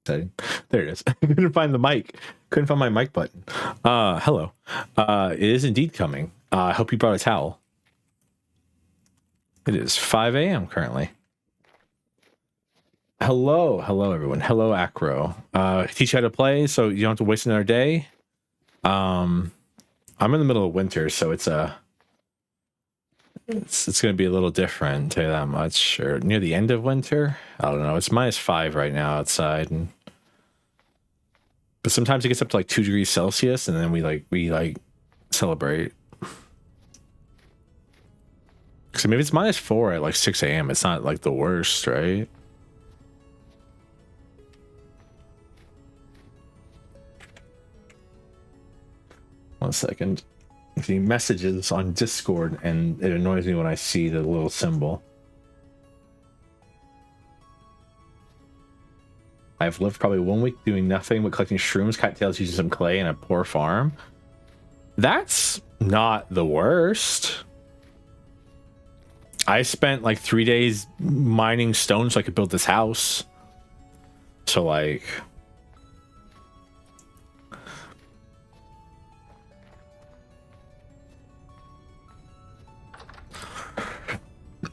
setting. There it is. I couldn't find the mic. Couldn't find my mic button. Hello. It is indeed coming. I hope you brought a towel. It is 5 a.m. currently. Hello everyone. Hello Acro. Teach you how to play so you don't have to waste another day. I'm in the middle of winter, so it's going to be a little different, tell you that much. Or near the end of winter, I don't know. It's -5 right now outside, but sometimes it gets up to like 2 degrees Celsius, and then we celebrate. So maybe it's -4 at like 6 a.m. It's not like the worst, right? One second. The messages on Discord, and it annoys me when I see the little symbol. I've lived probably 1 week doing nothing but collecting shrooms, cattails, using some clay, and a poor farm. That's not the worst. I spent like 3 days mining stone so I could build this house. So like...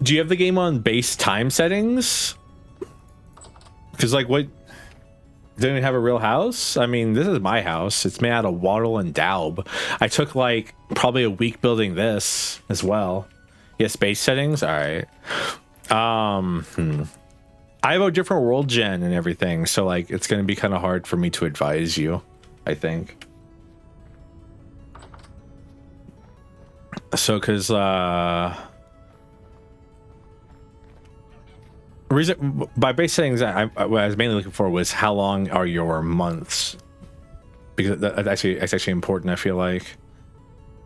Do you have the game on base time settings? Because like what... Didn't have a real house? I mean, this is my house. It's made out of wattle and daub. I took like probably a week building this as well. Yes, base settings? Alright. I have a different world gen and everything, so like it's gonna be kind of hard for me to advise you, I think. So because reason by base settings what I was mainly looking for was how long are your months, because that's actually important. I feel like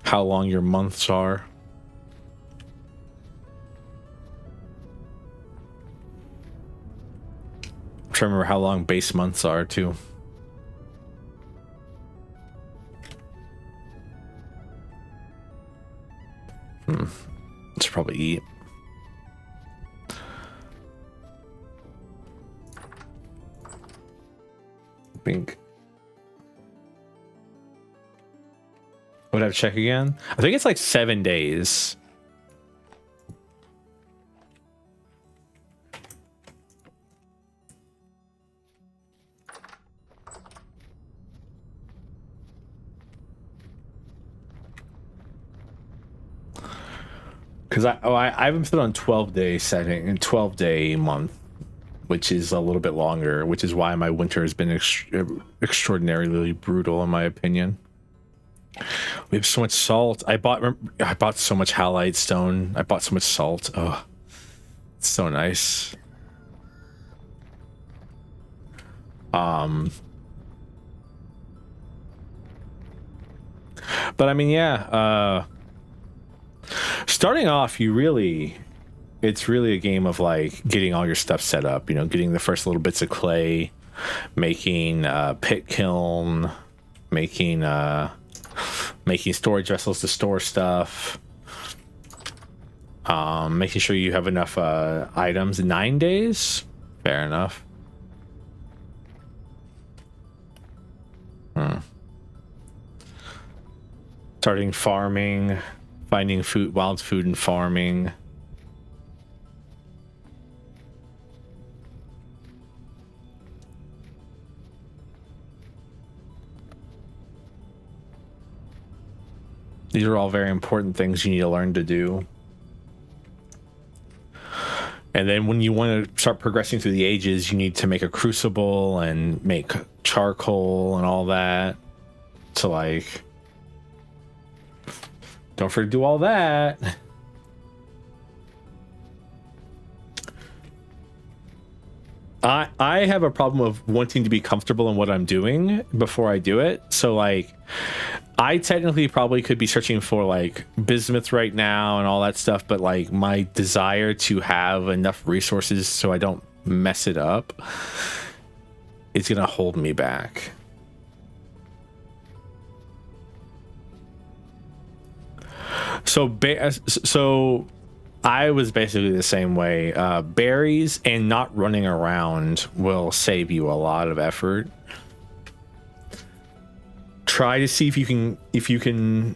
how long your months are. I'm trying to remember how long base months are too. Should probably eat. Would I have to check again? I think it's like 7 days. Because I haven't been on 12-day setting and 12-day month, which is a little bit longer, which is why my winter has been extraordinarily brutal, in my opinion. We have so much salt. I bought so much halite stone. I bought so much salt. Oh, it's so nice. But I mean, yeah. Starting off, it's really a game of like getting all your stuff set up, you know, getting the first little bits of clay, making pit kiln, making storage vessels to store stuff, making sure you have enough items. 9 days, fair enough. Starting farming, finding food, wild food, and farming. These are all very important things you need to learn to do. And then when you want to start progressing through the ages, you need to make a crucible and make charcoal and all that. So like, don't forget to do all that. I have a problem of wanting to be comfortable in what I'm doing before I do it. So like, I technically probably could be searching for like bismuth right now and all that stuff, but like my desire to have enough resources so I don't mess it up is gonna hold me back. So I was basically the same way. Berries and not running around will save you a lot of effort. Try to see if you can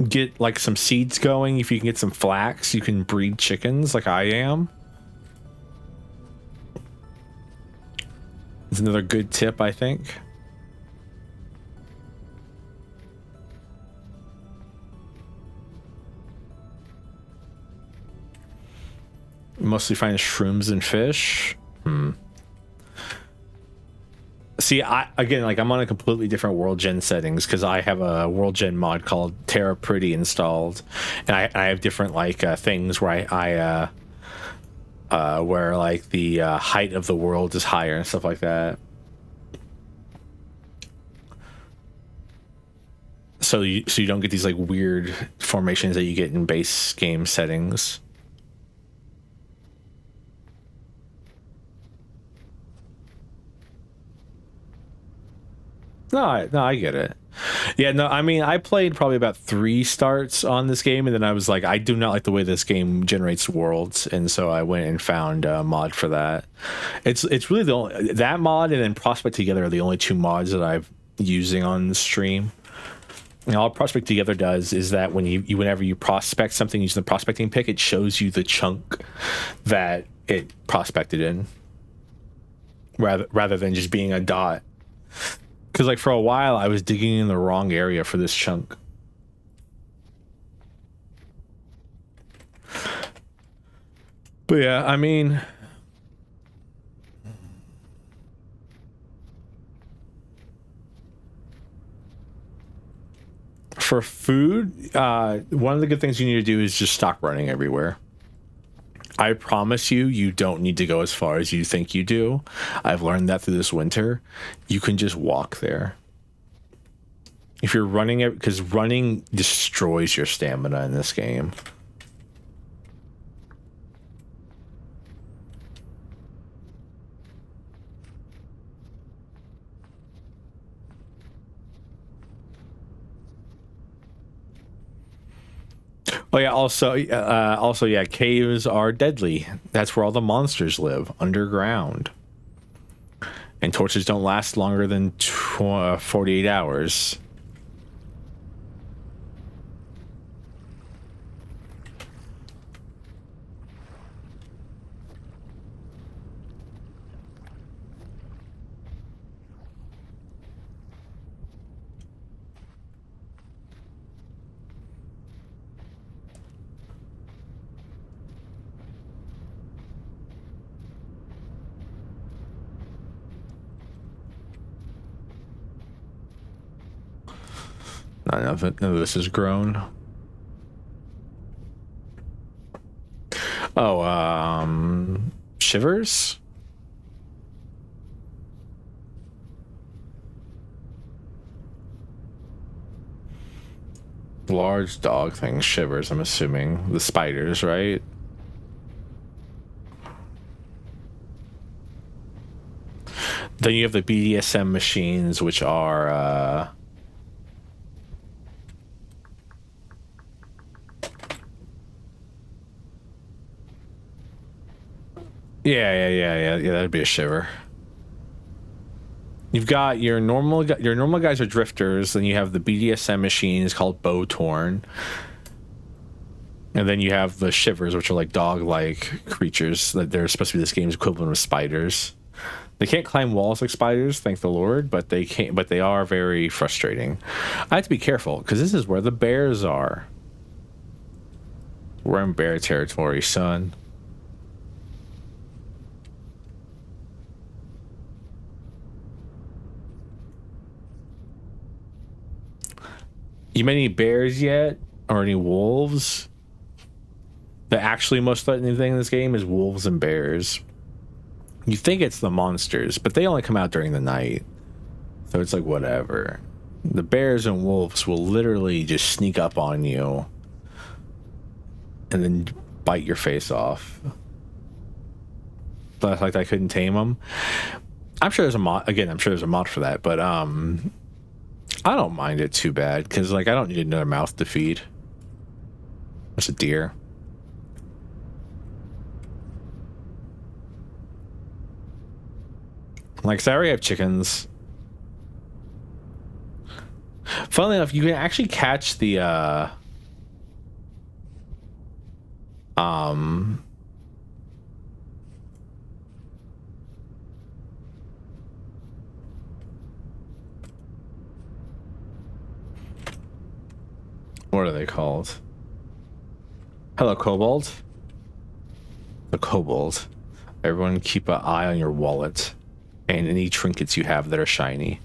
get like some seeds going. If you can get some flax, you can breed chickens like I am. It's another good tip, I think. Mostly find shrooms and fish. See, I'm on a completely different world gen settings because I have a world gen mod called Terra Pretty installed, and I have different like things where where like the height of the world is higher and stuff like that. So you don't get these like weird formations that you get in base game settings. No, I get it. Yeah, no, I mean, I played probably about 3 starts on this game, and then I was like, I do not like the way this game generates worlds, and so I went and found a mod for that. It's really the only, that mod and then Prospect Together are the only 2 mods that I'm using on the stream. And all Prospect Together does is that whenever you prospect something using the prospecting pick, it shows you the chunk that it prospected in, rather than just being a dot. Because like for a while I was digging in the wrong area for this chunk. But yeah, I mean, for food, one of the good things you need to do is just stop running everywhere. I promise you don't need to go as far as you think you do. I've learned that through this winter. You can just walk there. If you're running it, because running destroys your stamina in this game. Oh yeah, also yeah, caves are deadly. That's where all the monsters live, underground. And torches don't last longer than 48 hours. None of this is grown. Oh, shivers? Large dog thing, shivers, I'm assuming. The spiders, right? Then you have the BDSM machines, which are, yeah, that'd be a shiver. You've got your normal guys are drifters, then you have the BDSM machines called Bow Torn. And then you have the shivers, which are like dog-like creatures that they're supposed to be this game's equivalent of spiders. They can't climb walls like spiders, thank the Lord, but they are very frustrating. I have to be careful because this is where the bears are. We're in bear territory, son. You met any bears yet? Or any wolves? The actually most threatening thing in this game is wolves and bears. You think it's the monsters, but they only come out during the night. So it's like, whatever. The bears and wolves will literally just sneak up on you and then bite your face off. But like I couldn't tame them. I'm sure there's a mod. Again, I'm sure there's a mod for that, but I don't mind it too bad because like I don't need another mouth to feed. That's a deer. Like, so I already have chickens. Funnily enough, you can actually catch the what are they called? Hello, kobold. The kobold. Everyone keep an eye on your wallet and any trinkets you have that are shiny.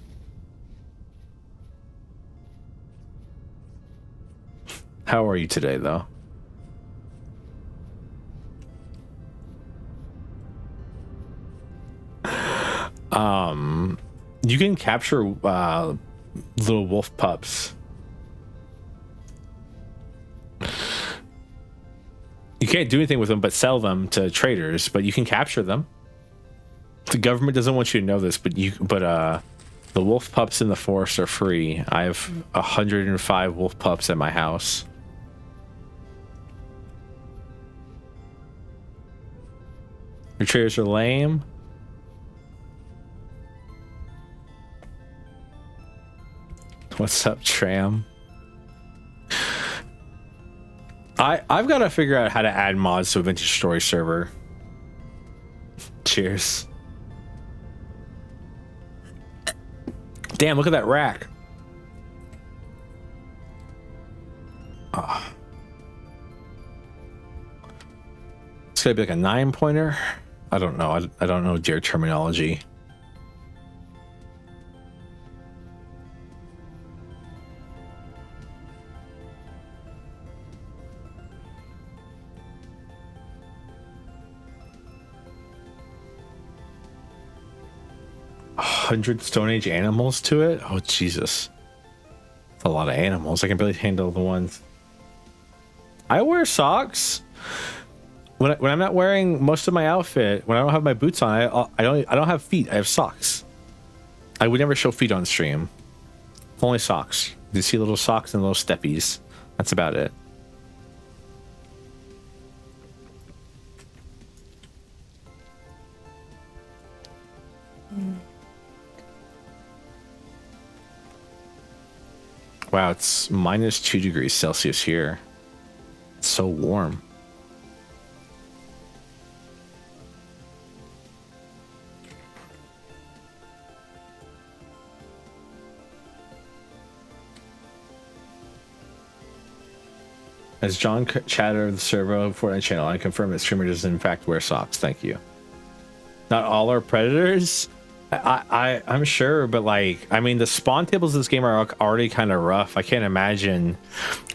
How are you today, though? You can capture little wolf pups. You can't do anything with them but sell them to traders, but you can capture them. The government doesn't want you to know this, but the wolf pups in the forest are free. I have 105 wolf pups at my house. Your traders are lame. What's up, Tram? I've got to figure out how to add mods to a vintage story server. Cheers. Damn, look at that rack. Oh. It's gonna be like a 9-pointer. I don't know. I don't know deer terminology. $100 Stone Age animals to it? Oh, Jesus. That's a lot of animals. I can barely handle the ones. I wear socks. When I'm not wearing most of my outfit, when I don't have my boots on, I don't have feet. I have socks. I would never show feet on stream. Only socks. You see little socks and little steppies. That's about it. Wow, it's minus 2 degrees Celsius here. It's so warm. As John Chatter of the Servo Fortnite channel, I confirm that streamer does in fact wear socks. Thank you. Not all are predators. I'm sure, but like, I mean, the spawn tables of this game are already kind of rough. I can't imagine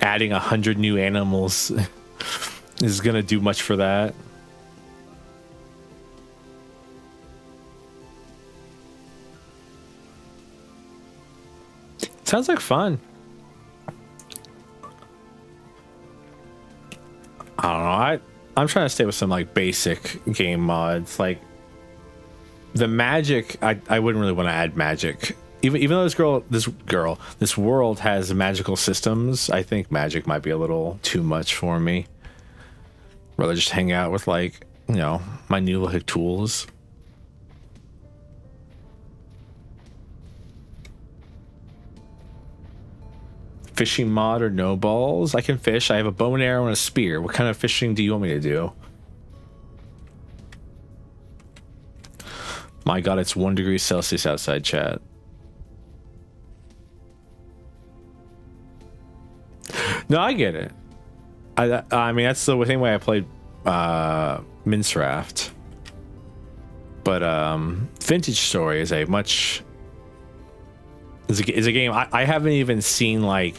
adding 100 new animals is gonna do much for that. Sounds like fun. I don't know. I'm trying to stay with some like basic game mods, like the magic. I wouldn't really want to add magic, even though this world has magical systems. I think magic might be a little too much for me. Rather just hang out with, like, you know, my new like tools. Fishing mod or no balls? I can fish. I have a bow and arrow and a spear. What kind of fishing do you want me to do? My God, it's 1 degree Celsius outside, chat. No, I get it. I mean, that's the same way I played Minecraft. But Vintage Story is a much is a game I haven't even seen. Like,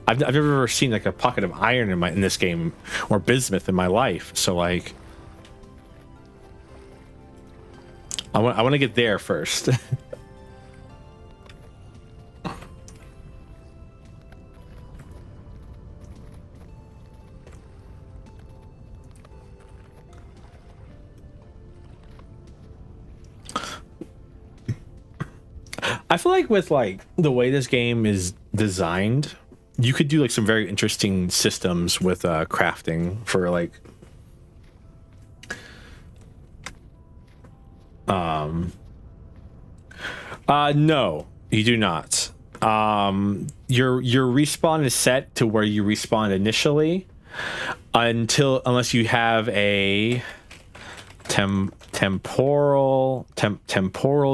I've never ever seen like a pocket of iron in this game, or bismuth in my life. So like, I want to get there first. I feel like with like the way this game is designed, you could do like some very interesting systems with crafting for like No, you do not. Your respawn is set to where you respawn initially unless you have a temporal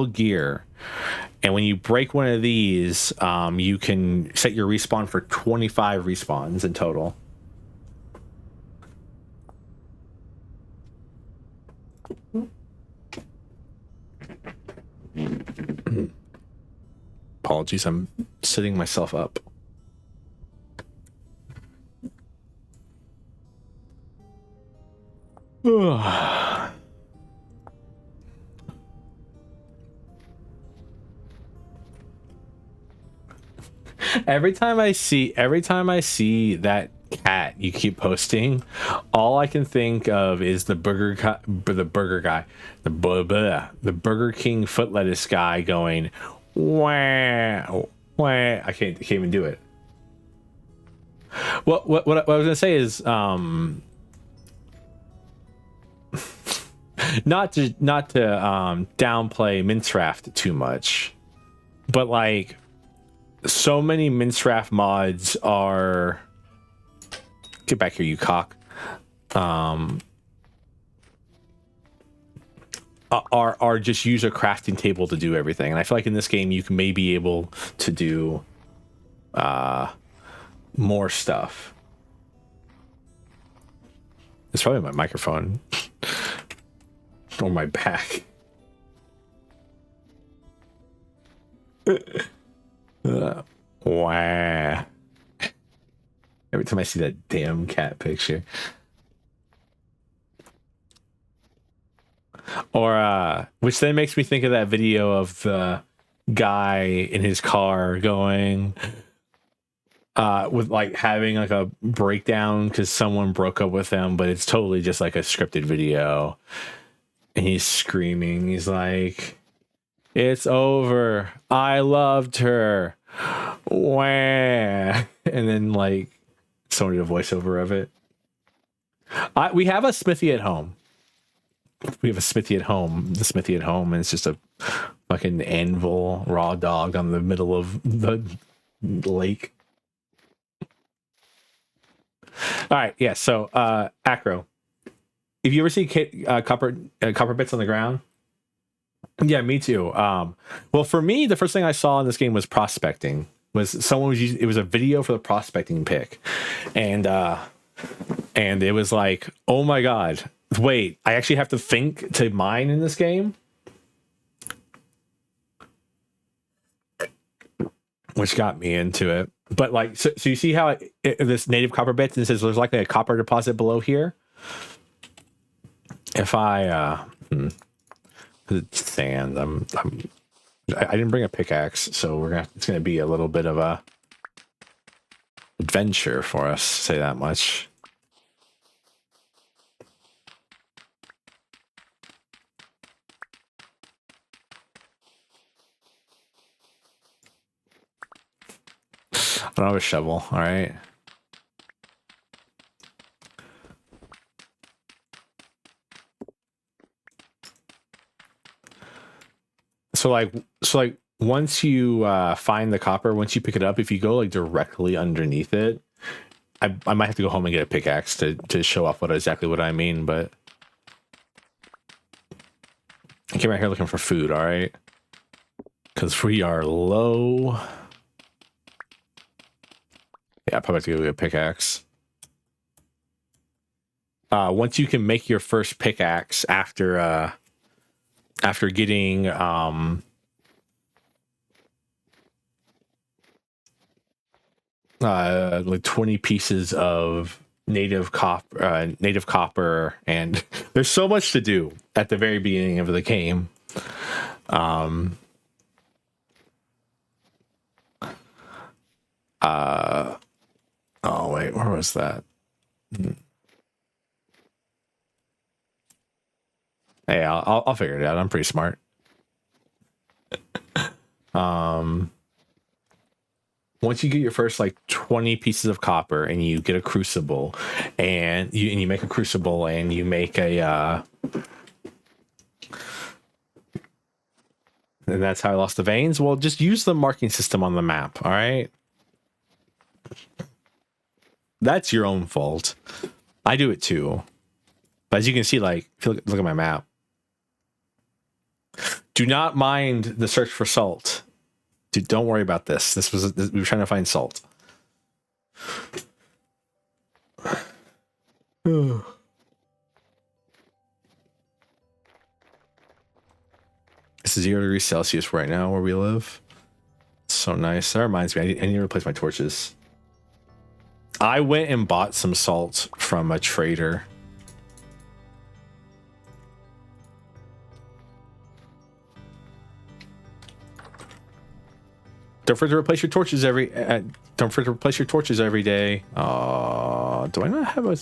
gear. And when you break one of these, you can set your respawn for 25 respawns in total. Apologies, I'm sitting myself up. Every time I see that cat you keep posting, all I can think of is the Burger King foot lettuce guy going wah, wah. I can't even do it. What I was gonna say is not to downplay Minecraft too much, but like so many Minecraft mods are, get back here you cock, are just use a crafting table to do everything. And I feel like in this game you can maybe be able to do more stuff. It's probably my microphone or my back. Wow. Every time I see that damn cat picture. Or which then makes me think of that video of the guy in his car going with like having like a breakdown because someone broke up with him, but it's totally just like a scripted video. And he's screaming. He's like, "It's over. I loved her." Wah. And then like someone did a voiceover of it. We have a smithy at home. We have a smithy at home. The smithy at home, and it's just a fucking anvil raw dog on the middle of the lake. All right, yeah. So, Acro, if you ever see copper bits on the ground, yeah, me too. Well, for me, the first thing I saw in this game was prospecting. Someone was using, it was a video for the prospecting pick, and it was like, oh my god, wait, I actually have to think to mine in this game, which got me into it. But like, so you see how this native copper bits, and it says there's likely a copper deposit below here. If I it's sand, I didn't bring a pickaxe, so it's gonna be a little bit of a adventure for us, say that much. I don't have a shovel, all right. So like once you find the copper, once you pick it up, if you go like directly underneath it, I might have to go home and get a pickaxe to show off exactly what I mean, but I came out here looking for food, all right? Because we are low. Yeah, I probably have to go get a pickaxe. Once you can make your first pickaxe after getting like 20 pieces of native copper, and there's so much to do at the very beginning of the game. Oh wait, where was that? Hey, I'll figure it out. I'm pretty smart. Once you get your first like 20 pieces of copper, and you get a crucible, and you make a crucible, and you make a and that's how I lost the veins. Well, just use the marking system on the map, all right? That's your own fault. I do it too. But as you can see, like, look at my map. Do not mind the search for salt. Dude, don't worry about this. We were trying to find salt. It's 0 degrees Celsius right now where we live. It's so nice. That reminds me, I need to replace my torches. I went and bought some salt from a trader. Don't forget to replace your torches every. Don't forget to replace your torches every day. Do I not have a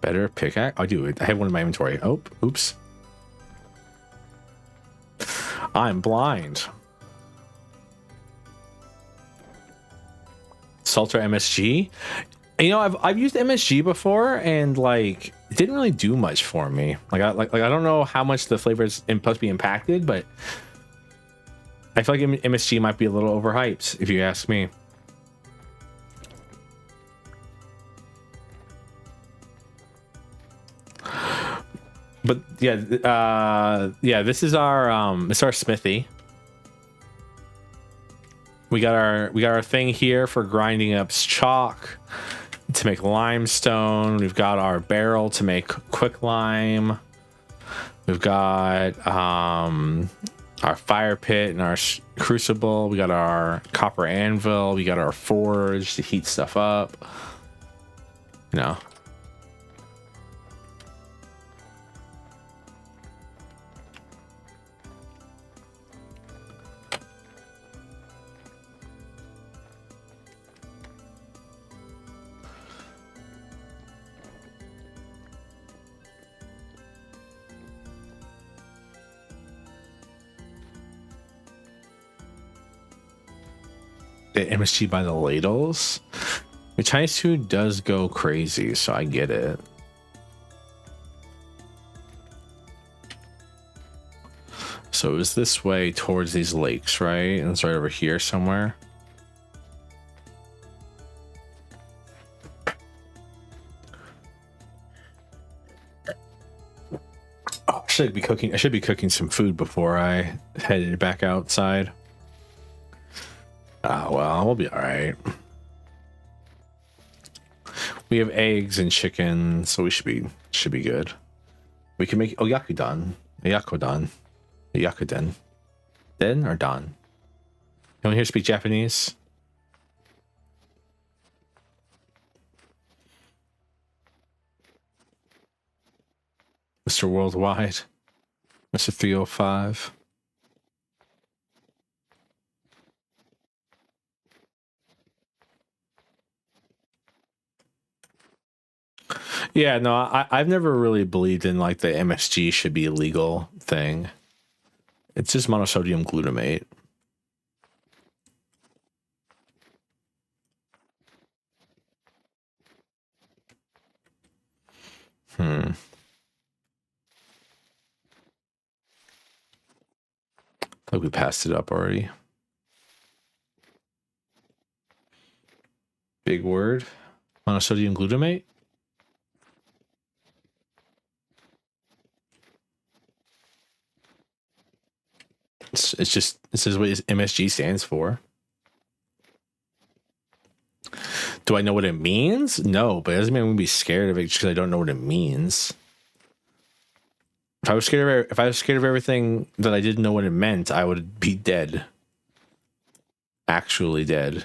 better pickaxe? I do. I have one in my inventory. Oh, oops. I'm blind. Salter MSG. You know, I've used MSG before, and like it didn't really do much for me. Like I don't know how much the flavor is supposed to be impacted, but I feel like MSG might be a little overhyped, if you ask me. But yeah, this is our smithy. We got our thing here for grinding up chalk to make limestone. We've got our barrel to make quicklime. We've got our fire pit and our crucible. We got our copper anvil. We got our forge to heat stuff up. You know. The MSG by the ladles. The Chinese food does go crazy, so I get it. So it was this way towards these lakes, right? And it's right over here somewhere. Oh, I should be cooking some food before I headed back outside. Ah, well, we'll be all right. We have eggs and chicken, so we should be good. We can make oyakudon, oyakuden, den or don. Anyone here speak Japanese? Mr. Worldwide, Mr. 305. Yeah, no, I've never really believed in like the MSG should be a legal thing. It's just monosodium glutamate. I think we passed it up already. Big word. Monosodium glutamate. It says what MSG stands for. Do I know what it means? No, but it doesn't mean I'm gonna be scared of it just because I don't know what it means. If I was scared of everything that I didn't know what it meant, I would be dead. Actually dead.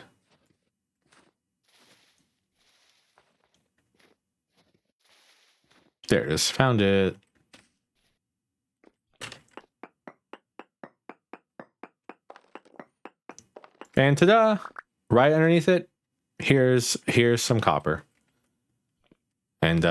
There it is. Found it. And ta-da! Right underneath it, here's some copper. And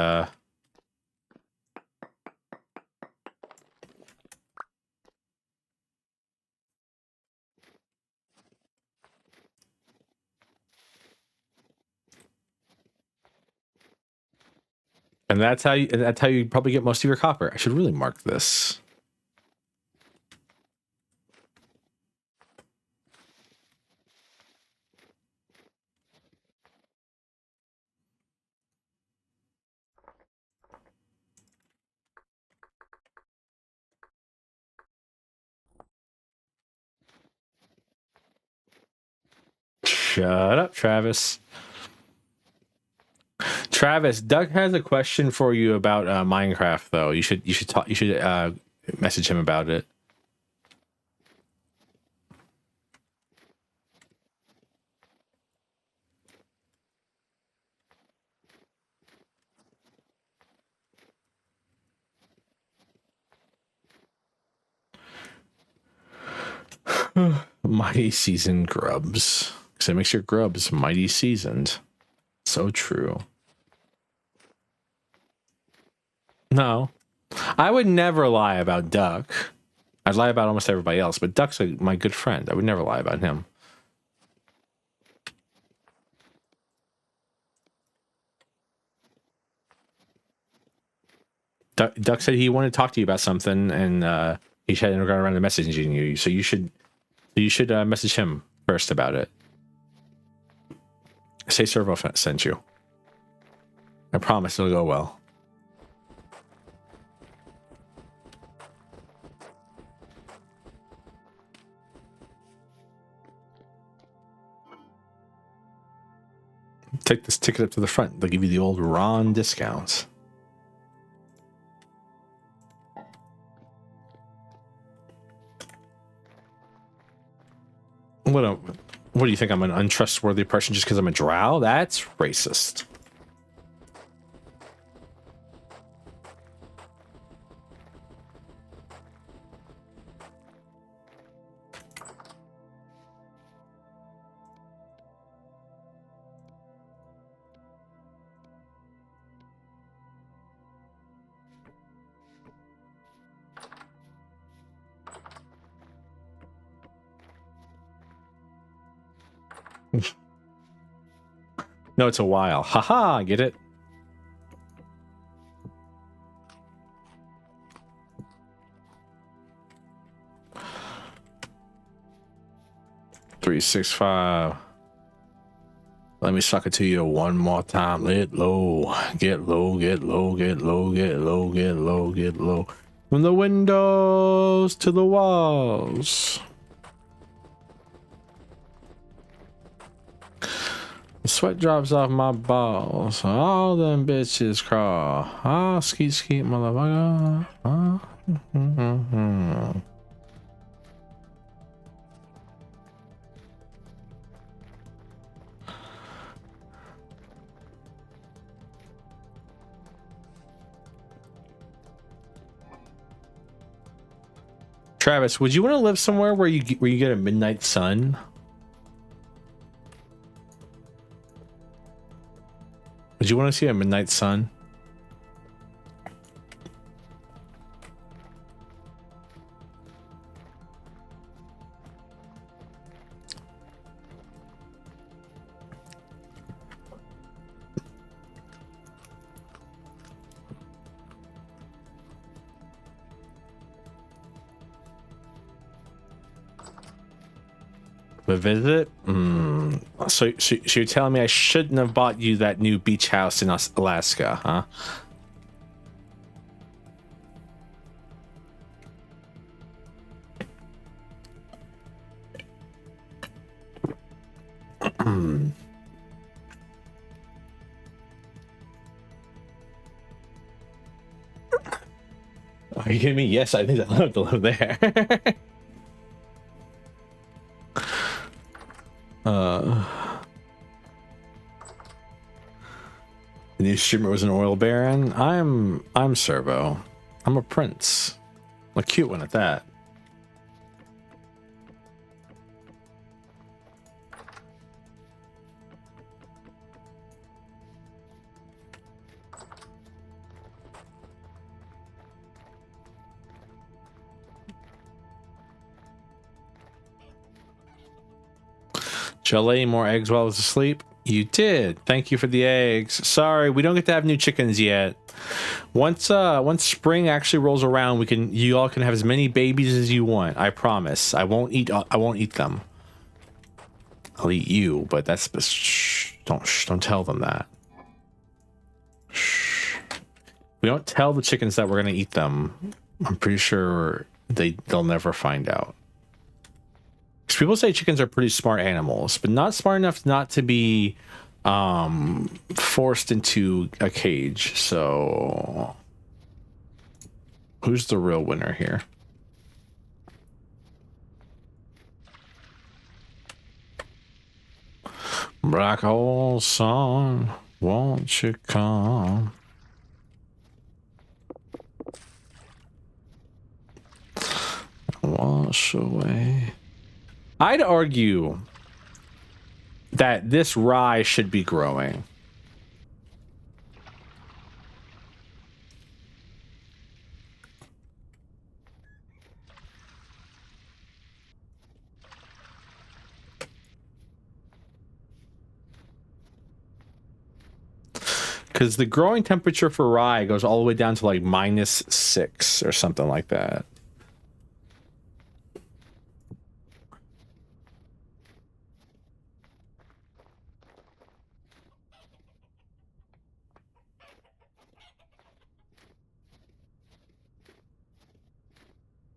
that's how you probably get most of your copper. I should really mark this. Shut up, Travis. Travis, Doug has a question for you about Minecraft, though. You should message him about it. Mighty seasoned grubs. Because it makes your grubs mighty seasoned. So true. No. I would never lie about Duck. I'd lie about almost everybody else, but Duck's my good friend. I would never lie about him. Duck said he wanted to talk to you about something, and he had to go around to messaging you. So you should message him first about it. Say Servo sent you. I promise it'll go well. Take this ticket up to the front. They'll give you the old Ron discounts. What do you think? I'm an untrustworthy person just because I'm a drow? That's racist. No, it's a while. Haha, get it? $365. Let me suck it to you one more time. Let low. Get low, get low, get low, get low, get low, get low. From the windows to the walls. Sweat drops off my balls. All them bitches crawl. Ah, skeet skeet, motherfucker. Ah. Travis, would you want to live somewhere where you get a midnight sun? Would you want to see a midnight sun? A visit? So you're telling me I shouldn't have bought you that new beach house in Alaska, huh? Are you kidding me? Yes, I think I'd love to live there. The new streamer was an oil baron. I'm Servo. I'm a prince. A cute one at that. Did I lay more eggs while I was asleep? You did. Thank you for the eggs. Sorry, we don't get to have new chickens yet. Once spring actually rolls around, you all can have as many babies as you want. I promise. I won't eat them. I'll eat you, but that's don't tell them that. Shh. We don't tell the chickens that we're gonna eat them. I'm pretty sure they'll never find out. Because people say chickens are pretty smart animals, but not smart enough not to be forced into a cage. So who's the real winner here? Black hole sun, won't you come? Wash away. I'd argue that this rye should be growing. Because the growing temperature for rye goes all the way down to like -6 or something like that.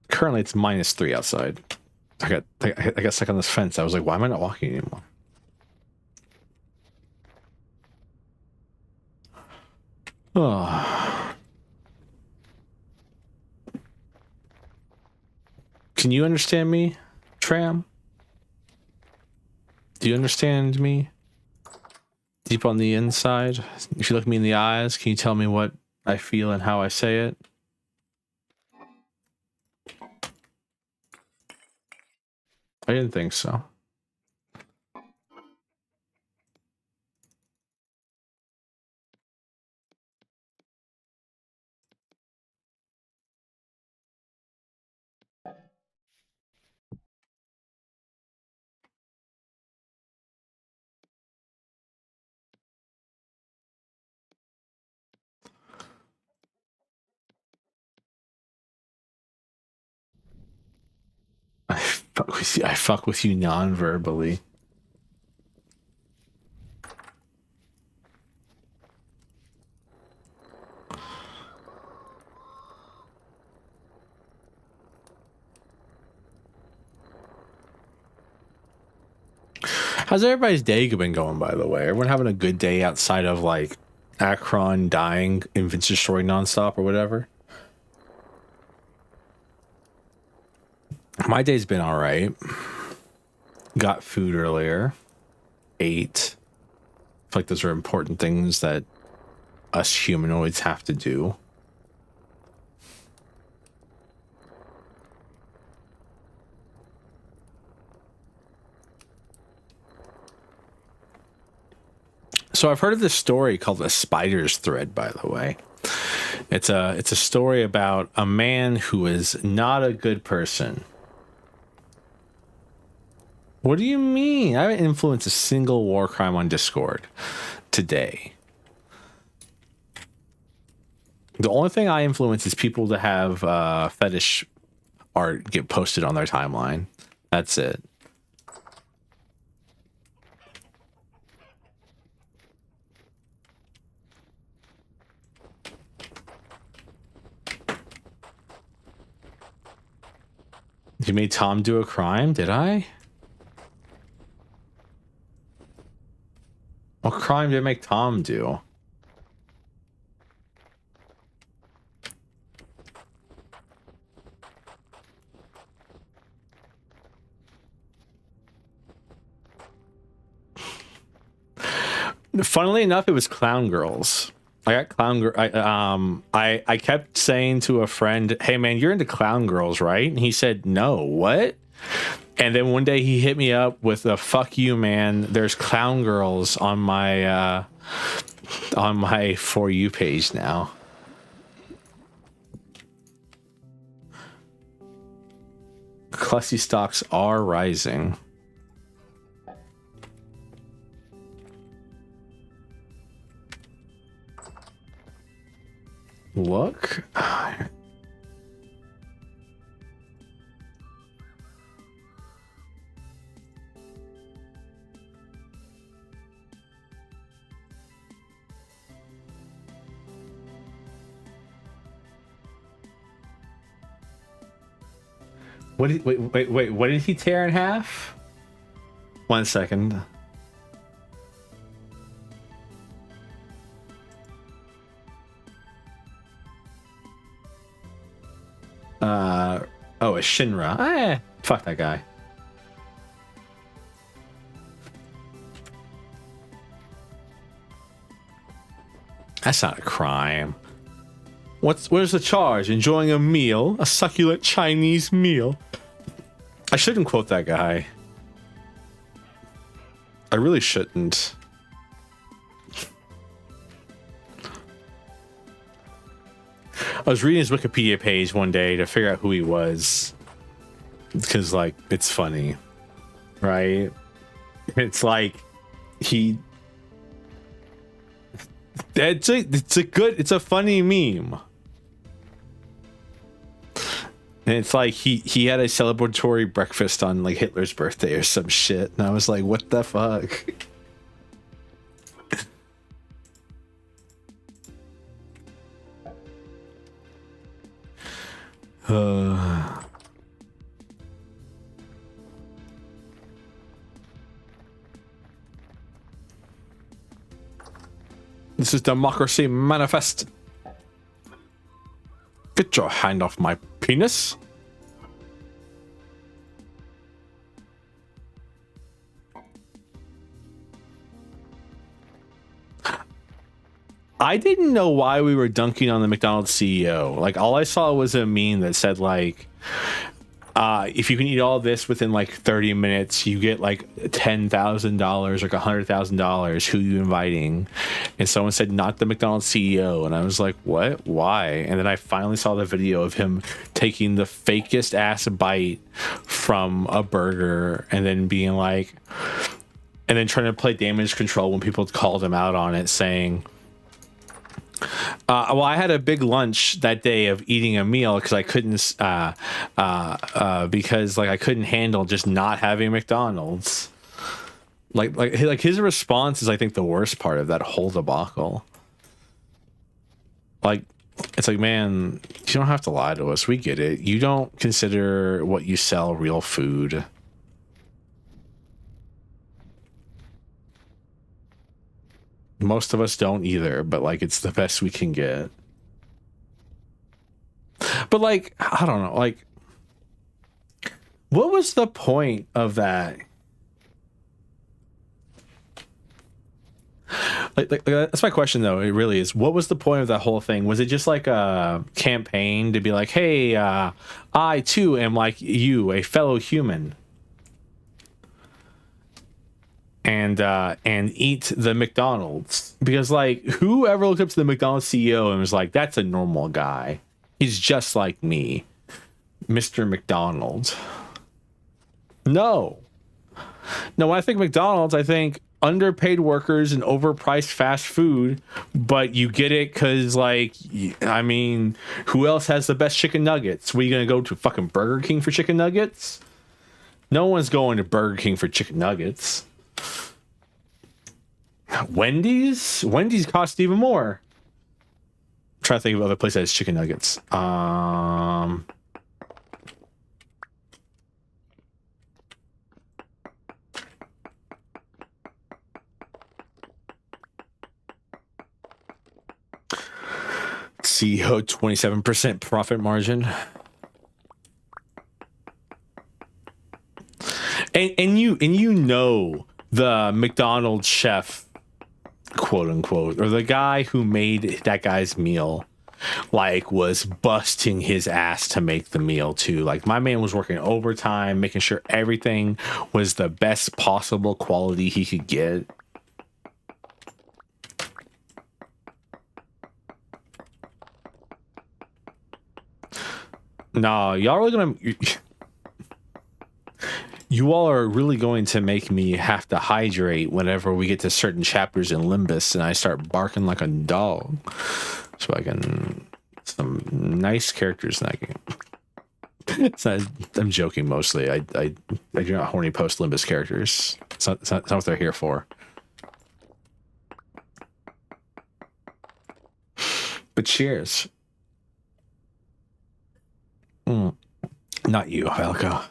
Currently, it's -3 outside. I got stuck on this fence. I was like, why am I not walking anymore? Oh. Can you understand me, Tram? Do you understand me? Deep on the inside? If you look me in the eyes, can you tell me what I feel and how I say it? I didn't think so. I fuck with you non-verbally. How's everybody's day been going, by the way? Everyone having a good day outside of like Akron dying and Vince destroying nonstop or whatever? My day's been all right. Got food earlier. Ate. I feel like those are important things that us humanoids have to do. So I've heard of this story called the Spider's Thread, by the way. It's a story about a man who is not a good person. What do you mean? I haven't influenced a single war crime on Discord today. The only thing I influence is people to have fetish art get posted on their timeline. That's it. You made Tom do a crime, did I? What crime did I make Tom do? Funnily enough, it was Clown Girls. I got Clown Girl. I kept saying to a friend, "Hey man, you're into Clown Girls, right?" And he said, "No, what?" And then one day he hit me up with a "Fuck you, man. There's Clown Girls on my For You page now." Clussy stocks are rising. Look. Wait, what did he tear in half? 1 second. Oh, a Shinra. Fuck that guy. That's not a crime. Where's the charge? Enjoying a meal, a succulent Chinese meal. I shouldn't quote that guy. I really shouldn't. I was reading his Wikipedia page one day to figure out who he was, because like it's funny, right? It's like it's a funny meme. And it's like he had a celebratory breakfast on like Hitler's birthday or some shit, and I was like, what the fuck? This is Democracy Manifest. Get your hand off my penis. I didn't know why we were dunking on the McDonald's CEO. Like, all I saw was a meme that said, like, if you can eat all this within like 30 minutes, you get like $10,000, like $100,000. Who you inviting? And someone said, not the McDonald's CEO. And I was like, what? Why? And then I finally saw the video of him taking the fakest ass bite from a burger and then being like, and then trying to play damage control when people called him out on it, saying, well, I had a big lunch that day of eating a meal because I couldn't, because like I couldn't handle just not having McDonald's. Like his response is, I think, the worst part of that whole debacle. Like, it's like, man, you don't have to lie to us. We get it. You don't consider what you sell real food. Most of us don't either, but like it's the best we can get. But like, I don't know, like, what was the point of that? Like that's my question though. It really is. What was the point of that whole thing? Was it just like a campaign to be like, hey, I too am like you, a fellow human, and eat the McDonald's? Because like, whoever looked up to the McDonald's CEO and was like, that's a normal guy, he's just like me, Mr. McDonald. No, when I think McDonald's, I think underpaid workers and overpriced fast food. But you get it because, like, I mean, who else has the best chicken nuggets? Were you gonna go to fucking Burger King for chicken nuggets? No one's going to Burger King for chicken nuggets. Wendy's cost even more. I'm trying to think of other places that has chicken nuggets. CEO 27% profit margin. And you know the McDonald's chef, quote unquote, or the guy who made that guy's meal, like, was busting his ass to make the meal too. Like, my man was working overtime, making sure everything was the best possible quality he could get. Nah, y'all are gonna... You all are really going to make me have to hydrate whenever we get to certain chapters in Limbus and I start barking like a dog. So I can... Some nice characters in that game. It's not, I'm joking mostly. I do not horny post Limbus characters. It's not what they're here for. But cheers. Not you, Helga.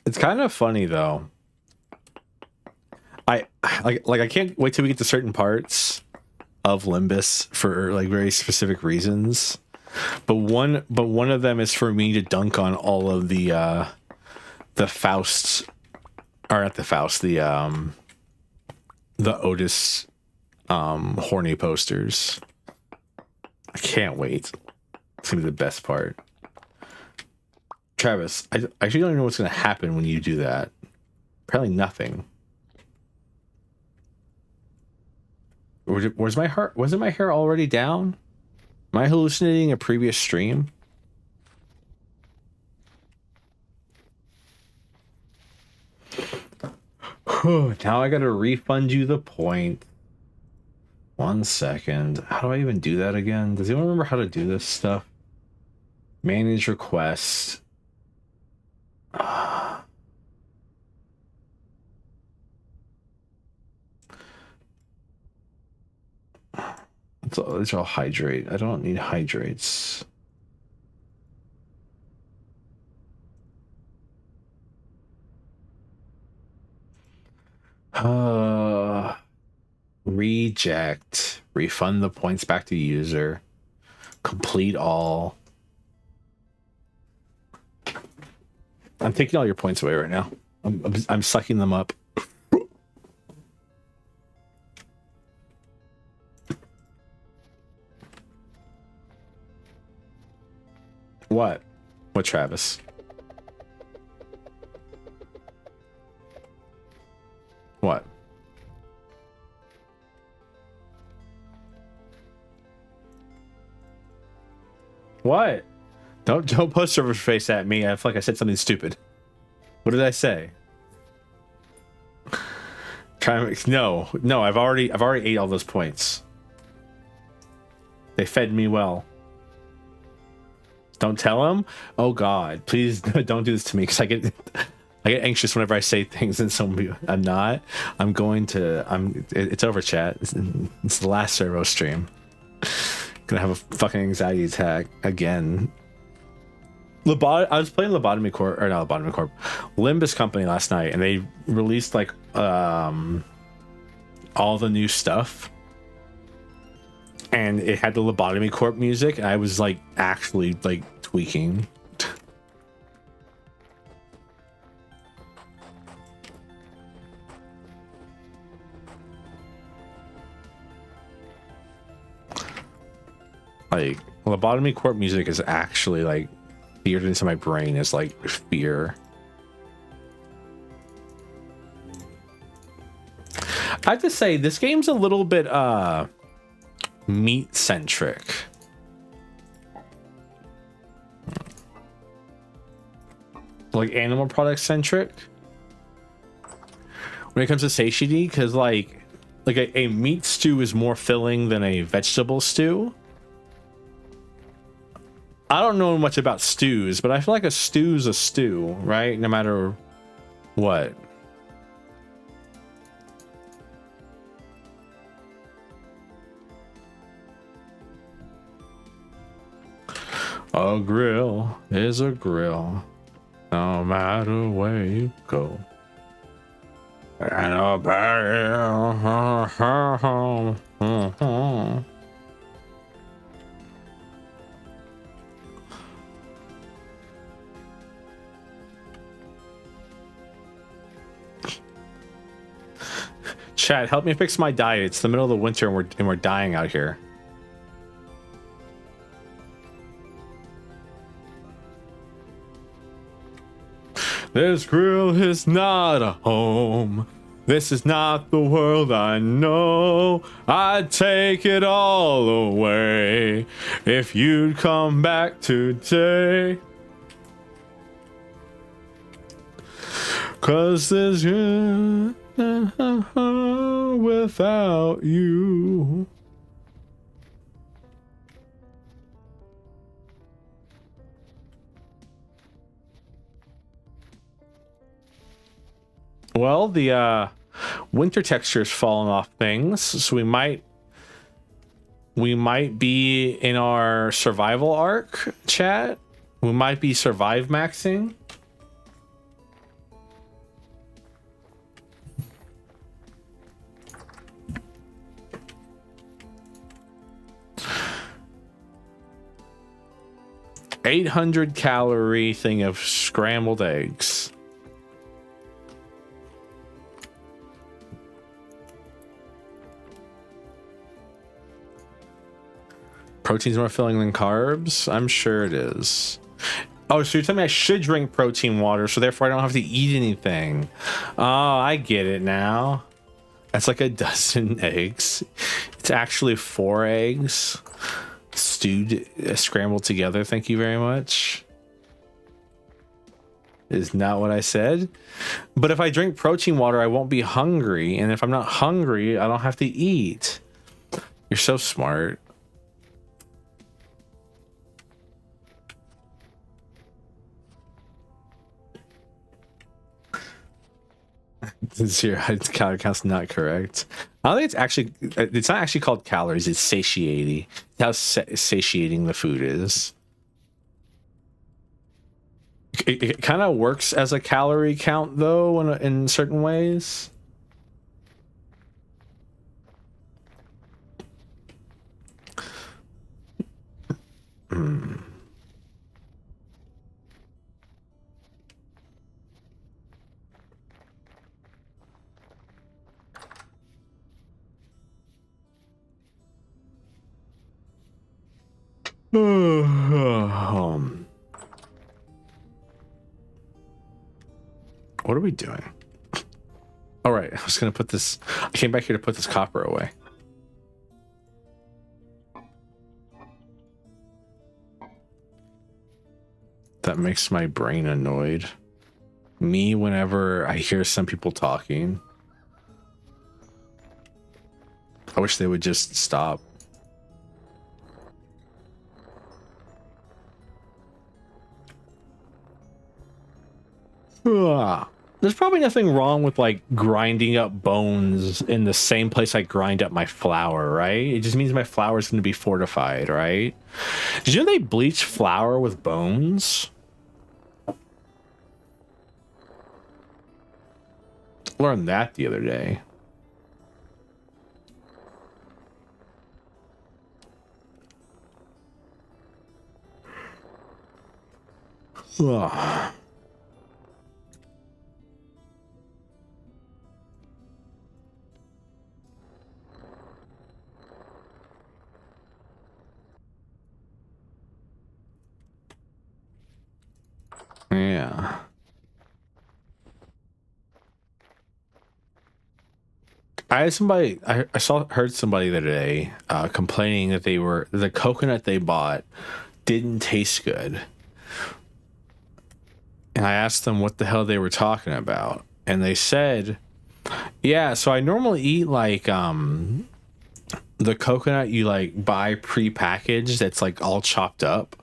It's kind of funny though. I can't wait till we get to certain parts of Limbus for like very specific reasons. But one of them is for me to dunk on all of the Faust, or not the Faust, the Otis horny posters. I can't wait. It's gonna be the best part. Travis, I actually don't even know what's gonna happen when you do that. Probably nothing. Where's my heart? Wasn't my hair already down? Am I hallucinating a previous stream? Now I gotta refund you the point. 1 second. How do I even do that again? Does anyone remember how to do this stuff? Manage request. These are all hydrate. I don't need hydrates. Reject. Refund the points back to user. Complete all. I'm taking all your points away right now. I'm sucking them up. What? What, Travis? What? What? Don't post server face at me. I feel like I said something stupid. What did I say? No. I've already ate all those points. They fed me well. Don't tell him. Oh God, please don't do this to me, because I get anxious whenever I say things and somebody. I'm not. It's over, chat. It's the last servo stream. Gonna have a fucking anxiety attack again. I was playing Lobotomy Corp, or not Lobotomy Corp, Limbus Company last night, and they released like all the new stuff, and it had the Lobotomy Corp music, and I was like actually like tweaking. Like Lobotomy Corp music is actually like seared into my brain as like fear. I have to say this game's a little bit meat centric. Like animal product centric when it comes to satiety, because like a meat stew is more filling than a vegetable stew. I don't know much about stews, but I feel like a stew's a stew, right? No matter what. A grill is a grill, no matter where you go. And a Chad, help me fix my diet. It's the middle of the winter and we're dying out here. This grill is not a home. This is not the world I know. I'd take it all away if you'd come back today. 'Cause there's without you. Well, the winter texture's fallen off things, so we might We might be in our survival arc, chat. We might be survive maxing. $800 thing of scrambled eggs. Protein's more filling than carbs? I'm sure it is. Oh, so you're telling me I should drink protein water, so therefore I don't have to eat anything. Oh, I get it now. That's like a dozen eggs. It's actually 4 eggs. Stewed, scrambled together. Thank you very much. Is not what I said. But if I drink protein water, I won't be hungry. And if I'm not hungry, I don't have to eat. You're so smart. Zero calorie count's not correct. I don't think it's not actually called calories. It's satiety. How satiating the food is. It kind of works as a calorie count though in certain ways. What are we doing? All right, I was gonna put this. I came back here to put this copper away. That makes my brain annoyed. Me whenever I hear some people talking. I wish they would just stop. There's probably nothing wrong with like grinding up bones in the same place I grind up my flour, right? It just means my flour is going to be fortified, right? Did you know they bleach flour with bones? Learned that the other day. Ugh. Yeah. I heard somebody the other day complaining that the coconut they bought didn't taste good. And I asked them what the hell they were talking about. And they said, yeah, so I normally eat like the coconut you like buy pre-packaged that's like all chopped up.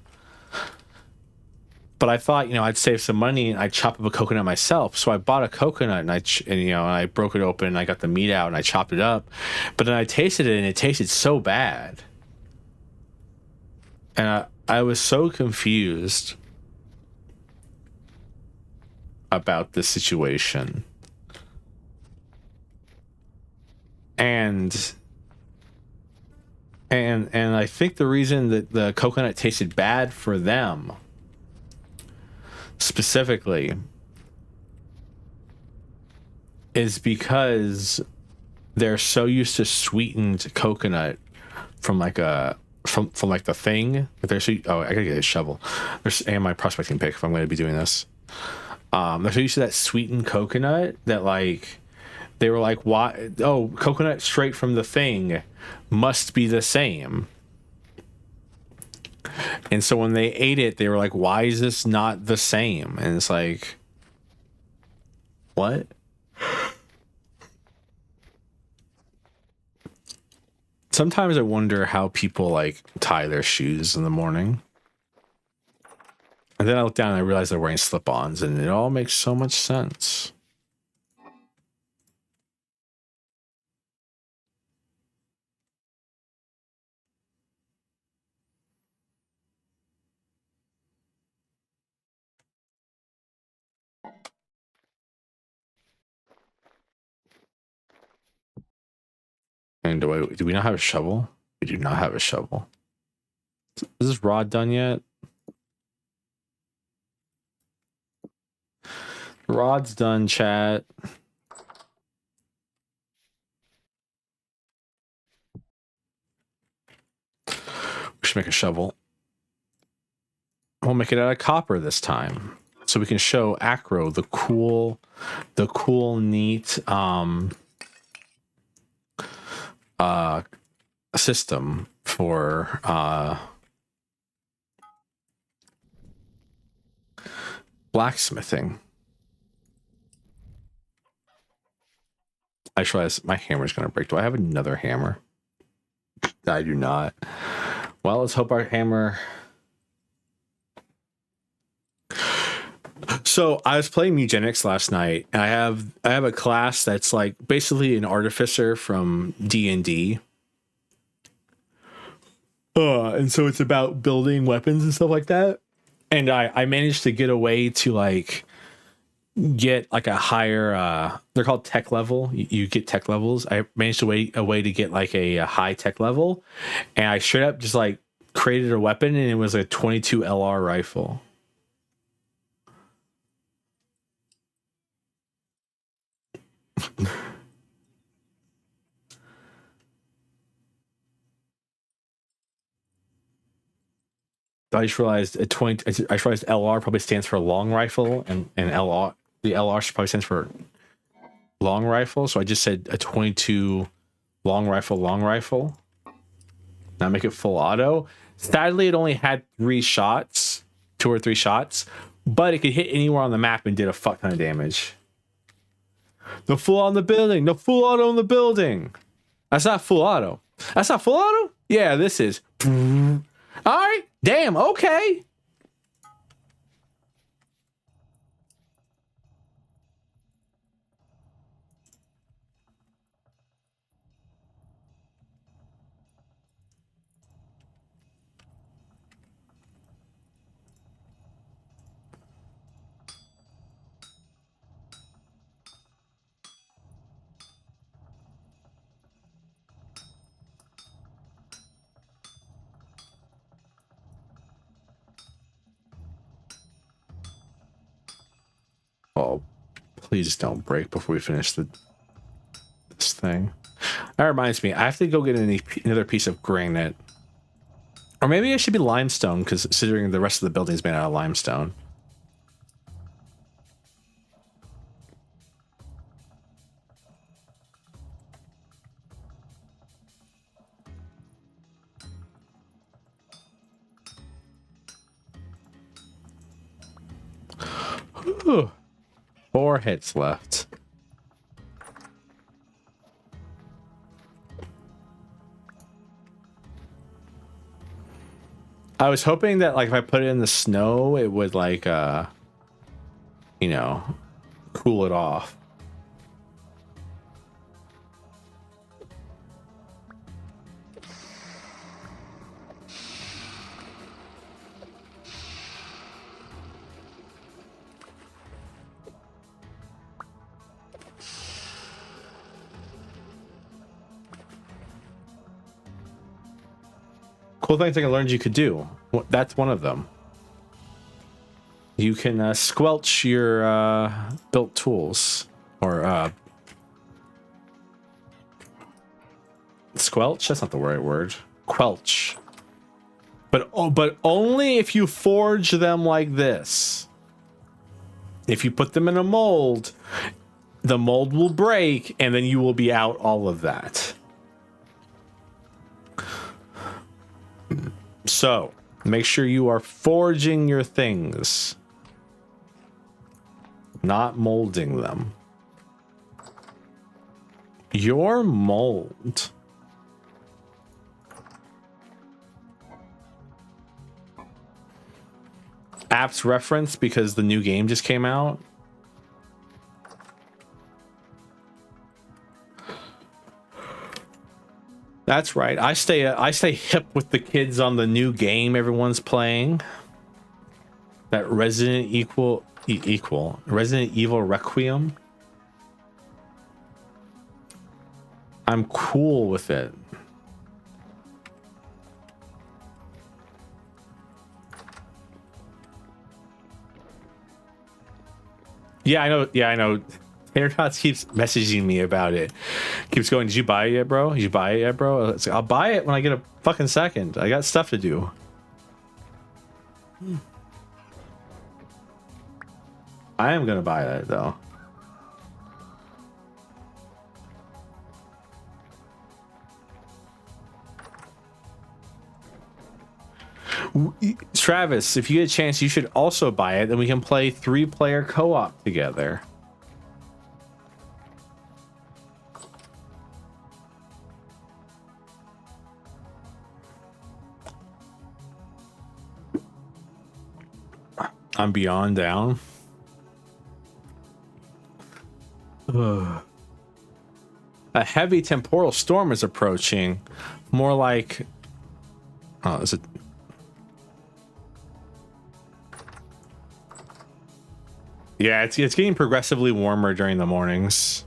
But I thought, I'd save some money and I'd chop up a coconut myself. So I bought a coconut and I broke it open and I got the meat out and I chopped it up. But then I tasted it and it tasted so bad. And I was so confused about the situation. And I think the reason that the coconut tasted bad for them specifically is because they're so used to sweetened coconut from like the thing. If they're I gotta get a shovel. And my prospecting pick if I'm going to be doing this. They're so used to that sweetened coconut that like they were like, why? Oh, coconut straight from the thing must be the same. And so when they ate it, they were like, why is this not the same? And it's like, what? Sometimes I wonder how people like tie their shoes in the morning. And then I look down and I realize they're wearing slip-ons and it all makes so much sense. And do we not have a shovel? We do not have a shovel. Is this rod done yet? Rod's done, chat. We should make a shovel. We'll make it out of copper this time, so we can show Acro the cool, neat system for blacksmithing. I just realized my hammer's gonna break. Do I have another hammer? I do not. Well, let's hope our hammer. So I was playing Eugenics last night, and I have a class that's like basically an artificer from D&D. And so it's about building weapons and stuff like that. And I managed to get away to like get like a higher they're called tech level. You get tech levels. I managed to a way to get like a high tech level, and I straight up just like created a weapon, and it was a 22 LR rifle. I just realized LR probably stands for long rifle, and the LR probably stands for long rifle. So I just said a 22 long rifle. Now make it full auto. Sadly, it only had 2 or 3 shots, but it could hit anywhere on the map and did a fuck ton of damage. The full on the building. The full auto in the building. That's not full auto. That's not full auto? Yeah, this is. All right. Damn. Okay. Oh, please don't break before we finish this thing. That reminds me, I have to go get another piece of granite. Or maybe it should be limestone, because considering the rest of the building is made out of limestone. Whew. 4 hits left. I was hoping that like if I put it in the snow, it would like you know, cool it off. Cool things I learned you could do. That's one of them. You can squelch your built tools, or squelch. That's not the right word. Quelch. But only if you forge them like this. If you put them in a mold, the mold will break, and then you will be out all of that. So, make sure you are forging your things, not molding them. Your mold. Apps reference because the new game just came out. That's right. I stay hip with the kids on the new game everyone's playing. That Resident Evil Requiem. I'm cool with it. Yeah, I know. Yeah, I know. Interdots keeps messaging me about it. Keeps going, did you buy it yet, bro? Did you buy it yet, bro? It's like, I'll buy it when I get a fucking second. I got stuff to do. I am gonna buy that though. Travis, if you get a chance, you should also buy it. Then we can play 3-player co-op together. I'm beyond down. Ugh. A heavy temporal storm is approaching. More like... Oh, is it... Yeah, it's getting progressively warmer during the mornings.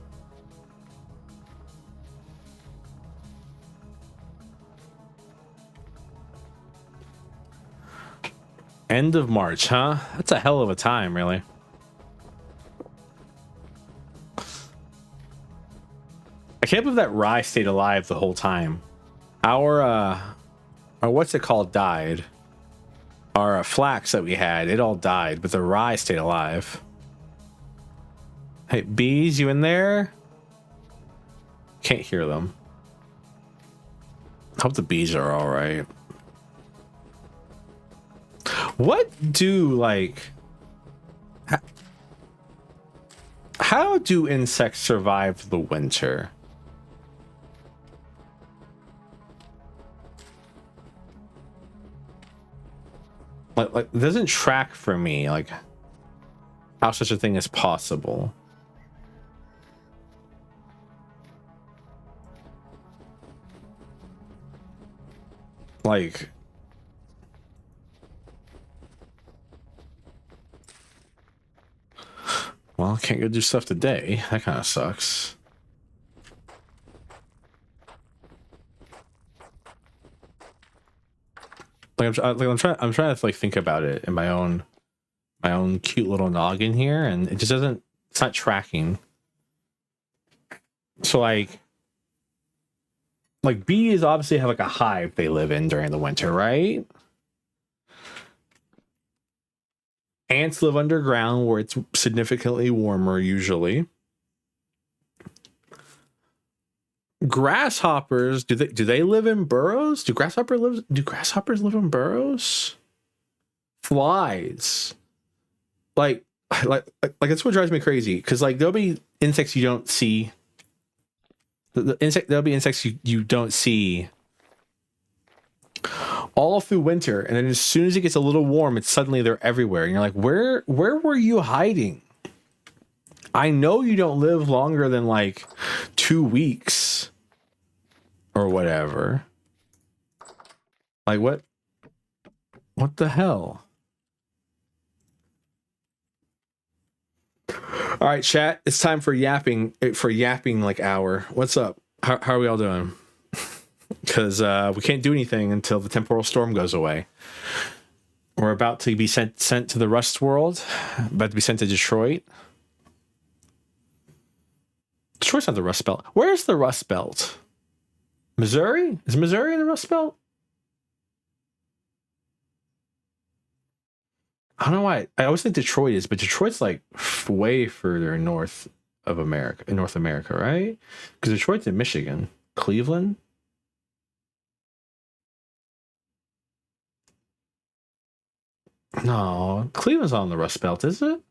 End of March, huh? That's a hell of a time, really. I can't believe that rye stayed alive the whole time. Our what's it called died. Our flax that we had, it all died, but the rye stayed alive. Hey, bees, you in there? Can't hear them. Hope the bees are all right. What do, like... How do insects survive the winter? Like, it doesn't track for me, like, how such a thing is possible. Like... Well, I can't go do stuff today. That kind of sucks. Like I'm trying to like think about it in my own cute little noggin here, and it just doesn't. It's not tracking. So like bees obviously have like a hive they live in during the winter, right? Ants live underground where it's significantly warmer usually. Grasshoppers, do they live in burrows? Do grasshoppers live in burrows? Flies. Like that's what drives me crazy, because like there'll be insects you don't see. There'll be insects you don't see all through winter, and then as soon as it gets a little warm, it's suddenly they're everywhere, and you're like, where were you hiding? I know you don't live longer than like 2 weeks or whatever. Like what the hell? All right, chat, it's time for yapping like hour. What's up? How are we all doing? Because we can't do anything until the temporal storm goes away. We're about to be sent to the Rust World. About to be sent to Detroit. Detroit's not the Rust Belt. Where's the Rust Belt? Missouri? Is Missouri in the Rust Belt? I don't know why. I always think Detroit is, but Detroit's like way further north of America, in North America, right? Because Detroit's in Michigan. Cleveland? No, Cleveland's on the Rust Belt, is it?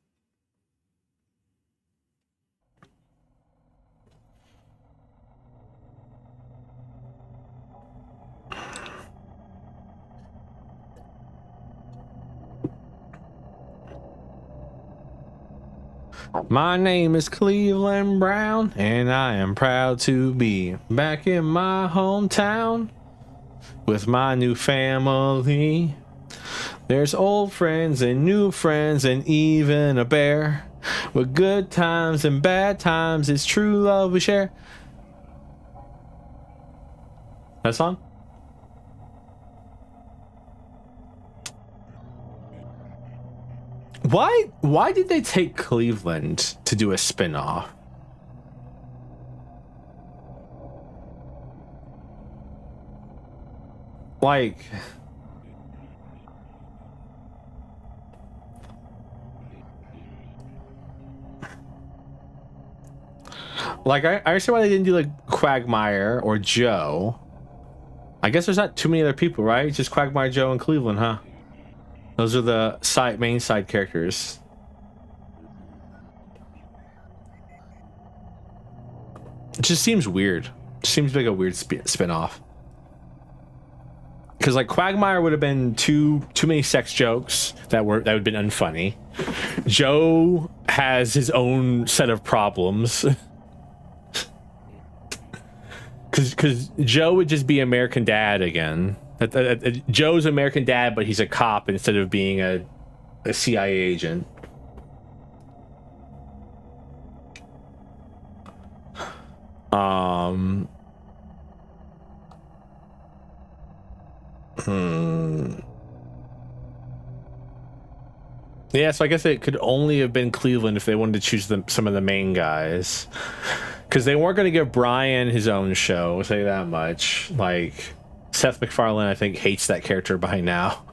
My name is Cleveland Brown, and I am proud to be back in my hometown with my new family. There's old friends and new friends and even a bear. With good times and bad times, it's true love we share. That song? Why did they take Cleveland to do a spin-off? Like, I understand why they didn't do like Quagmire or Joe. I guess there's not too many other people, right? Just Quagmire, Joe, and Cleveland, huh? Those are the main side characters. It just seems weird. It seems like a weird spin-off. Because like Quagmire would have been too many sex jokes that would have been unfunny. Joe has his own set of problems. Because Joe would just be American Dad again. Joe's American Dad, but he's a cop instead of being a CIA agent. Yeah, so I guess it could only have been Cleveland if they wanted to choose some of the main guys. Because they weren't going to give Brian his own show, I'll tell you that much. Like, Seth MacFarlane, I think, hates that character by now.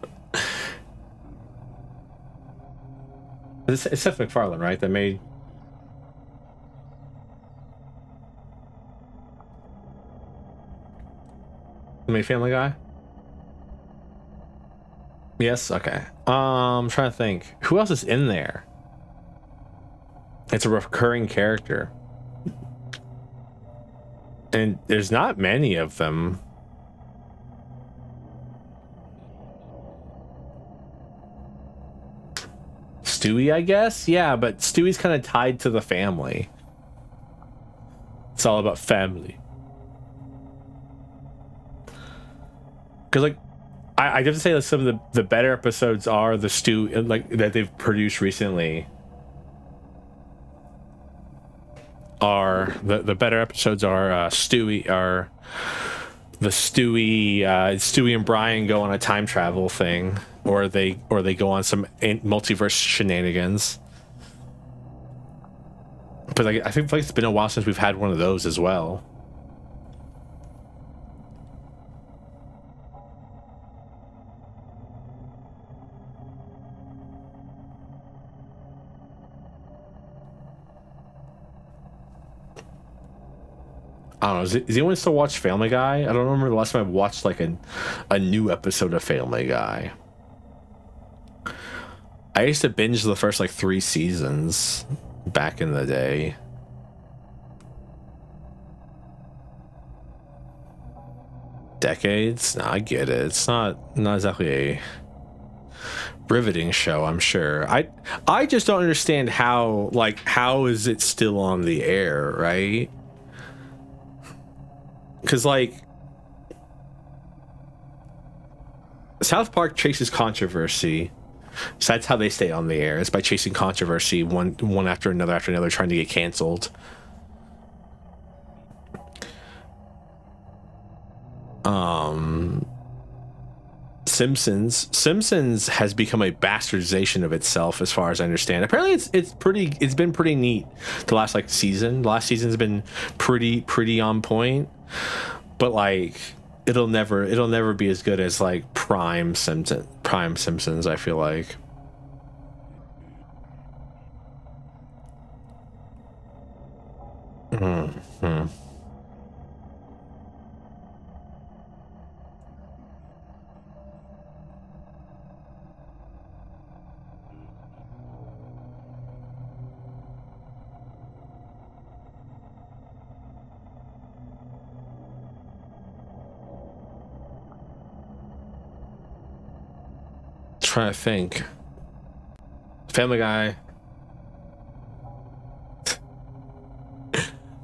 It's Seth MacFarlane, right? That made... Family Guy? Yes? Okay. I'm trying to think. Who else is in there? It's a recurring character. And there's not many of them. Stewie, I guess? Yeah, but Stewie's kind of tied to the family. It's all about family. Because, like, I have to say that some of the better episodes are the Stew, like, that they've produced recently. The better episodes are Stewie and Brian go on a time travel thing, or they go on some multiverse shenanigans. But like, I think like it's been a while since we've had one of those as well. I don't know. Does anyone still watch Family Guy? I don't remember the last time I watched like a new episode of Family Guy. I used to binge the first like 3 seasons back in the day. Decades? No, I get it. It's not exactly a riveting show, I'm sure. I just don't understand how is it still on the air, right? Because, like, South Park chases controversy. So that's how they stay on the air. It's by chasing controversy one after another, trying to get canceled. Simpsons has become a bastardization of itself, as far as I understand. Apparently, it's been pretty neat. The last season. The last season's been pretty on point. But like, it'll never be as good as like Prime Simpsons, I feel like. Mm-hmm. Trying to think. Family Guy.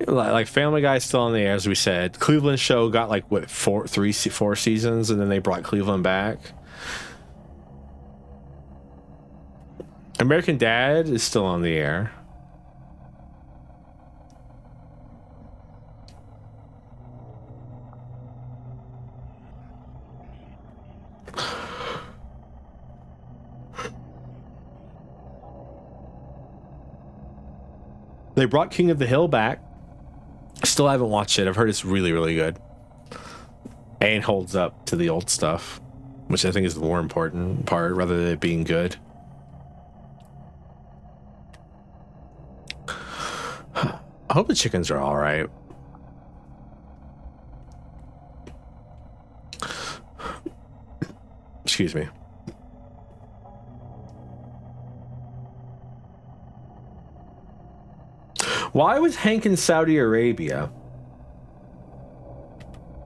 Like Family Guy's still on the air, as we said. Cleveland show got like what 4 seasons, and then they brought Cleveland back. American Dad is still on the air. They brought King of the Hill back. Still haven't watched it. I've heard it's really, really good. And holds up to the old stuff, which I think is the more important part, rather than it being good. I hope the chickens are all right. Excuse me. Why was Hank in Saudi Arabia?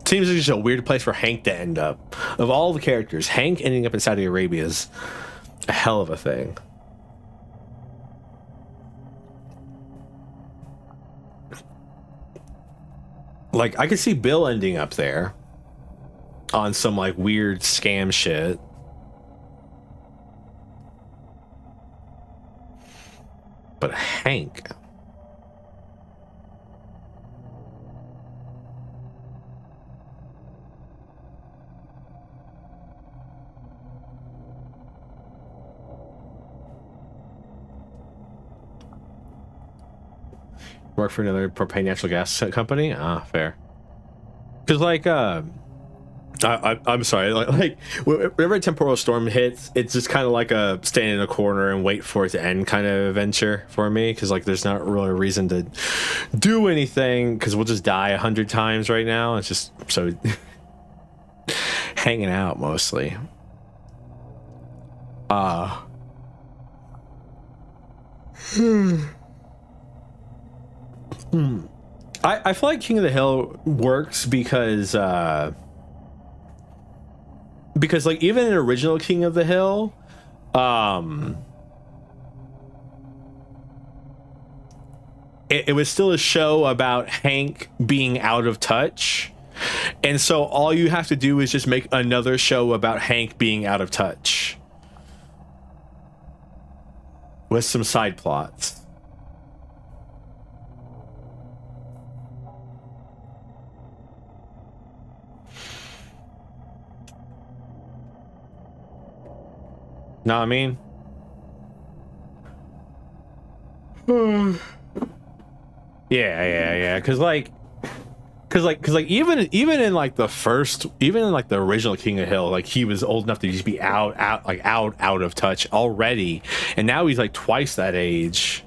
Seems like just a weird place for Hank to end up. Of all the characters, Hank ending up in Saudi Arabia is a hell of a thing. Like, I could see Bill ending up there on some like weird scam shit. But Hank. Work for another propane natural gas company? Ah, fair. Because like I'm sorry, like whenever a temporal storm hits, it's just kind of like a stand in a corner and wait for it to end kind of adventure for me, because like there's not really a reason to do anything, because we'll just die 100 times right now. It's just so hanging out mostly. I feel like King of the Hill works because like even in original King of the Hill, it was still a show about Hank being out of touch, and so all you have to do is just make another show about Hank being out of touch with some side plots. Know what I mean? Yeah. Because even in like the first, even in like the original King of Hill, like he was old enough to just be out of touch already, and now he's like twice that age.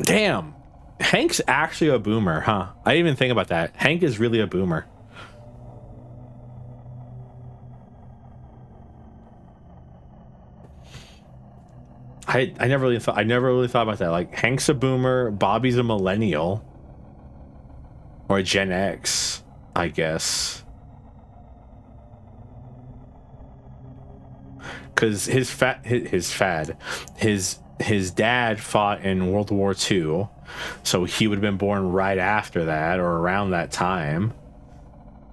Damn, Hank's actually a boomer, huh? I didn't even think about that. Hank is really a boomer. I never really thought about that. Like Hank's a boomer, Bobby's a millennial, or a Gen X, I guess. Because his dad fought in World War II, so he would have been born right after that or around that time.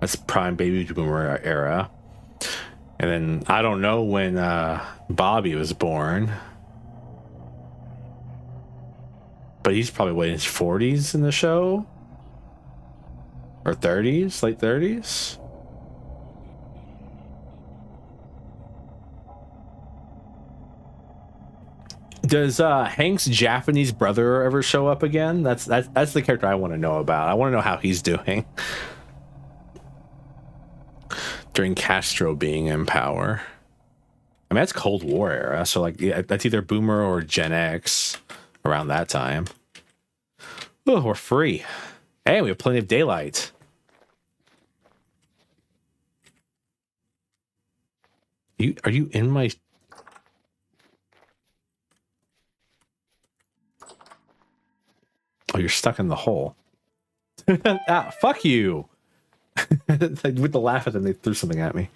That's prime baby boomer era. And then I don't know when Bobby was born. But he's probably in his 40s in the show, or 30s, late 30s. Does Hank's Japanese brother ever show up again? That's the character I want to know about. I want to know how he's doing during Castro being in power. I mean, that's Cold War era, so like, yeah, that's either Boomer or Gen X around that time. Oh, we're free. Hey, we have plenty of daylight. Are you in my... Oh, you're stuck in the hole. Ah, fuck you. With the laugh at them, they threw something at me.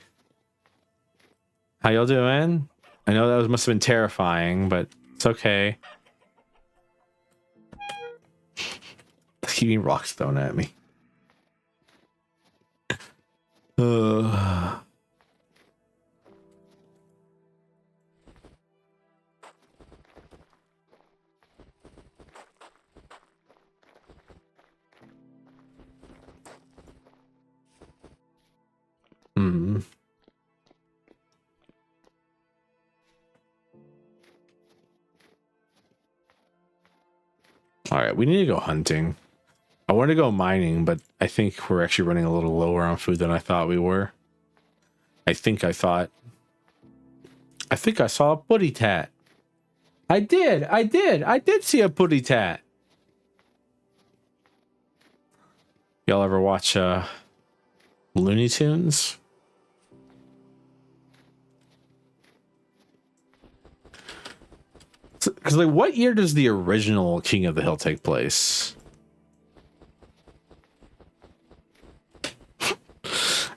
How y'all doing? I know that must have been terrifying, but it's okay. Keeping rocks thrown at me. All right, we need to go hunting. I want to go mining, but I think we're actually running a little lower on food than I thought we were. I think I saw a putty tat. I did see a putty tat. Y'all ever watch Looney Tunes? Because like, what year does the original King of the Hill take place?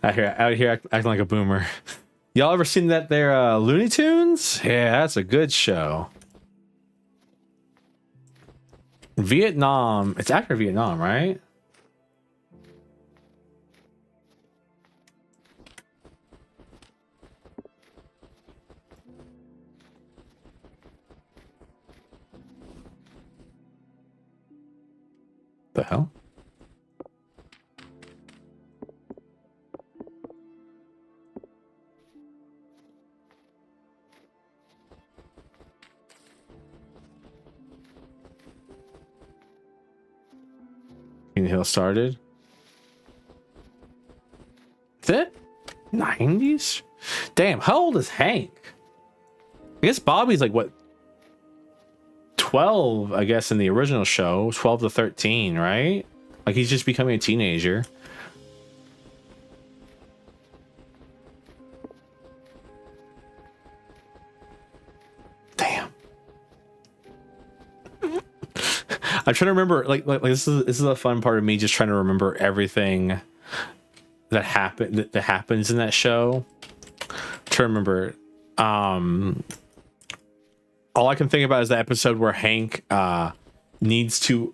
out here acting like a boomer. Y'all ever seen that there Looney Tunes? Yeah, that's a good show. Vietnam. It's after Vietnam, right? The hell? King of the Hill started. Is it 90s? Damn, how old is Hank? I guess Bobby's like what, 12, I guess, in the original show. 12 to 13, right? Like he's just becoming a teenager. Damn. I'm trying to remember, like this is a fun part of me, just trying to remember everything that happens in that show. To remember, all I can think about is the episode where Hank needs to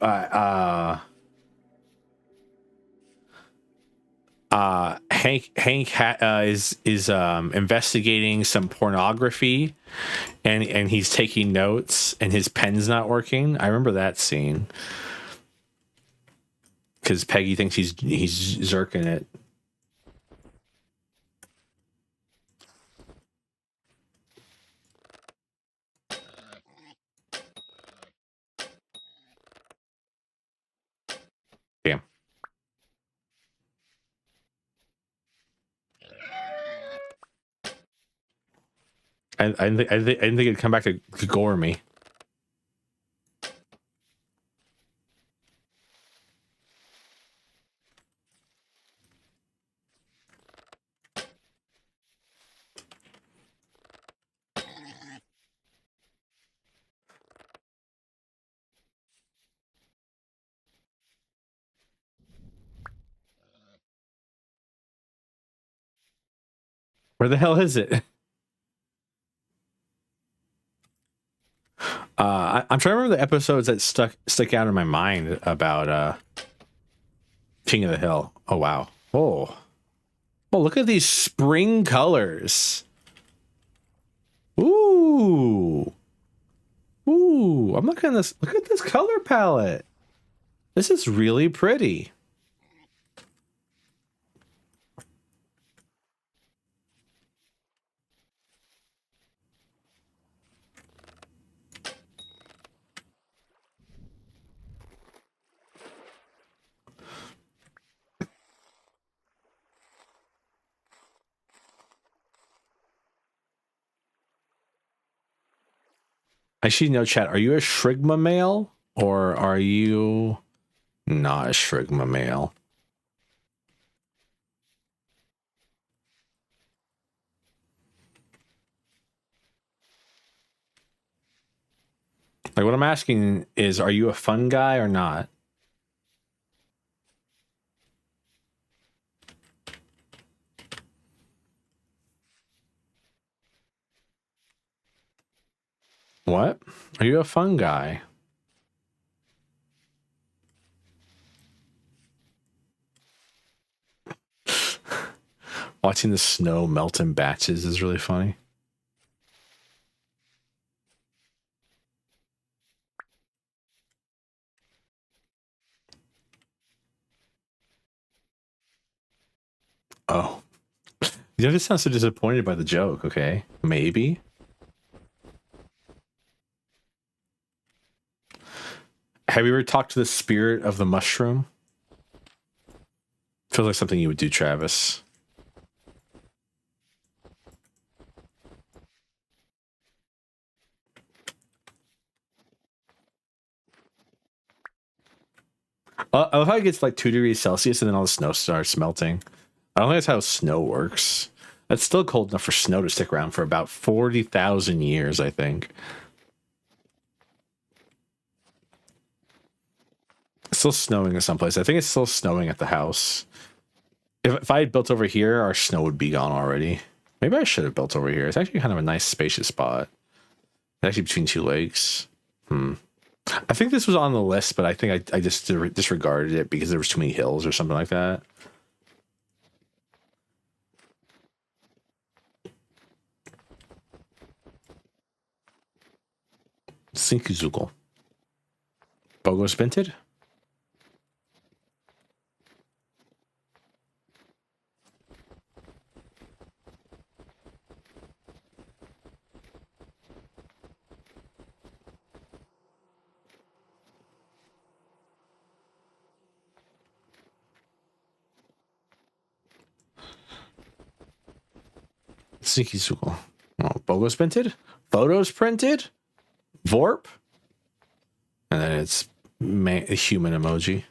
is investigating some pornography, and he's taking notes and his pen's not working. I remember that scene because Peggy thinks he's zerking it. Damn. I didn't think it'd come back to gore me. Where the hell is it? I'm trying to remember the episodes that stick out in my mind about King of the Hill. Oh wow. Oh, look at these spring colors. Ooh. I'm looking at this. Look at this color palette. This is really pretty. I see no chat. Are you a Shrigma male or are you not a Shrigma male? Like what I'm asking is, are you a fun guy or not? What? Are you a fun guy? Watching the snow melt in batches is really funny. Oh. You just sound so disappointed by the joke, okay? Maybe. Have you ever talked to the spirit of the mushroom? Feels like something you would do, Travis. I love how it gets like 2 degrees Celsius and then all the snow starts melting. I don't think that's how snow works. That's still cold enough for snow to stick around for about 40,000 years, I think. It's still snowing in some place. I think it's still snowing at the house. If I had built over here, our snow would be gone already. Maybe I should have built over here. It's actually kind of a nice spacious spot. It's actually between 2 lakes. I think this was on the list, but I think I just disregarded it because there was too many hills or something like that. Sinkuzuko. Bogo spinted? Sinkizuko. Oh, Bogo's printed, photos printed, Vorp, and then it's a human emoji.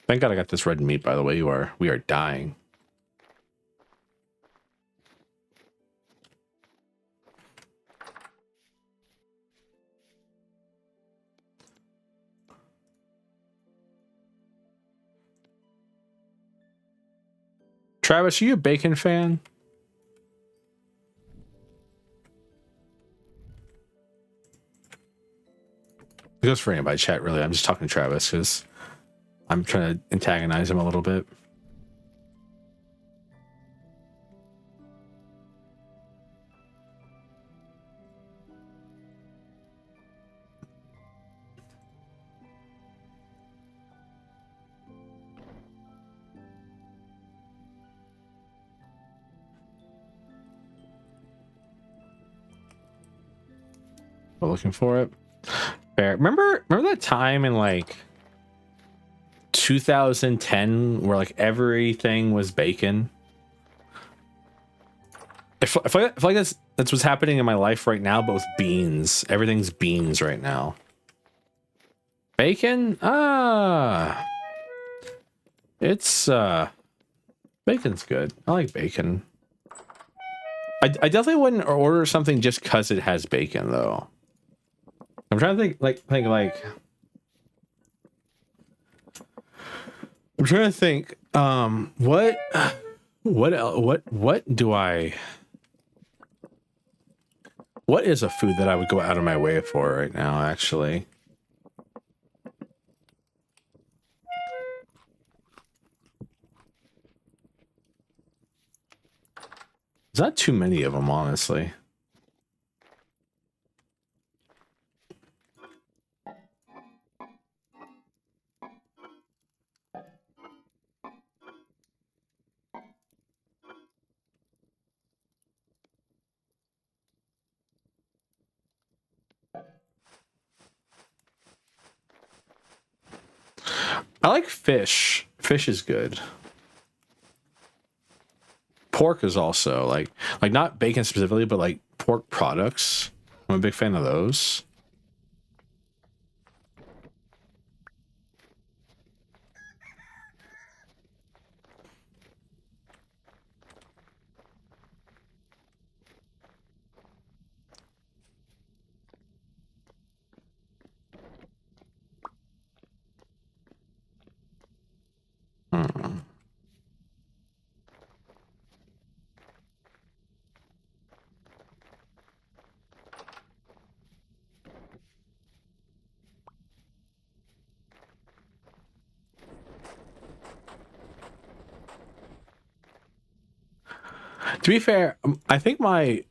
Thank God I got this red meat, by the way. We are dying. Travis, are you a bacon fan? It goes for anybody, chat, really. I'm just talking to Travis because I'm trying to antagonize him a little bit. We're looking for it. Fair. Remember that time in like 2010 where like everything was bacon? I feel like that's what's happening in my life right now, but with beans. Everything's beans right now. Bacon? It's bacon's good. I like bacon. I definitely wouldn't order something just because it has bacon though. I'm trying to think I'm trying to think what is a food that I would go out of my way for right now, actually? There's not too many of them, honestly. I like fish. Fish is good. Pork is also like not bacon specifically, but like pork products. I'm a big fan of those. To be fair, I think one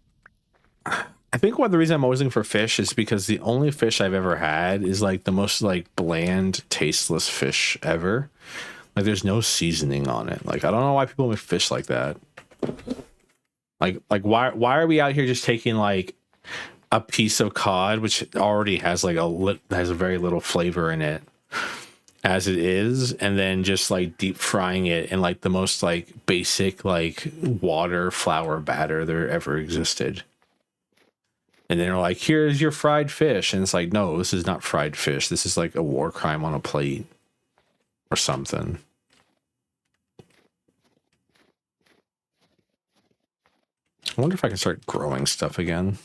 of the reason I'm always looking for fish is because the only fish I've ever had is like the most like bland, tasteless fish ever. Like there's no seasoning on it. Like I don't know why people make fish like that. Like why are we out here just taking like a piece of cod which already has like has a very little flavor in it as it is, and then just like deep frying it in like the most like basic like water flour batter there ever existed. And then they're like, here's your fried fish. And it's like, no, this is not fried fish. This is like a war crime on a plate or something. I wonder if I can start growing stuff again.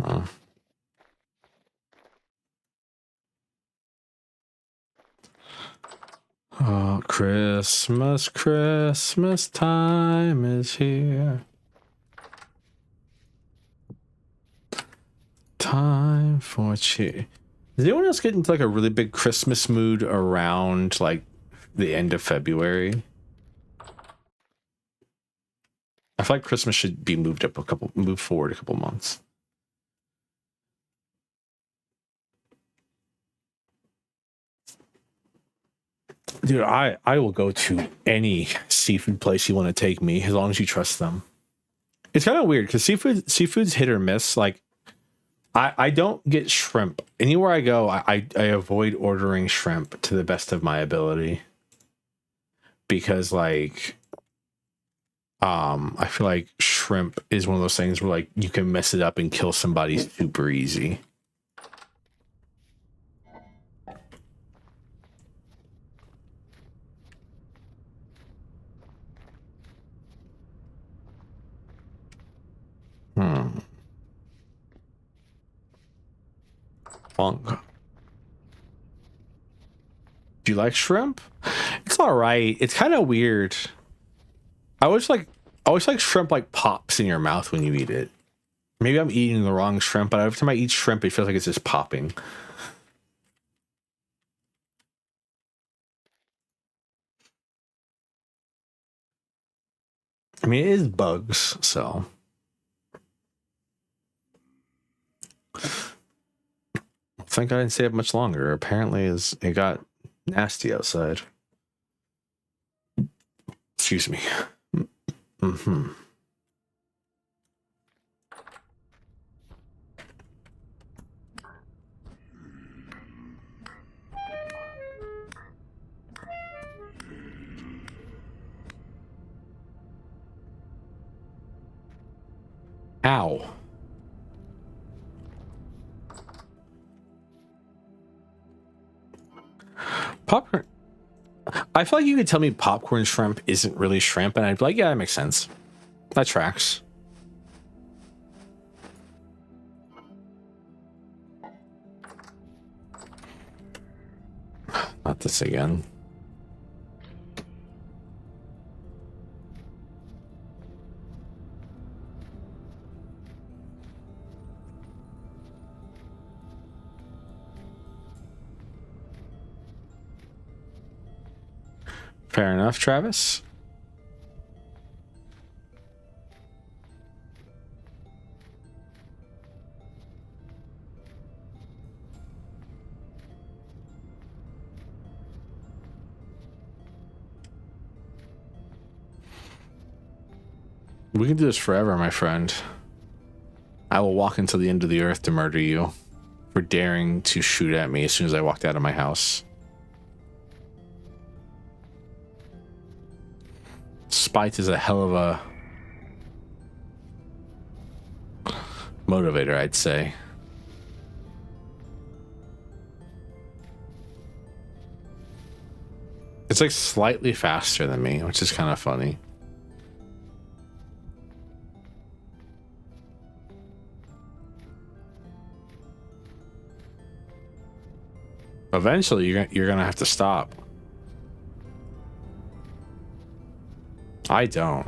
Huh. Oh, Christmas time is here. Time for cheer. Does anyone else get into like a really big Christmas mood around like the end of February? I feel like Christmas should be moved forward a couple months. Dude, I will go to any seafood place you want to take me as long as you trust them. It's kind of weird because seafood's hit or miss. Like I don't get shrimp. Anywhere I go, I avoid ordering shrimp to the best of my ability. Because like I feel like shrimp is one of those things where like you can mess it up and kill somebody super easy. Funk. Do you like shrimp? It's all right. It's kind of weird. I always like shrimp like pops in your mouth when you eat it. Maybe I'm eating the wrong shrimp, but every time I eat shrimp, it feels like it's just popping. I mean, it is bugs, so. Thank God I didn't stay up much longer. Apparently, it got nasty outside. Excuse me. Mm-hmm. Ow. Popcorn. I feel like you could tell me popcorn shrimp isn't really shrimp, and I'd be like, yeah, that makes sense. That tracks. Not this again. Fair enough, Travis. We can do this forever, my friend. I will walk into the end of the earth to murder you for daring to shoot at me as soon as I walked out of my house. Spite is a hell of a motivator, I'd say. It's like slightly faster than me, which is kind of funny. Eventually, you're gonna have to stop. I don't.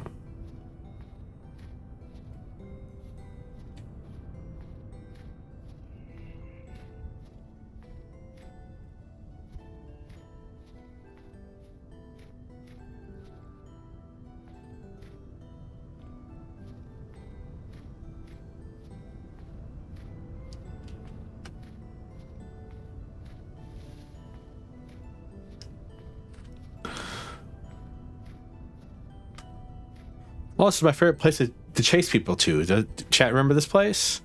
Oh, this is my favorite place to chase people to. Does chat remember this place?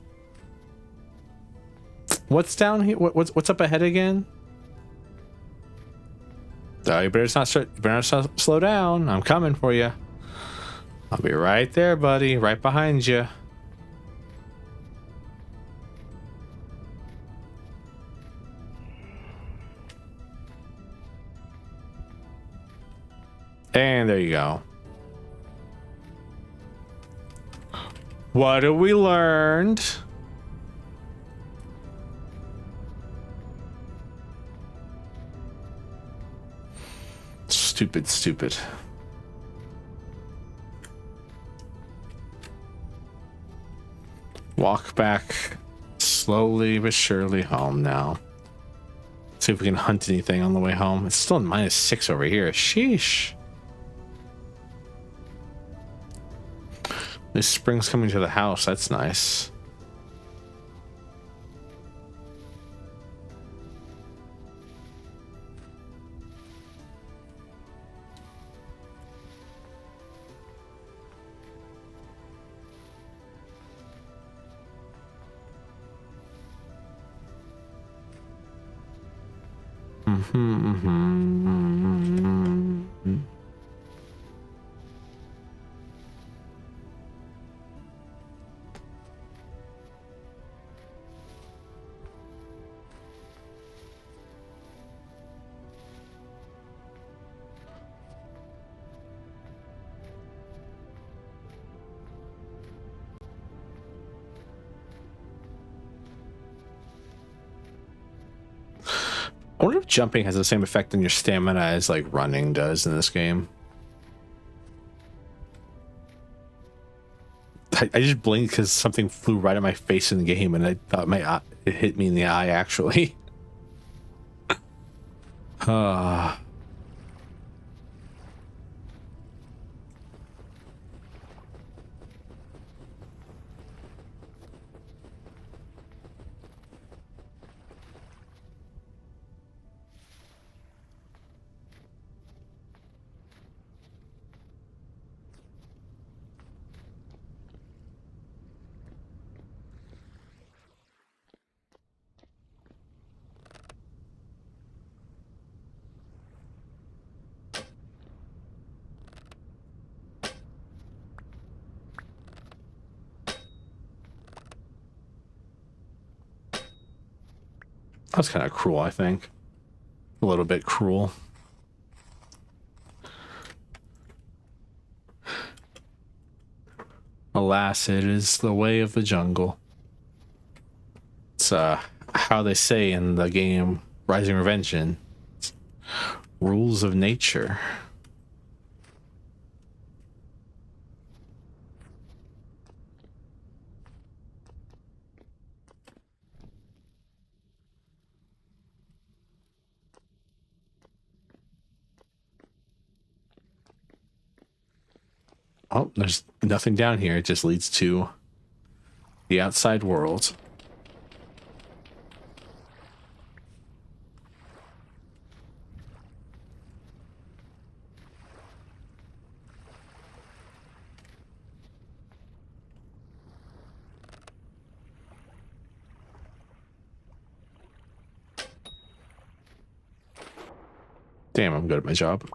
What's down here? What's up ahead again? Oh, you better not slow down. I'm coming for you. I'll be right there, buddy. Right behind you. And there you go. What have we learned? Stupid. Walk back slowly but surely home now. See if we can hunt anything on the way home. It's still -6 over here. Sheesh. This spring's coming to the house. That's nice. I wonder if jumping has the same effect on your stamina as like running does in this game. I just blinked because something flew right at my face in the game, and I thought it hit me in the eye actually. That was kind of cruel, I think. A little bit cruel. Alas, it is the way of the jungle. It's how they say in the game Rising Revengeance. Rules of nature. Oh, there's nothing down here. It just leads to the outside world. Damn, I'm good at my job.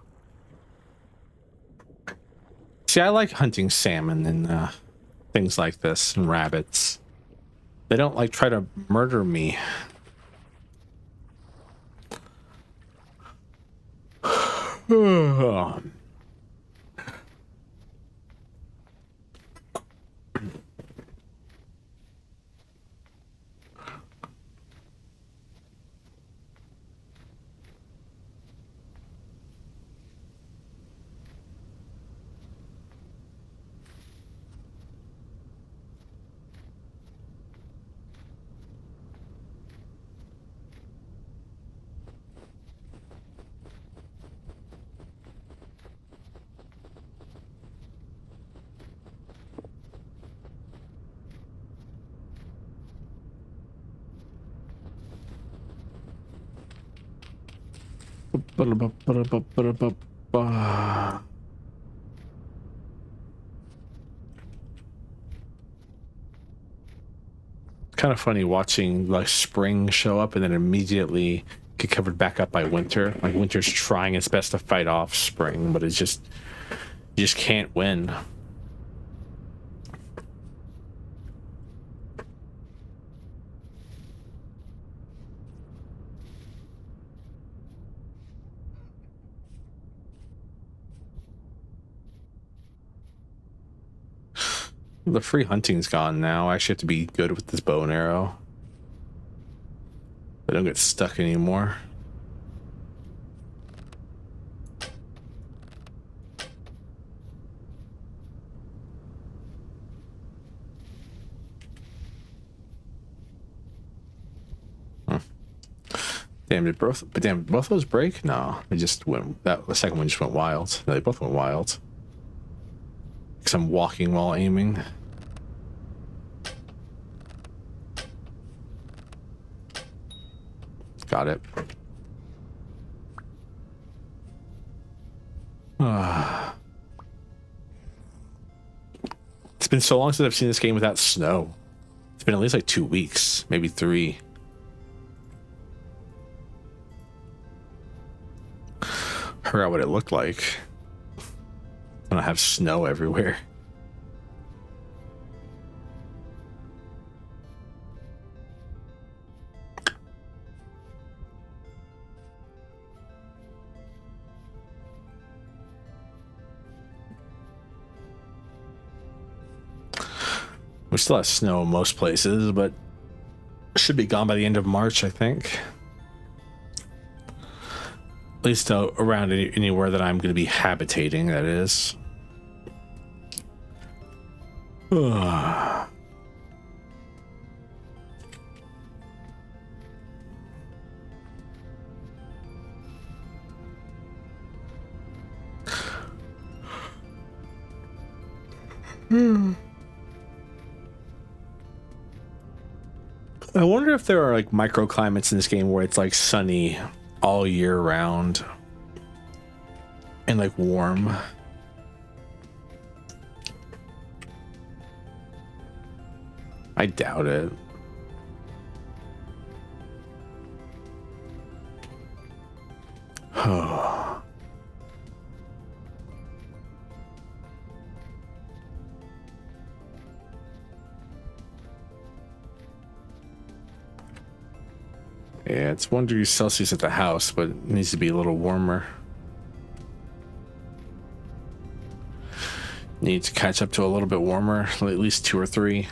See, I like hunting salmon and things like this and rabbits. They don't like try to murder me. Kind of funny watching like spring show up and then immediately get covered back up by winter. Like winter's trying its best to fight off spring, but it's just, you just can't win. The free hunting's gone now. I actually have to be good with this bow and arrow. I don't get stuck anymore. Damn, did both of those break? No, they just went, the second one just went wild. No, they both went wild. Because I'm walking while aiming. Got it. It's been so long since I've seen this game without snow. It's been at least like 2 weeks, maybe 3. I forgot what it looked like. I don't have snow everywhere. We still have snow in most places, but it should be gone by the end of March, I think. At least around anywhere that I'm going to be habitating, that is. I wonder if there are like microclimates in this game where it's like sunny all year round and like warm. I doubt it. Oh. Yeah, it's 1 degree Celsius at the house, but it needs to be a little warmer. Need to catch up to a little bit warmer, at least 2 or 3.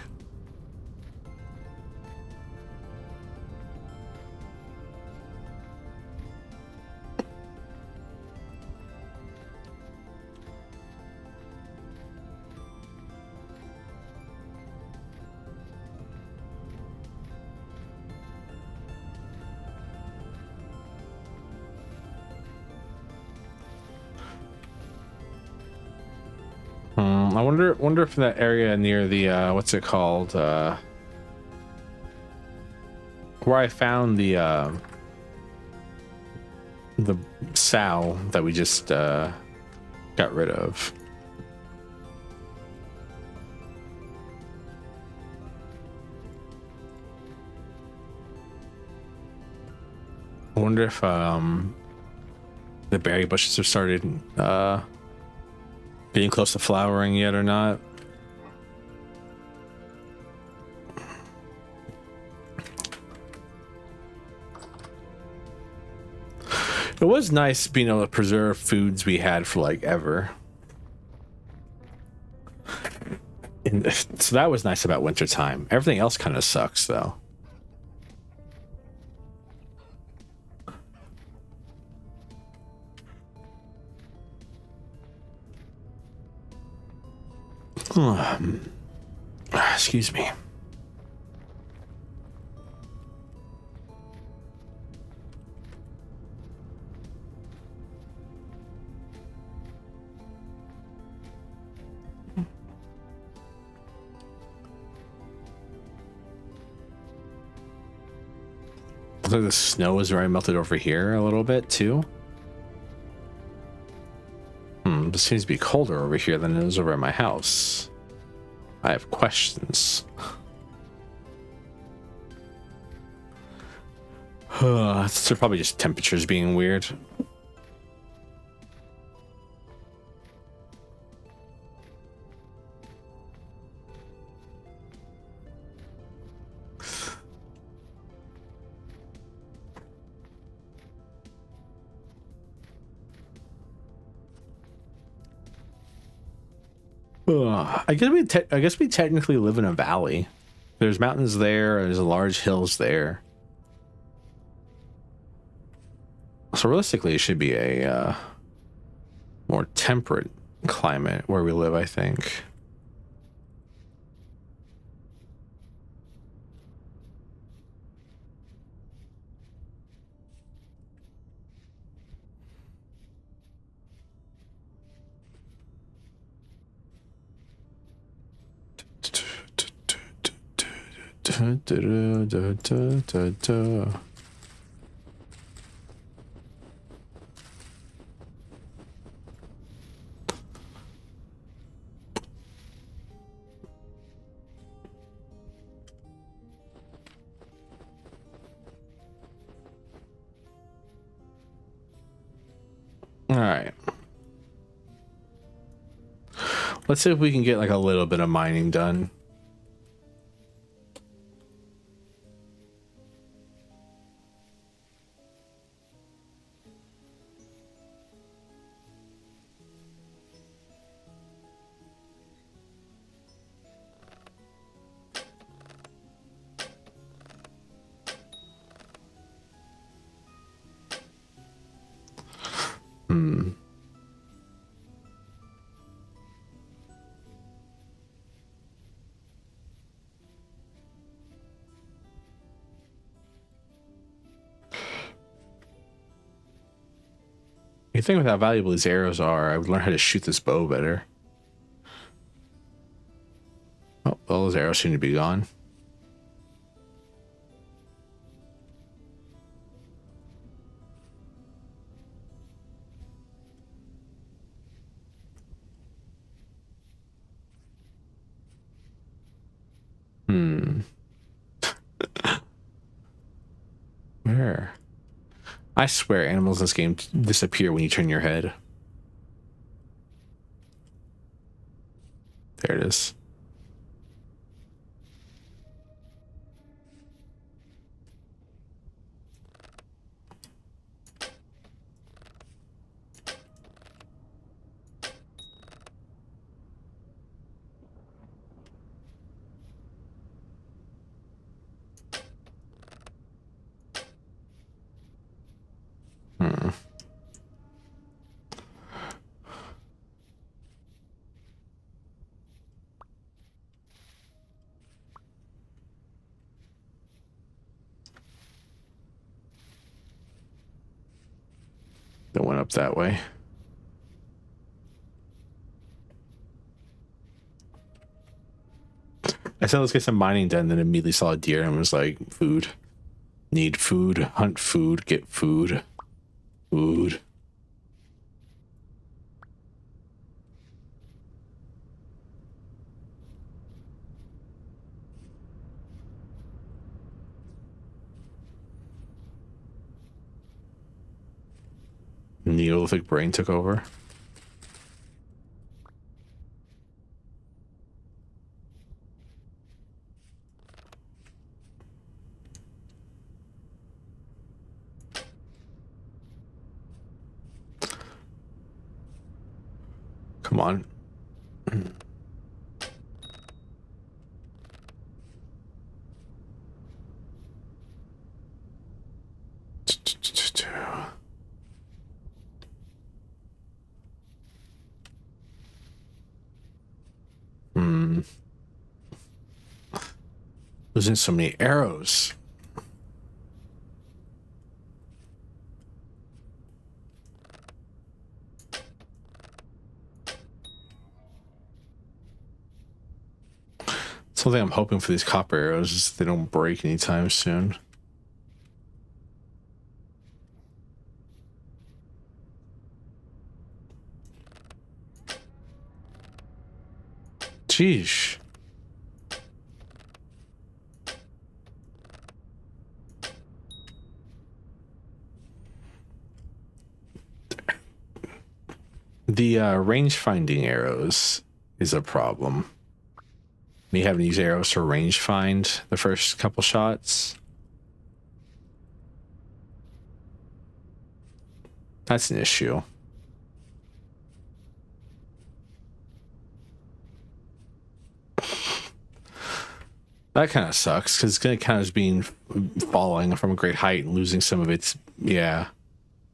I wonder if that area near the what's it called, where I found the sow that we just got rid of. I wonder if the berry bushes have started getting close to flowering yet or not. It was nice being able to preserve foods we had for like ever. And so that was nice about wintertime. Everything else kind of sucks though. Excuse me. Looks like the snow is already melted over here a little bit too. It seems to be colder over here than it is over at my house. I have questions. So probably just temperatures being weird. I guess we technically live in a valley. There's mountains there. There's large hills there. So realistically, it should be a more temperate climate where we live, I think. All right. Let's see if we can get like a little bit of mining done. You think with how valuable these arrows are, I would learn how to shoot this bow better. Oh, all those arrows seem to be gone. Where? I swear animals in this game disappear when you turn your head. There it is. That went up that way. I said let's get some mining done, then immediately saw a deer and was like, food. Need food, hunt food, get food. Food. Neolithic brain took over. Come on. Losing so many arrows. Something I'm hoping for these copper arrows is they don't break anytime soon. Jeez. The range finding arrows is a problem. Me having to use arrows to range find the first couple shots. That's an issue. That kind of sucks because it's gonna kind of being falling from a great height and losing some of its, yeah,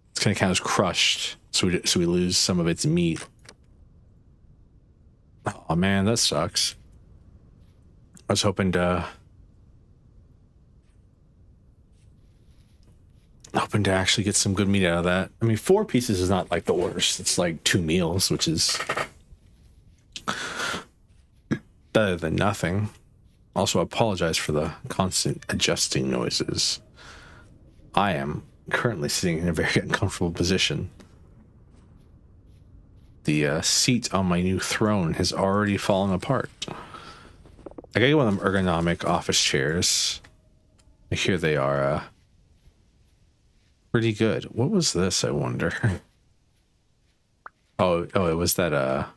it's gonna kind of crushed, so we lose some of its meat. Oh man, that sucks. I was hoping to actually get some good meat out of that. I mean, 4 pieces is not like the worst. It's like 2 meals, which is better than nothing. Also, apologize for the constant adjusting noises. I am currently sitting in a very uncomfortable position. The seat on my new throne has already fallen apart. I gotta get one of them ergonomic office chairs. Here they are. Pretty good. What was this, I wonder? oh, it was that,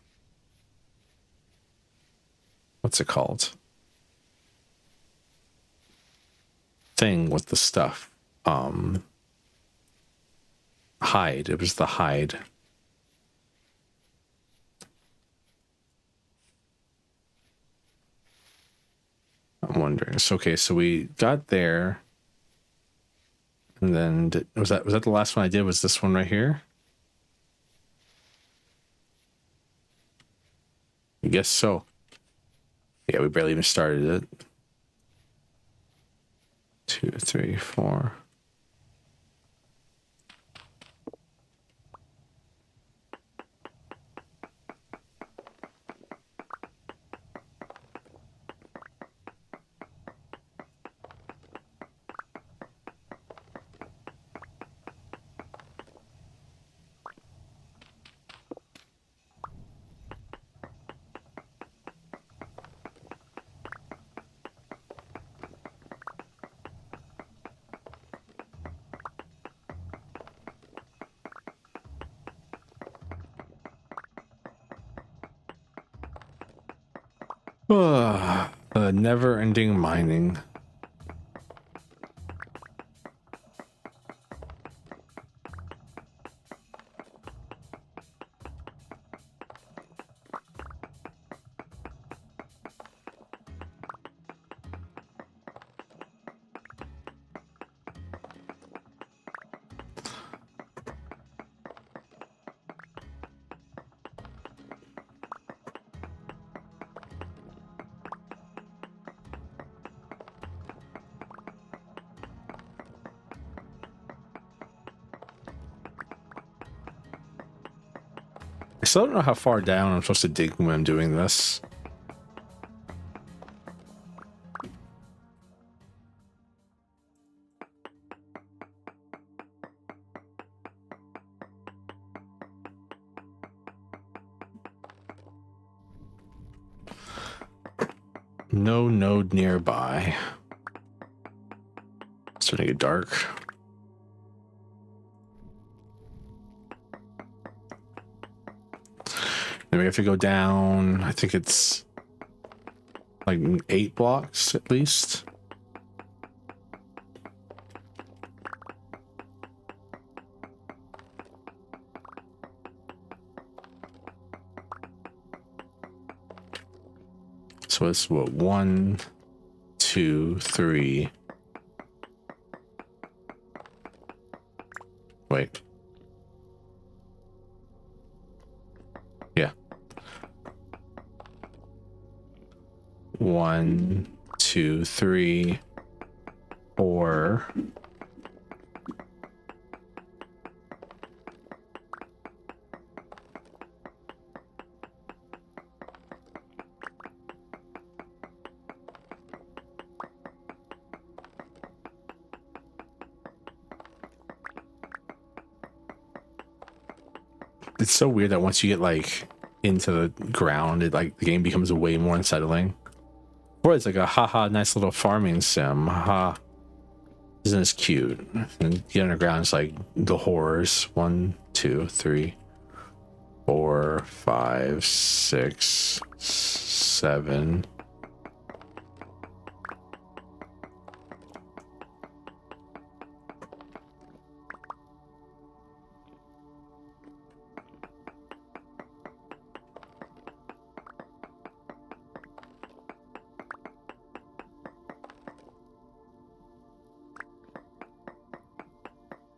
what's it called? Thing with the stuff. Hide. It was the hide. I'm wondering. So, okay, so we got there. And then was that the last one I did? Was this one right here? I guess so. Yeah, we barely even started it. 2, 3, 4. Never-ending mining. I still don't know how far down I'm supposed to dig when I'm doing this. No node nearby. It's starting to get dark. Then we have to go down, I think it's like 8 blocks at least. So it's what, 1, 2, 3. Wait. Yeah. 1, 2, 3, 4. It's so weird that once you get like into the ground, it like the game becomes way more unsettling. Or it's like a haha, nice little farming sim. Haha, isn't this cute? And get underground, it's like the horrors. 1, 2, 3. 4, 5, 6, 7.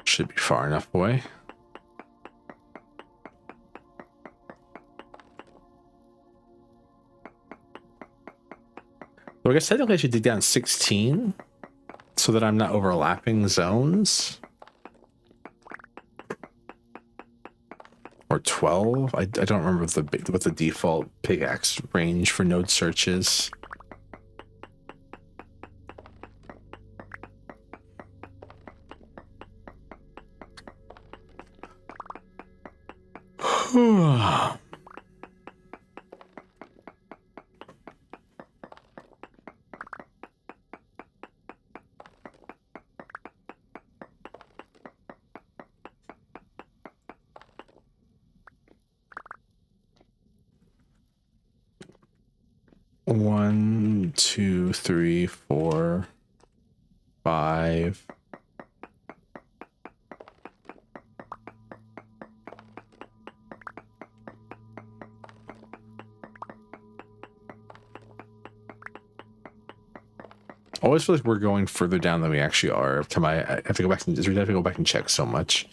Should be far enough away. So I guess technically I should dig down 16 so that I'm not overlapping zones. Or 12. I don't remember what the default pickaxe range for node search is. One, two, three, 4, 5. I always feel like we're going further down than we actually are. Every time I have to go back and I have to go back and check so much.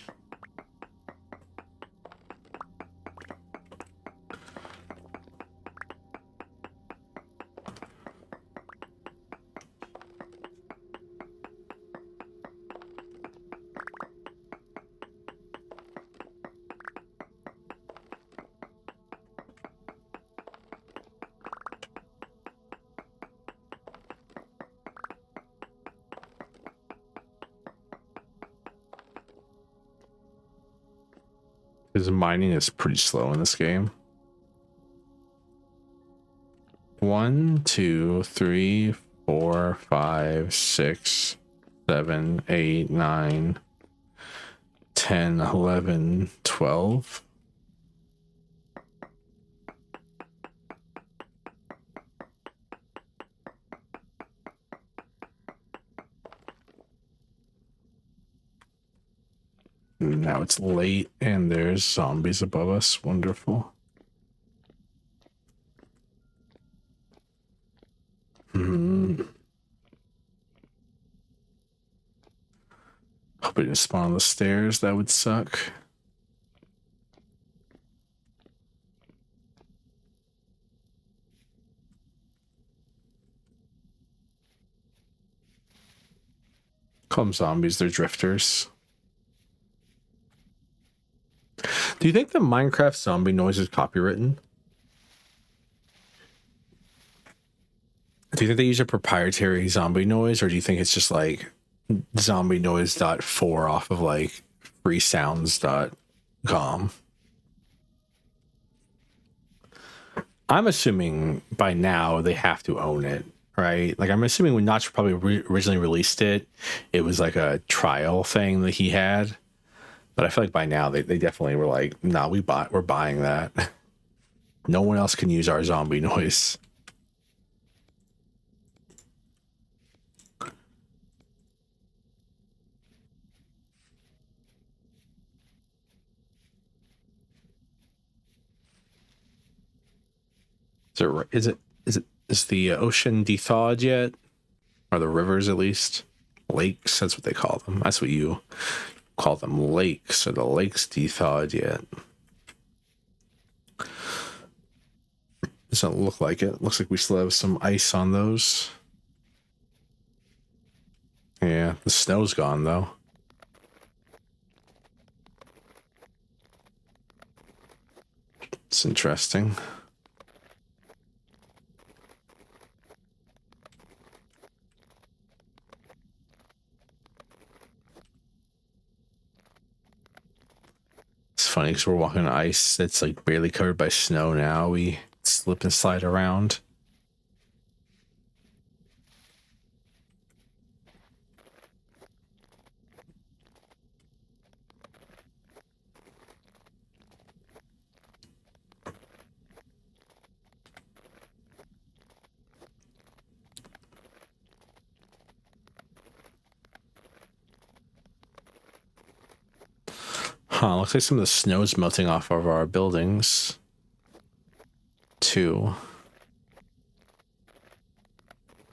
Because mining is pretty slow in this game. 1, 2, 3, 4, 5, 6, 7, 8, 9, 10, 11, 12. Now it's late and there's zombies above us. Wonderful. Hope it didn't spawn on the stairs. That would suck. Call them zombies. They're drifters. Do you think the Minecraft zombie noise is copywritten? Do you think they use a proprietary zombie noise, or do you think it's just like zombie noise.4 off of like freesounds.com? I'm assuming by now they have to own it, right? Like I'm assuming when Notch probably originally released it, it was like a trial thing that he had. But I feel like by now they definitely were like, nah, we're buying that. No one else can use our zombie noise. Is the ocean thawed yet? Or the rivers at least? Lakes, that's what they call them. That's what you call them, lakes. Are the lakes thawed yet? Doesn't look like it. Looks like we still have some ice on those. Yeah, the snow's gone though. It's interesting. It's funny because we're walking on ice that's like barely covered by snow now. We slip and slide around. Huh, looks like some of the snow's melting off of our buildings. Too.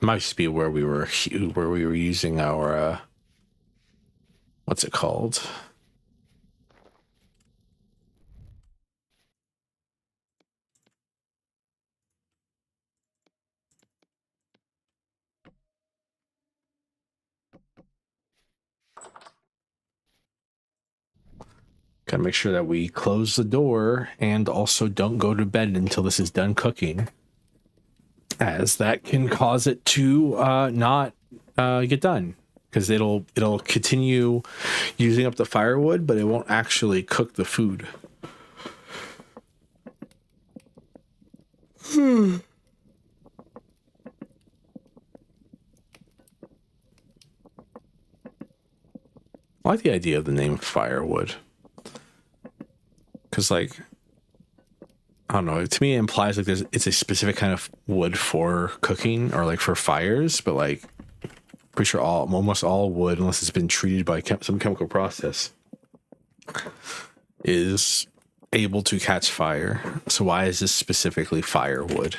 Might just be where we were using our what's it called? Gotta make sure that we close the door and also don't go to bed until this is done cooking, as that can cause it to not get done, because it'll continue using up the firewood, but it won't actually cook the food. I like the idea of the name firewood, because like, I don't know, to me it implies like it's a specific kind of wood for cooking or like for fires, but like pretty sure almost all wood, unless it's been treated by some chemical process, is able to catch fire. So why is this specifically firewood?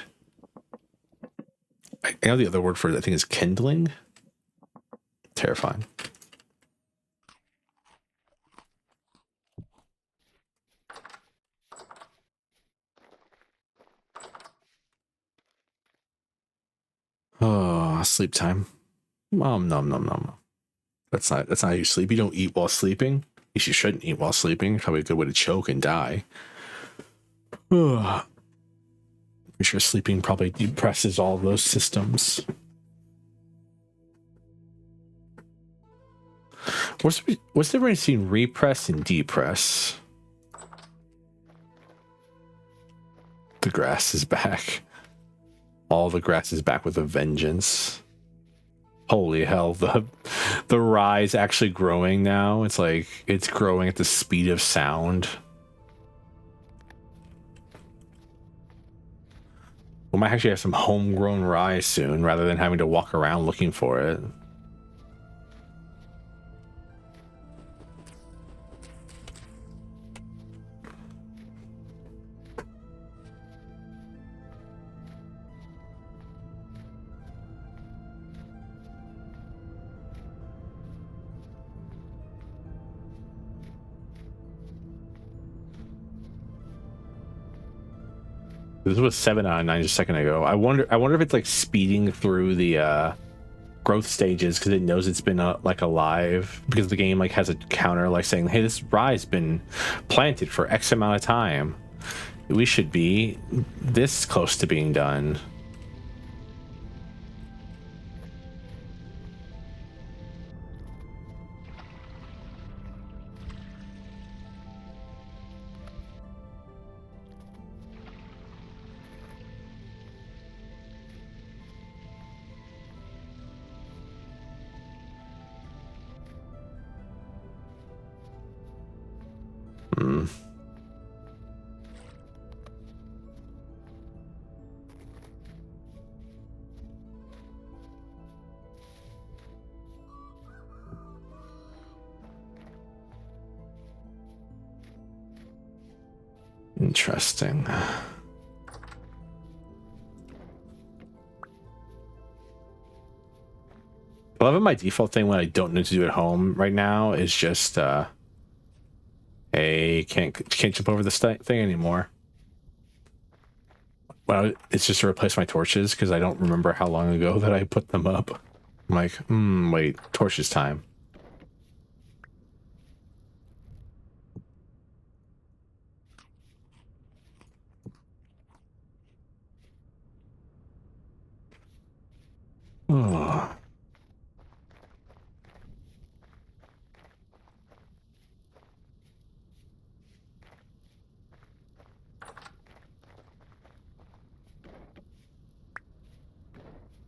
I know the other word for it I think is kindling. Terrifying. Oh, sleep time. Nom nom nom nom. That's not how you sleep. You don't eat while sleeping. At least you shouldn't eat while sleeping. It's probably a good way to choke and die. I'm sure sleeping probably depresses all those systems. What's the difference between repress and depress? The grass is back. All the grass is back with a vengeance. Holy hell, the rye is actually growing now. It's like it's growing at the speed of sound. We might actually have some homegrown rye soon, rather than having to walk around looking for it. This was 7 out of 9 just a second ago. I wonder if it's like speeding through the growth stages because it knows it's been like alive, because the game like has a counter like saying, hey, this rye's been planted for X amount of time. We should be this close to being done. Interesting. I love it. My default thing when I don't know what to do at home right now is just hey, can't jump over this thing anymore. Well, it's just to replace my torches because I don't remember how long ago that I put them up. I'm like, wait, torches time. Oh.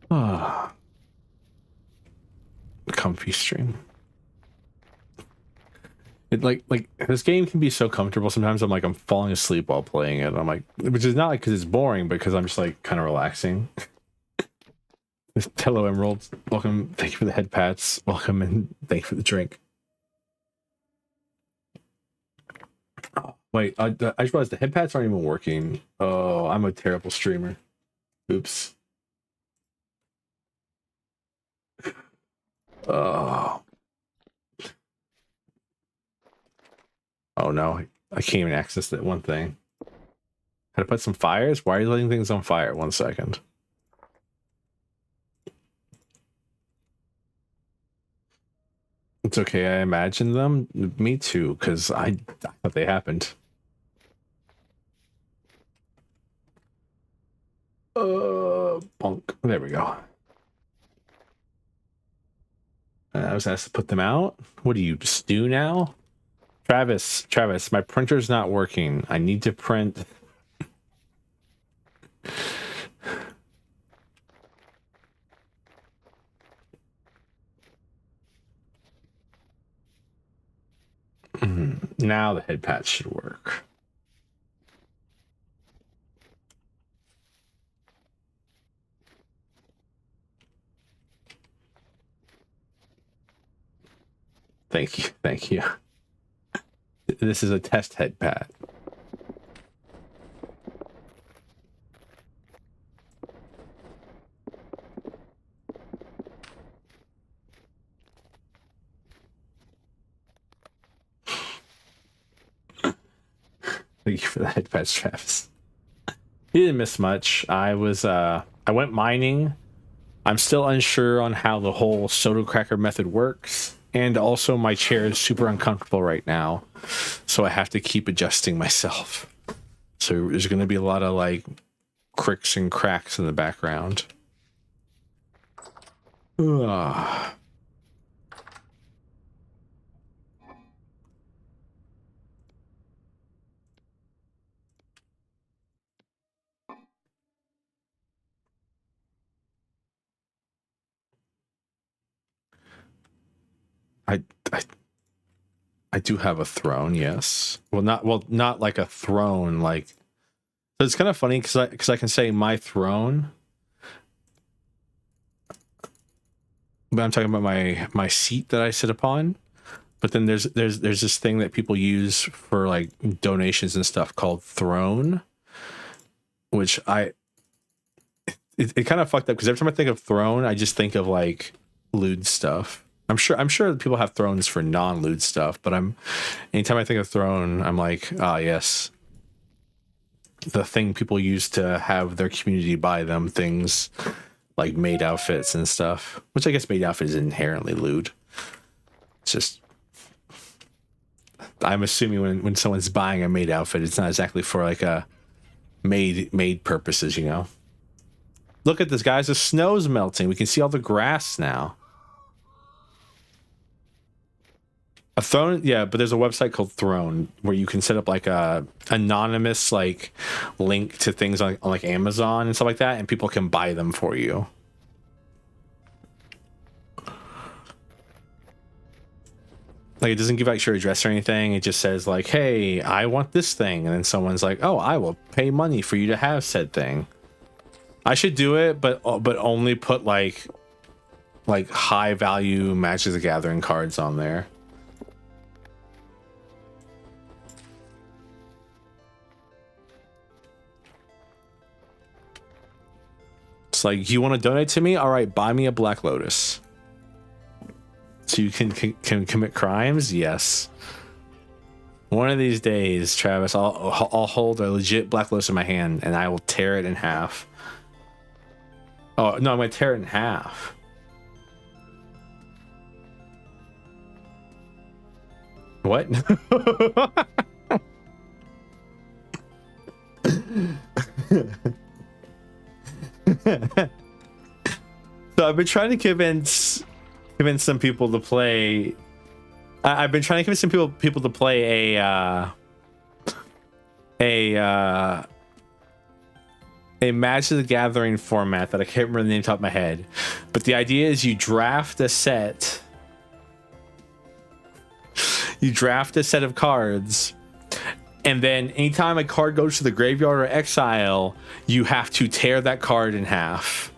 Ah. Comfy stream. It like this game can be so comfortable sometimes. I'm like, I'm falling asleep while playing it. I'm like, which is not like because it's boring, but because I'm just like kind of relaxing. Hello, Emerald. Welcome. Thank you for the head pats. Welcome, and thank you for the drink. Wait, I just realized the head pads aren't even working. Oh, I'm a terrible streamer. Oops. Oh. Oh no, I can't even access that one thing. How to put some fires? Why are you letting things on fire? 1 second. It's okay, I imagined them. Me too, because I thought they happened. Bonk. There we go. I was asked to put them out. What do you stew now? Travis, my printer's not working. I need to print. Now the head patch should work. Thank you, thank you. This is a test head pad. Thank you for the head patch, Travis. He didn't miss much. I went mining. I'm still unsure on how the whole soda cracker method works. And also my chair is super uncomfortable right now. So I have to keep adjusting myself. So there's going to be a lot of like cricks and cracks in the background. Ugh. I do have a throne, yes. Well, not like a throne, like. So it's kind of funny because I can say my throne, but I'm talking about my seat that I sit upon. But then there's this thing that people use for like donations and stuff called throne, which it kind of fucked up because every time I think of throne, I just think of like lewd stuff. I'm sure people have thrones for non-lewd stuff, but anytime I think of throne, I'm like, ah, yes, the thing people use to have their community buy them things like maid outfits and stuff, which I guess maid outfit is inherently lewd. It's just, I'm assuming when someone's buying a maid outfit, it's not exactly for like a maid purposes, you know. Look at this, guys, the snow's melting. We can see all the grass now. A throne, yeah, but there's a website called Throne where you can set up like a anonymous like link to things on like Amazon and stuff like that, and people can buy them for you. Like it doesn't give out your address or anything. It just says like, "Hey, I want this thing," and then someone's like, "Oh, I will pay money for you to have said thing." I should do it, but only put like high value Magic the Gathering cards on there. It's like, you want to donate to me? All right, buy me a Black Lotus. So you can commit crimes? Yes. One of these days, Travis, I'll hold a legit Black Lotus in my hand and I will tear it in half. Oh, no, I'm going to tear it in half. What? So I've been trying to convince some people to play. I've been trying to convince some people to play a Magic the Gathering format that I can't remember the name off the top of my head. But the idea is you draft a set. You draft a set of cards. And then anytime a card goes to the graveyard or exile, you have to tear that card in half.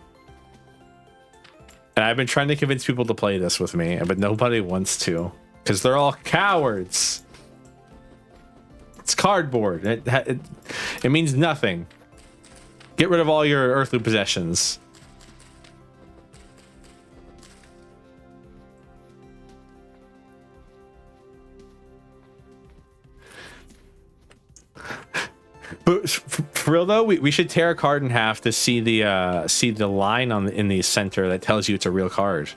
And I've been trying to convince people to play this with me, but nobody wants to. Because they're all cowards. It's cardboard. It means nothing. Get rid of all your earthly possessions. But for real though, we should tear a card in half to see the line in the center that tells you it's a real card.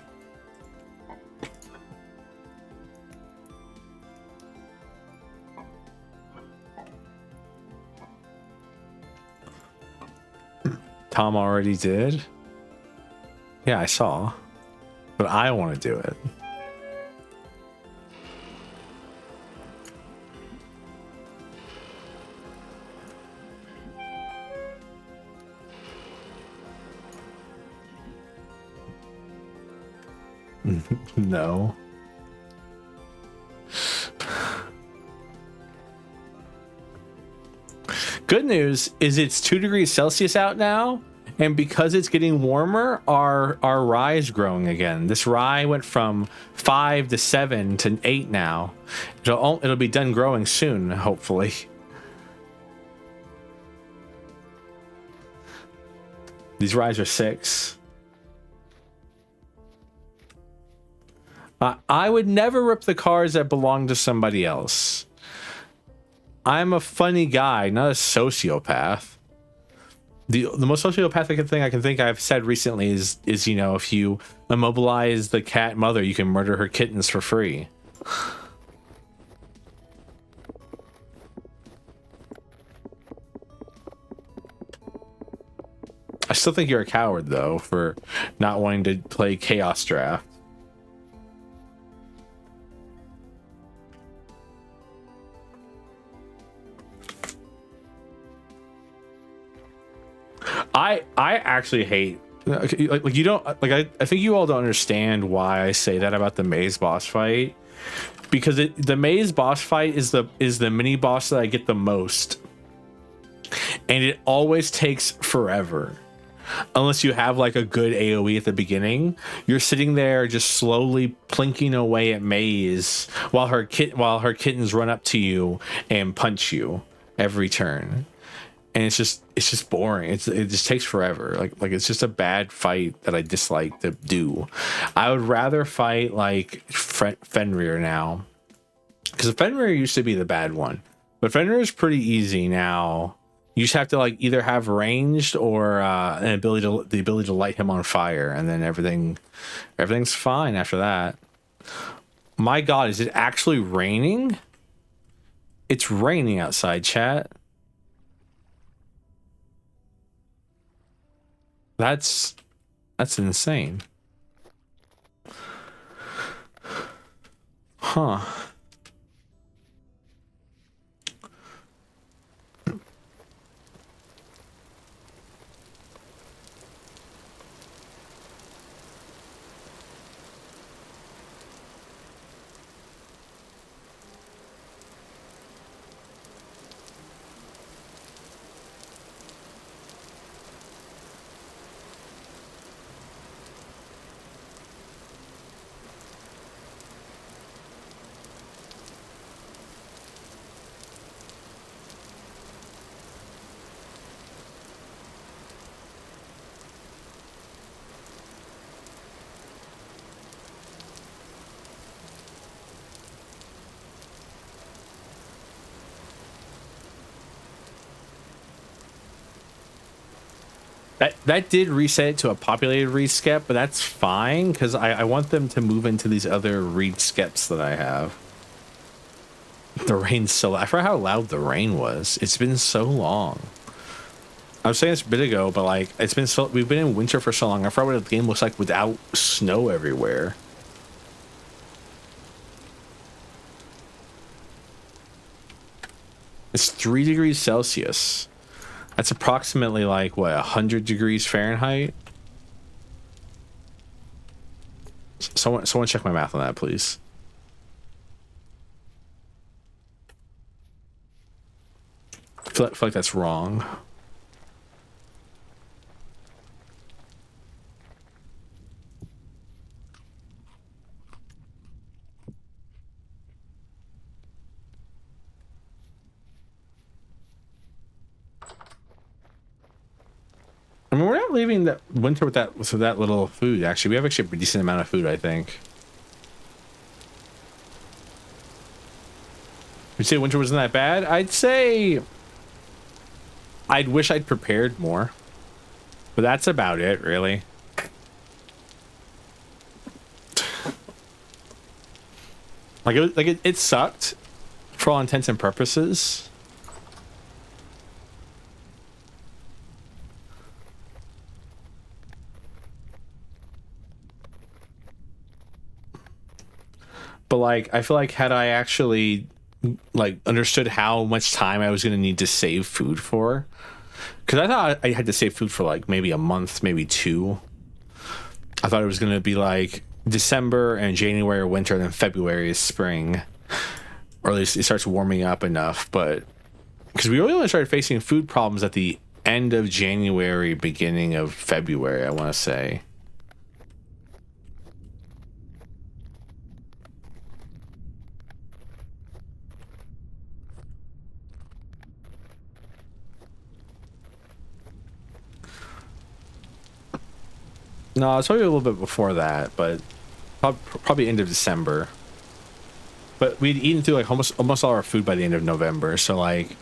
Tom already did. Yeah, I saw, but I want to do it. No. Good news is it's 2 degrees Celsius out now, and because it's getting warmer, our rye is growing again. This rye went from 5 to 7 to 8 now. It'll be done growing soon, hopefully. These ryes are 6. I would never rip the cards that belong to somebody else. I'm a funny guy, not a sociopath. The most sociopathic thing I can think I've said recently is you know, if you immobilize the cat mother, you can murder her kittens for free. I still think you're a coward though for not wanting to play Chaos Draft. I actually hate like you don't like I think you all don't understand why I say that about the maze boss fight, because the maze boss fight is the mini boss that I get the most, and it always takes forever unless you have like a good AoE at the beginning. You're sitting there just slowly plinking away at maze while her kittens run up to you and punch you every turn. And it's just boring. It just takes forever. Like it's just a bad fight that I dislike to do. I would rather fight like Fenrir now, because Fenrir used to be the bad one, but Fenrir is pretty easy now. You just have to like either have ranged or the ability to light him on fire, and then everything's fine after that. My God, is it actually raining? It's raining outside, chat. That's insane. Huh. That did reset it to a populated reed skep, but that's fine because I want them to move into these other reed skeps that I have. The rain's so loud. I forgot how loud the rain was. It's been so long. I was saying this a bit ago, but like we've been in winter for so long. I forgot what the game looks like without snow everywhere. It's 3 degrees Celsius. That's approximately like what, 100 degrees Fahrenheit. Someone check my math on that, please. I feel like that's wrong. I mean, we're not leaving the winter with that little food. Actually, we have actually a decent amount of food, I think. You'd say winter wasn't that bad? I'd say I'd wish I'd prepared more, but that's about it, really. It sucked for all intents and purposes. But like, I feel like had I actually like understood how much time I was going to need to save food for, because I thought I had to save food for like maybe a month, maybe two. I thought it was going to be like December and January are winter, and then February is spring, or at least it starts warming up enough. But because we really only started facing food problems at the end of January, beginning of February, I want to say. No, it's probably a little bit before that, but probably end of December. But we'd eaten through like almost all our food by the end of November, so like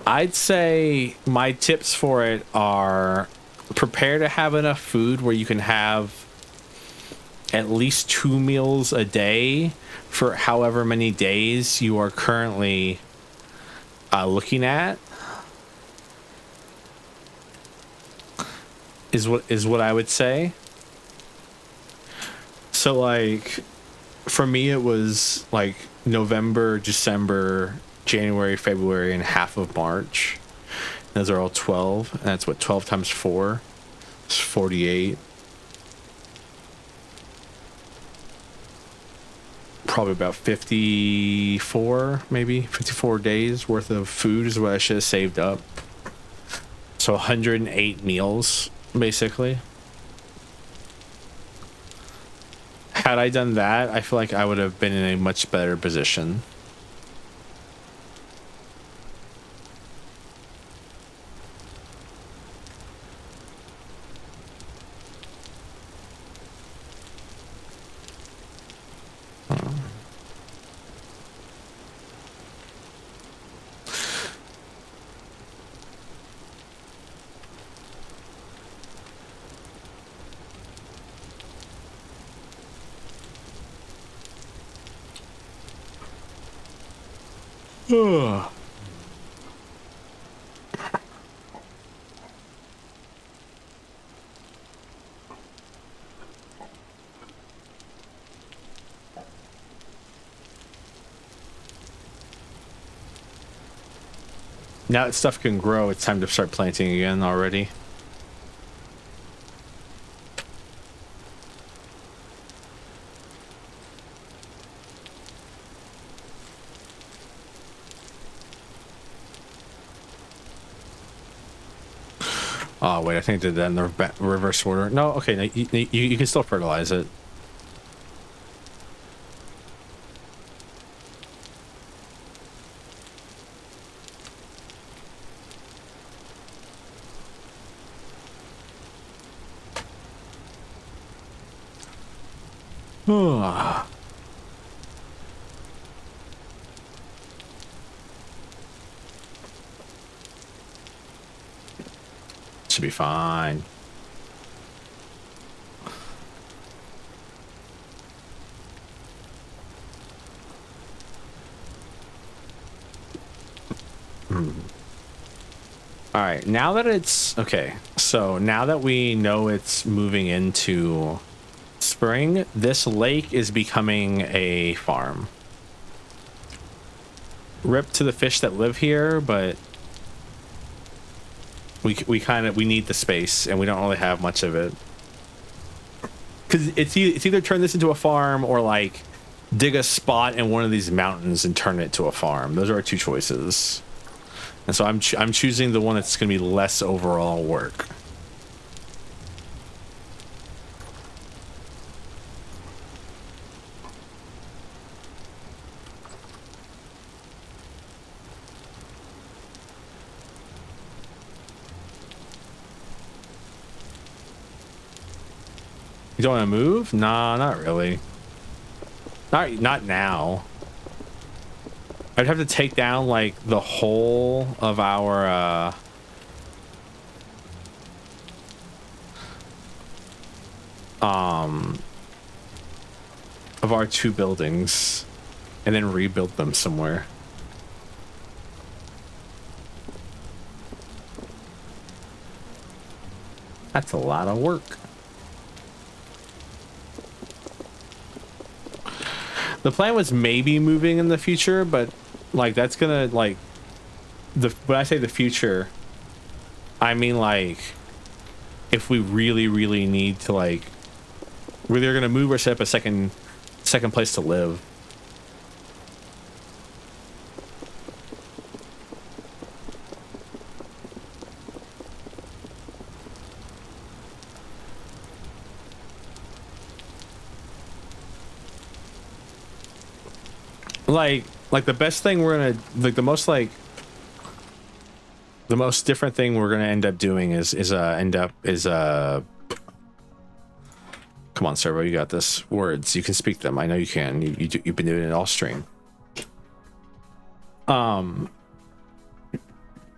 I'd say my tips for it are prepare to have enough food where you can have at least 2 meals a day for however many days you are currently looking at. Is what I would say. So like for me it was like November, December, January, February, and half of March. Those are all 12. And that's what 12 times 4 is 48. Probably about 54, maybe 54 days worth of food is what I should have saved up. So 108 meals. Basically, had I done that, I feel like I would have been in a much better position. Ugh. Now that stuff can grow, it's time to start planting again already. Oh wait, I think I did that in the reverse order. No, okay, no, you can still fertilize it. Should be fine. All right, now that it's okay, so now that we know it's moving into spring, this lake is becoming a farm. Rip to the fish that live here, but we need the space and we don't really have much of it. Because it's either turn this into a farm or like dig a spot in one of these mountains and turn it to a farm. Those are our two choices. And so I'm choosing the one that's going to be less overall work. You don't want to move? Nah, not really. Not now. I'd have to take down like the whole of our of our 2 buildings and then rebuild them somewhere. That's a lot of work. The plan was maybe moving in the future, but like that's gonna like when I say the future, I mean like if we really need to like we're either gonna move or set up a second place to live. Like the best thing we're gonna like the most different thing we're gonna end up doing is come on, Servo, you got this. Words, you can speak them. I know you can. You've been doing it all stream. The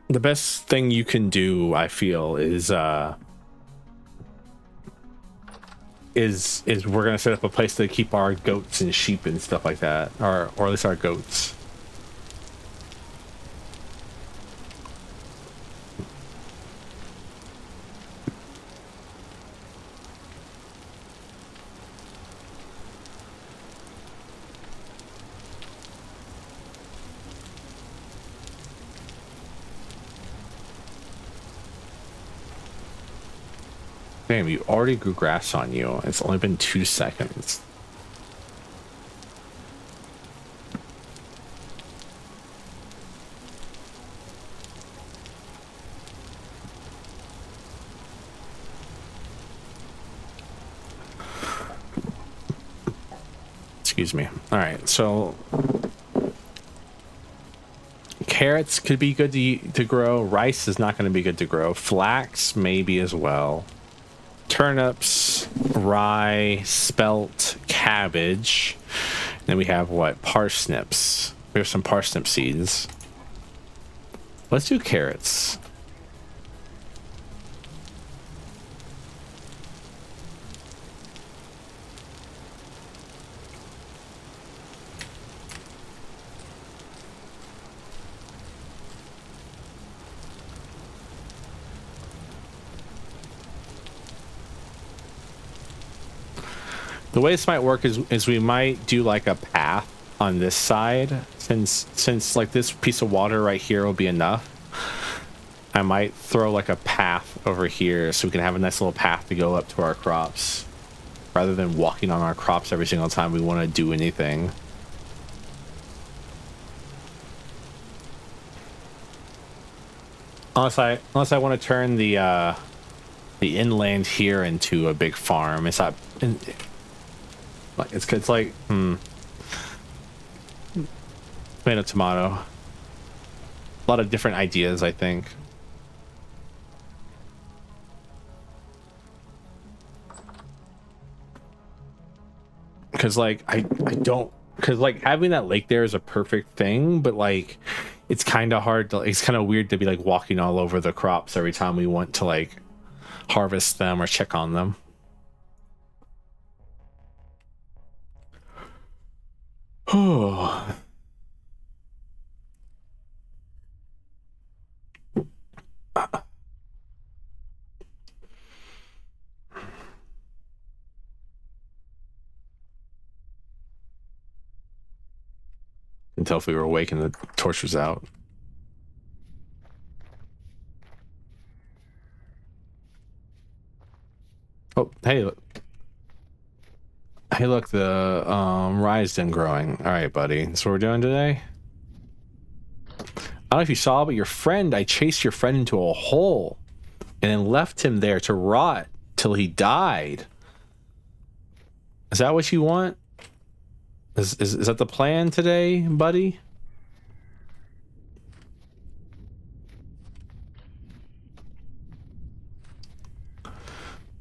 best thing you can do, I feel, is we're gonna set up a place to keep our goats and sheep and stuff like that, or at least our goats. Damn, you already grew grass on you. It's only been 2 seconds. Excuse me. All right, so carrots could be good to grow. Rice is not going to be good to grow. Flax maybe as well. Turnips, rye, spelt, cabbage. Then we have what? Parsnips. We have some parsnip seeds. Let's do carrots. The way this might work is we might do like a path on this side since like this piece of water right here will be enough. I might throw like a path over here so we can have a nice little path to go up to our crops rather than walking on our crops every single time we want to do anything. Unless I want to turn the inland here into a big farm. It's not like it's like tomato. A lot of different ideas, I think. Because like I don't, because like having that lake there is a perfect thing, but like it's kind of hard to, it's kind of weird to be like walking all over the crops every time we want to like harvest them or check on them. Oh. Until if we were awake and the torch was out. Oh, hey, look. Hey, look, the rye's done growing. All right, buddy. That's what we're doing today. I don't know if you saw, but I chased your friend into a hole and then left him there to rot till he died. Is that what you want? Is that the plan today, buddy?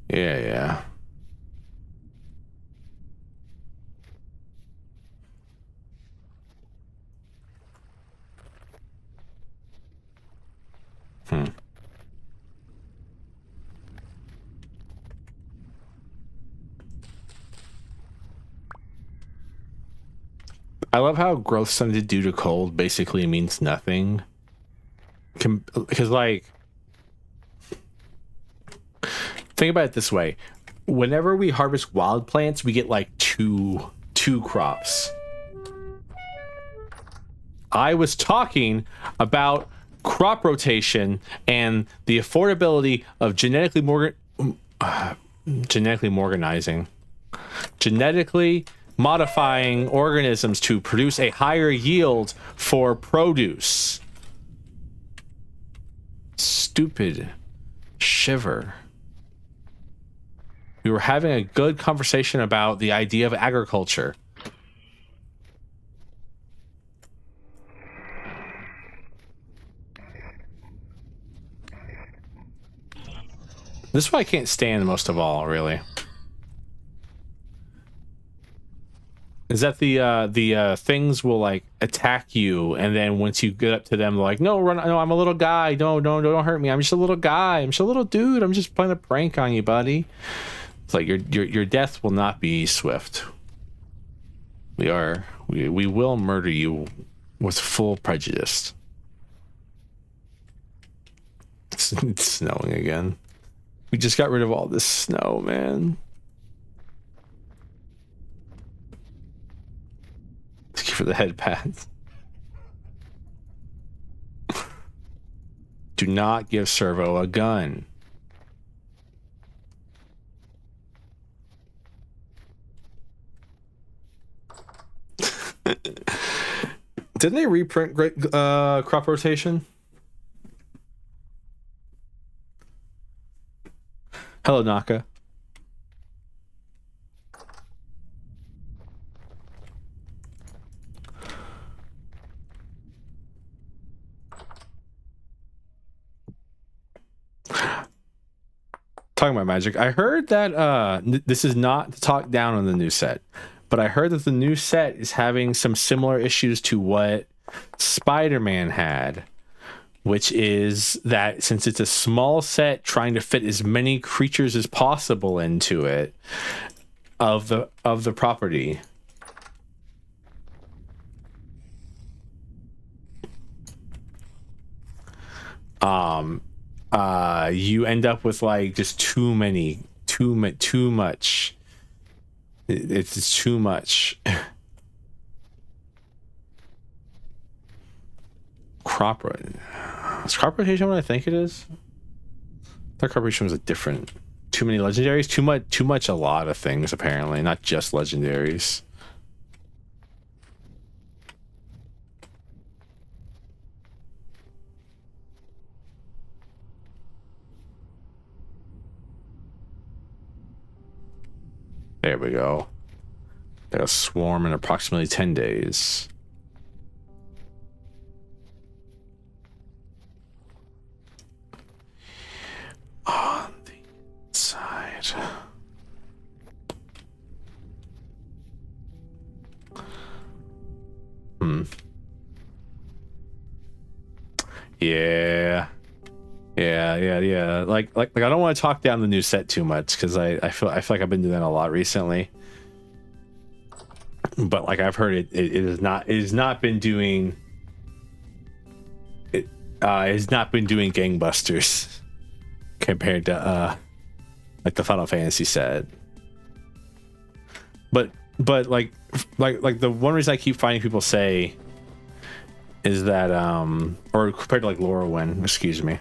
Yeah. I love how growth stunted due to cold basically means nothing. Because, like, think about it this way. Whenever we harvest wild plants, we get like two crops. I was talking about crop rotation and the affordability of genetically modifying organisms to produce a higher yield for produce. Stupid shiver. We were having a good conversation about the idea of agriculture. This is what I can't stand most of all, really. Is that the things will like attack you, and then once you get up to them, they're like, no, run, no, I'm a little guy, don't hurt me, I'm just a little guy, I'm just a little dude, I'm just playing a prank on you, buddy. It's like your death will not be swift. We will murder you with full prejudice. It's snowing again. We just got rid of all this snow, man. Thank you for the head pat. Do not give Servo a gun. Didn't they reprint crop rotation? Hello, Naka. Talking about magic, I heard that this is not to talk down on the new set, but I heard that the new set is having some similar issues to what Spider-Man had, which is that since it's a small set, trying to fit as many creatures as possible into it of the property. You end up with like just too much. It's too much. Is crop rotation what I think it is? I thought crop rotation was a different. Too many legendaries. Too much. A lot of things apparently, not just legendaries. There we go. They'll swarm in approximately 10 days. On the side. Yeah. Like I don't want to talk down the new set too much because I feel like I've been doing that a lot recently. But like I've heard it has not been doing gangbusters compared to like the Final Fantasy set. But like the one reason I keep finding people say is that or compared to like Lorwyn, excuse me.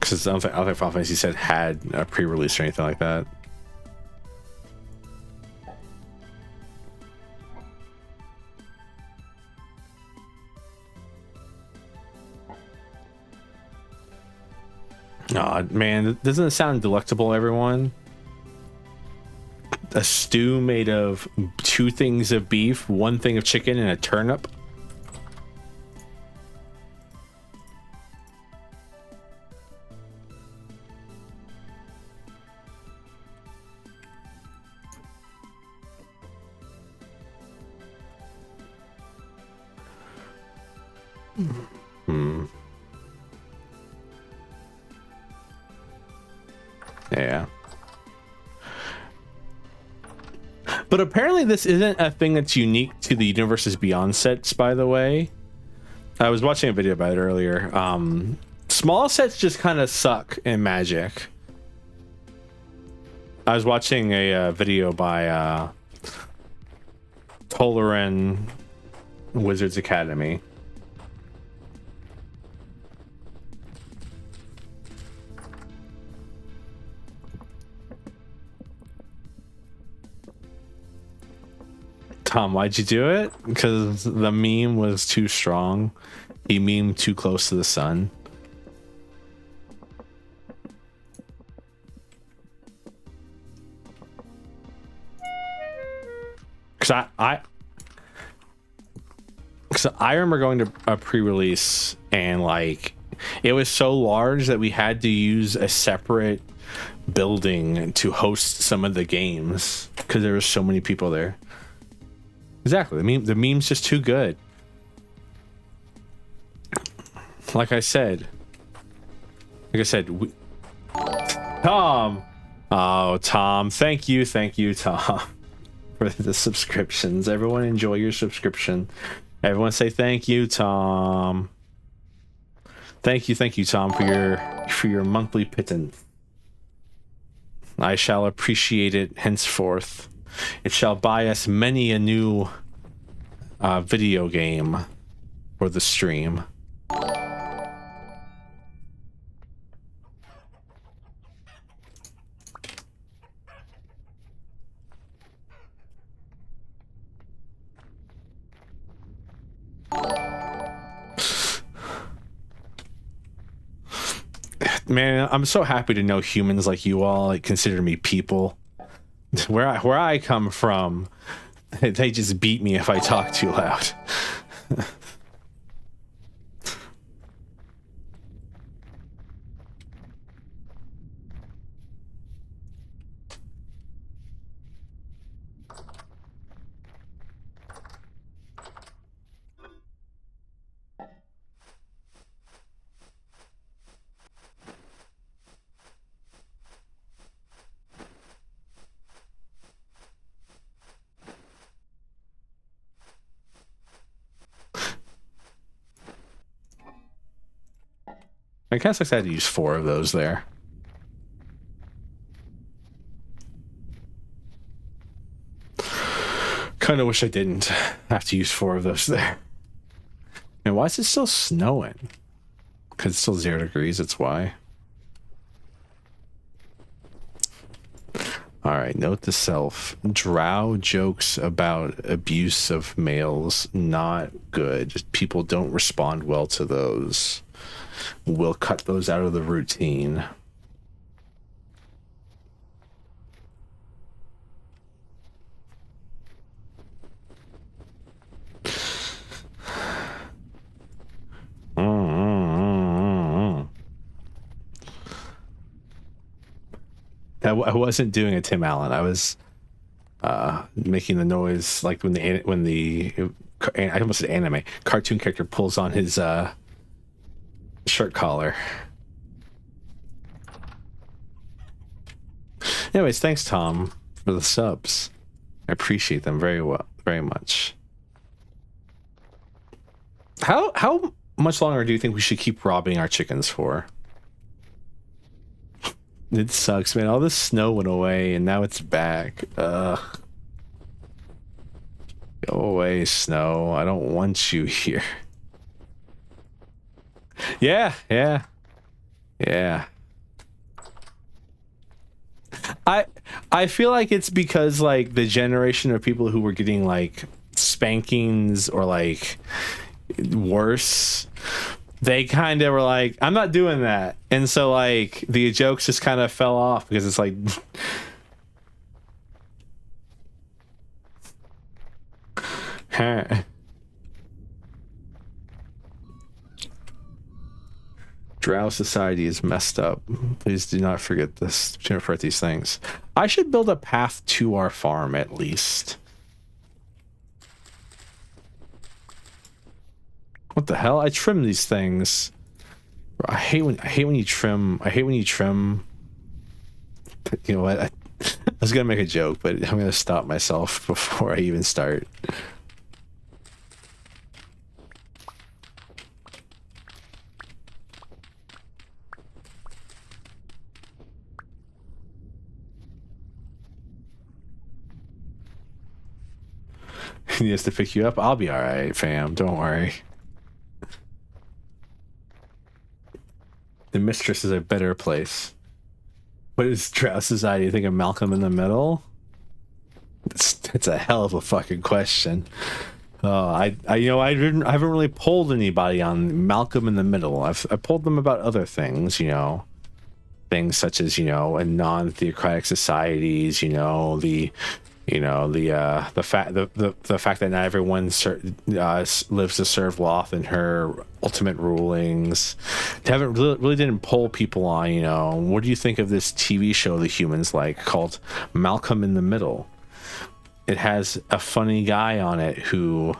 Because I don't think Final Fantasy set had a pre-release or anything like that. Aw, man, doesn't it sound delectable, everyone? A stew made of 2 things of beef, 1 thing of chicken, and a turnip. Yeah. But apparently this isn't a thing that's unique to the Universes Beyond sets, by the way. I was watching a video about it earlier. Small sets just kind of suck in Magic. I was watching a video by Toleran Wizards Academy. Tom, why'd you do it? Because the meme was too strong. He memed too close to the sun. Because I remember going to a pre-release and like it was so large that we had to use a separate building to host some of the games because there were so many people there. Exactly. The meme's just too good. Like I said, Tom. Oh, Tom. Thank you, Tom, for the subscriptions. Everyone enjoy your subscription. Everyone say thank you, Tom. Thank you, Tom, for your monthly pittance. I shall appreciate it henceforth. It shall buy us many a new video game for the stream. Man, I'm so happy to know humans like you all like consider me people. Where I come from, they just beat me if I talk too loud. I guess I had to use 4 of those there. Kind of wish I didn't have to use 4 of those there. And why is it still snowing? Because it's still 0 degrees, that's why. Alright, note to self. Drow jokes about abuse of males, not good. People don't respond well to those. We'll cut those out of the routine. I wasn't doing a Tim Allen. I was making the noise like when the I almost said anime cartoon character pulls on his shirt collar. Anyways, thanks Tom for the subs. I appreciate them very much. How much longer do you think we should keep robbing our chickens for? It sucks, man. All this snow went away and now it's back. Ugh. Go away, snow. I don't want you here. Yeah. I feel like it's because like the generation of people who were getting like spankings or like worse, they kind of were like, I'm not doing that. And so like the jokes just kind of fell off because it's like Drow society is messed up. Please do not forget this. Do not forget these things. I should build a path to our farm at least. What the hell? I trim these things. I hate when you trim. I hate when you trim. You know what? was gonna make a joke, but I'm gonna stop myself before I even start. He has to pick you up. I'll be all right, fam. Don't worry. The Mistress is a better place. What is Drow Society? You think of Malcolm in the Middle? It's a hell of a fucking question. I haven't really polled anybody on Malcolm in the Middle. I've polled them about other things, you know, things such as, you know, in non-theocratic societies, you know, the fact that not everyone lives to serve Loth and her ultimate rulings. They haven't really didn't poll people on, you know, what do you think of this TV show the humans like called Malcolm in the Middle? It has a funny guy on it who,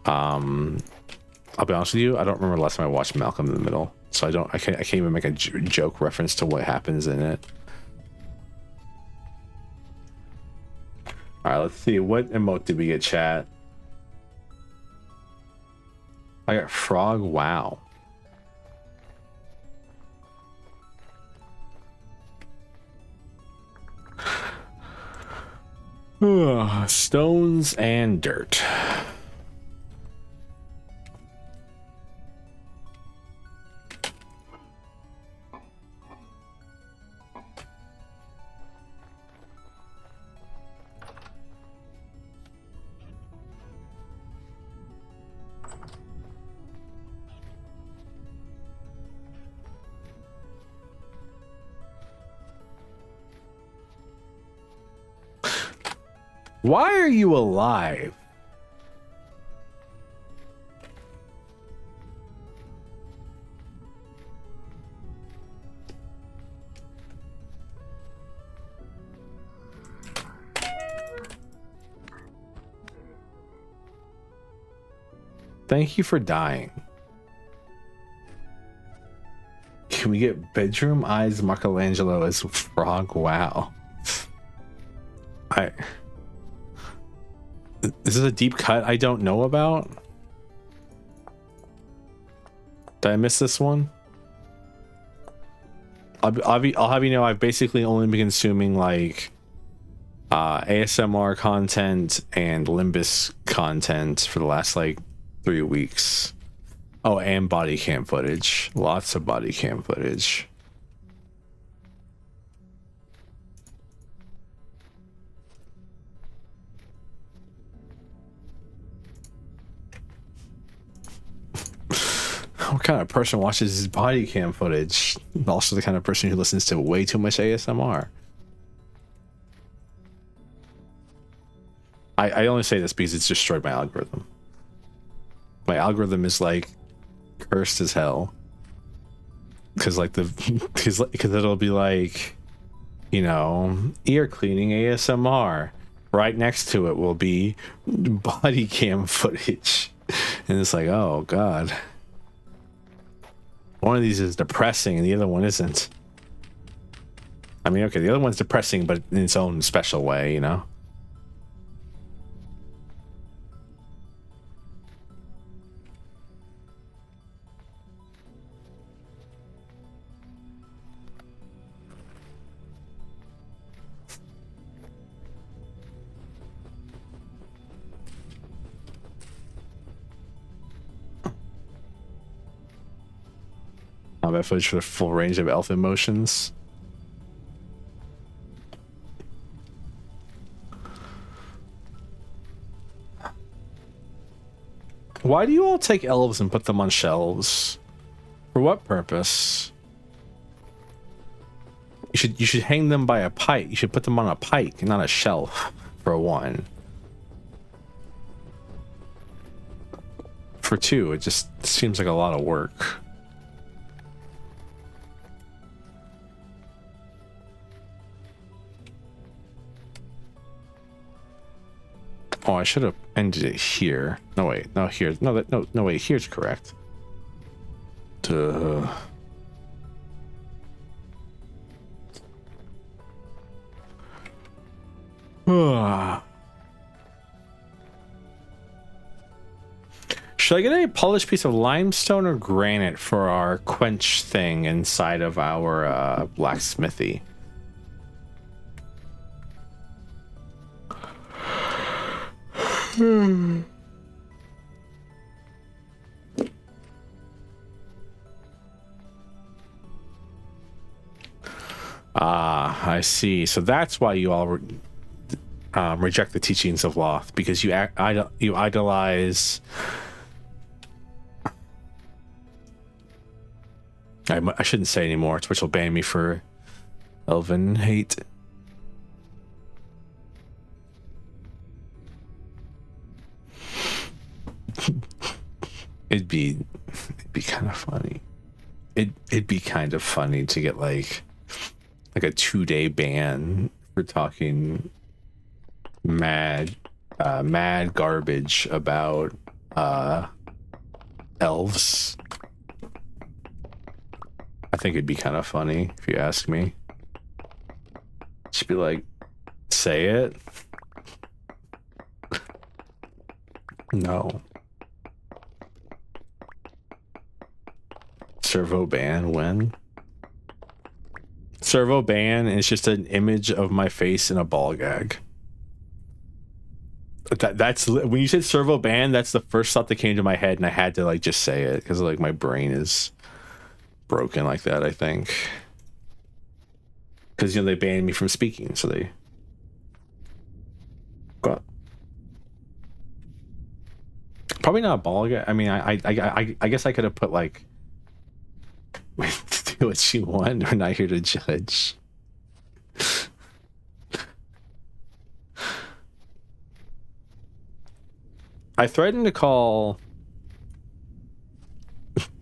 I'll be honest with you, I don't remember the last time I watched Malcolm in the Middle, so I can't even make a joke reference to what happens in it. All right, let's see. What emote did we get, chat? I got frog. Wow. Stones and dirt. Why are you alive? Thank you for dying. Can we get bedroom eyes Michelangelo as frog? Wow. Is this a deep cut I don't know about? Did I miss this one? I'll have you know I've basically only been consuming like ASMR content and Limbus content for the last like 3 weeks. Oh, and body cam footage. Lots of body cam footage. What kind of person watches his body cam footage? Also the kind of person who listens to way too much ASMR. I only say this because it's destroyed my algorithm. My algorithm is like cursed as hell. Because like because it'll be like, you know, ear cleaning ASMR. Right next to it will be body cam footage. And it's like, oh god. One of these is depressing and the other one isn't. I mean, okay, the other one's depressing, but in its own special way, you know? Combat footage for the full range of elf emotions. Why do you all take elves and put them on shelves? For what purpose? You should hang them by a pike. You should put them on a pike, not a shelf, for one. For two, it just seems like a lot of work. Oh, I should have ended it here. No, wait. No, here. No, no, wait. Here's correct. Duh. Should I get a polished piece of limestone or granite for our quench thing inside of our blacksmithy? Ah, I see. So that's why you all reject the teachings of Loth, because you idolize. I shouldn't say anymore. Twitch will ban me for elven hate. It'd be kind of funny. It'd be kind of funny to get like a 2-day ban for talking mad garbage about elves. I think it'd be kind of funny if you ask me. Just be like, say it. No. Servo ban when? Servo ban is just an image of my face in a ball gag. That's when you said servo ban, that's the first thought that came to my head, and I had to like just say it because like my brain is broken like that, I think. Because they banned me from speaking, so they got probably not a ball gag. I mean, I guess I could have put like do what you want. We're not here to judge. I threatened to call.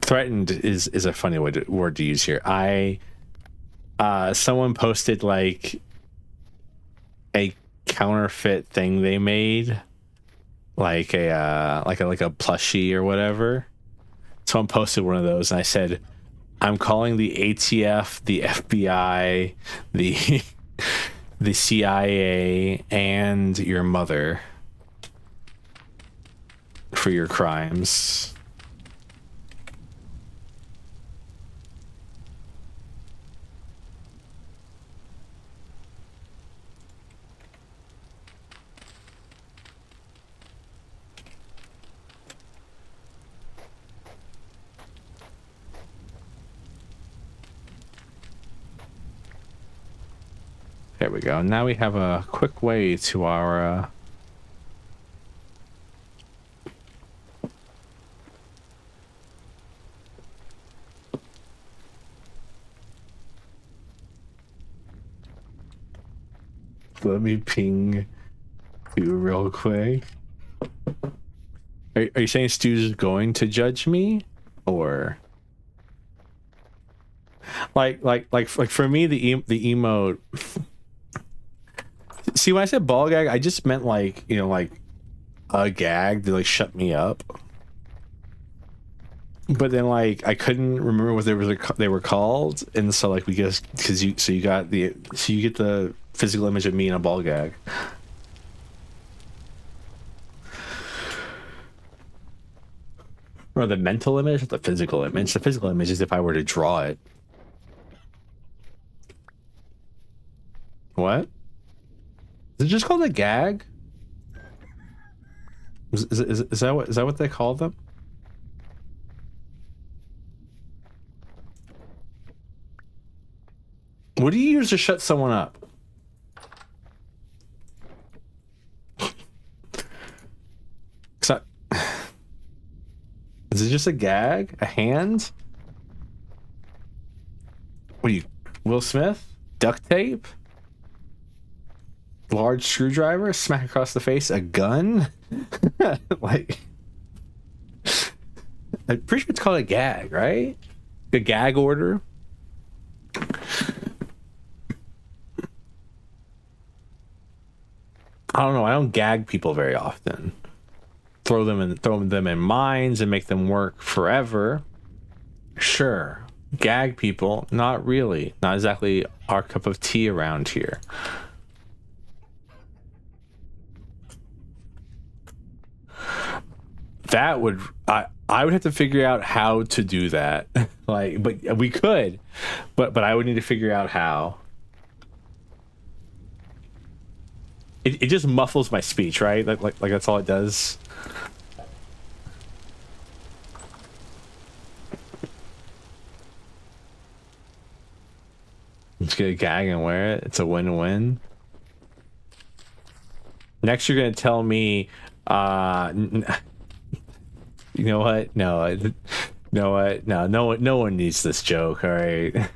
Threatened is a funny word to use here. Someone posted like a counterfeit thing they made, like a plushie or whatever. Someone posted one of those, and I said, "I'm calling the ATF, the FBI, the CIA, and your mother for your crimes." There we go. Now we have a quick way to our let me ping you real quick. Are you saying Stu's going to judge me, or like for me the emote? See, when I said ball gag, I just meant like, like a gag to like shut me up. But then like I couldn't remember what they were called, and so like we just you get the physical image of me in a ball gag. Or the mental image, or the physical image. The physical image is if I were to draw it. What? Is it just called a gag? Is that what they call them? What do you use to shut someone up? Is it just a gag? A hand? What are you, Will Smith? Duct tape? Large screwdriver? Smack across the face? A gun? Like, I'm pretty sure it's called a gag, right? A gag order? I don't know. I don't gag people very often. Throw them in mines and make them work forever. Sure. Gag people, not really. Not exactly our cup of tea around here. That would I would have to figure out how to do that. Like, but we could, but I would need to figure out how. It just muffles my speech, right? Like that's all it does. Just get a gag and wear it. It's a win-win. Next, you're gonna tell me, you know what? No, you know what? No one needs this joke. All right.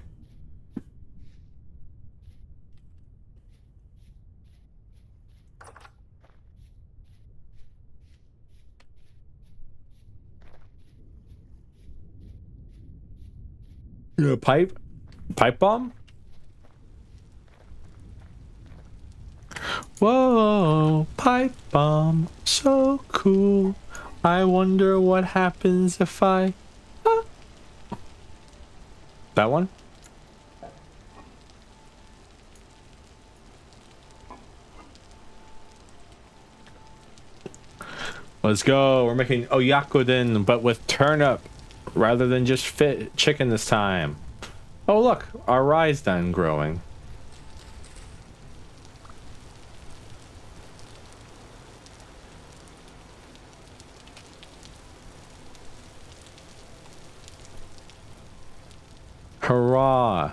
You pipe bomb? Whoa, pipe bomb, so cool. I wonder what happens if I... Ah. That one? Let's go. We're making oyakodon, but with turnip rather than just fit chicken this time. Oh, look, our rye's done growing. Hurrah.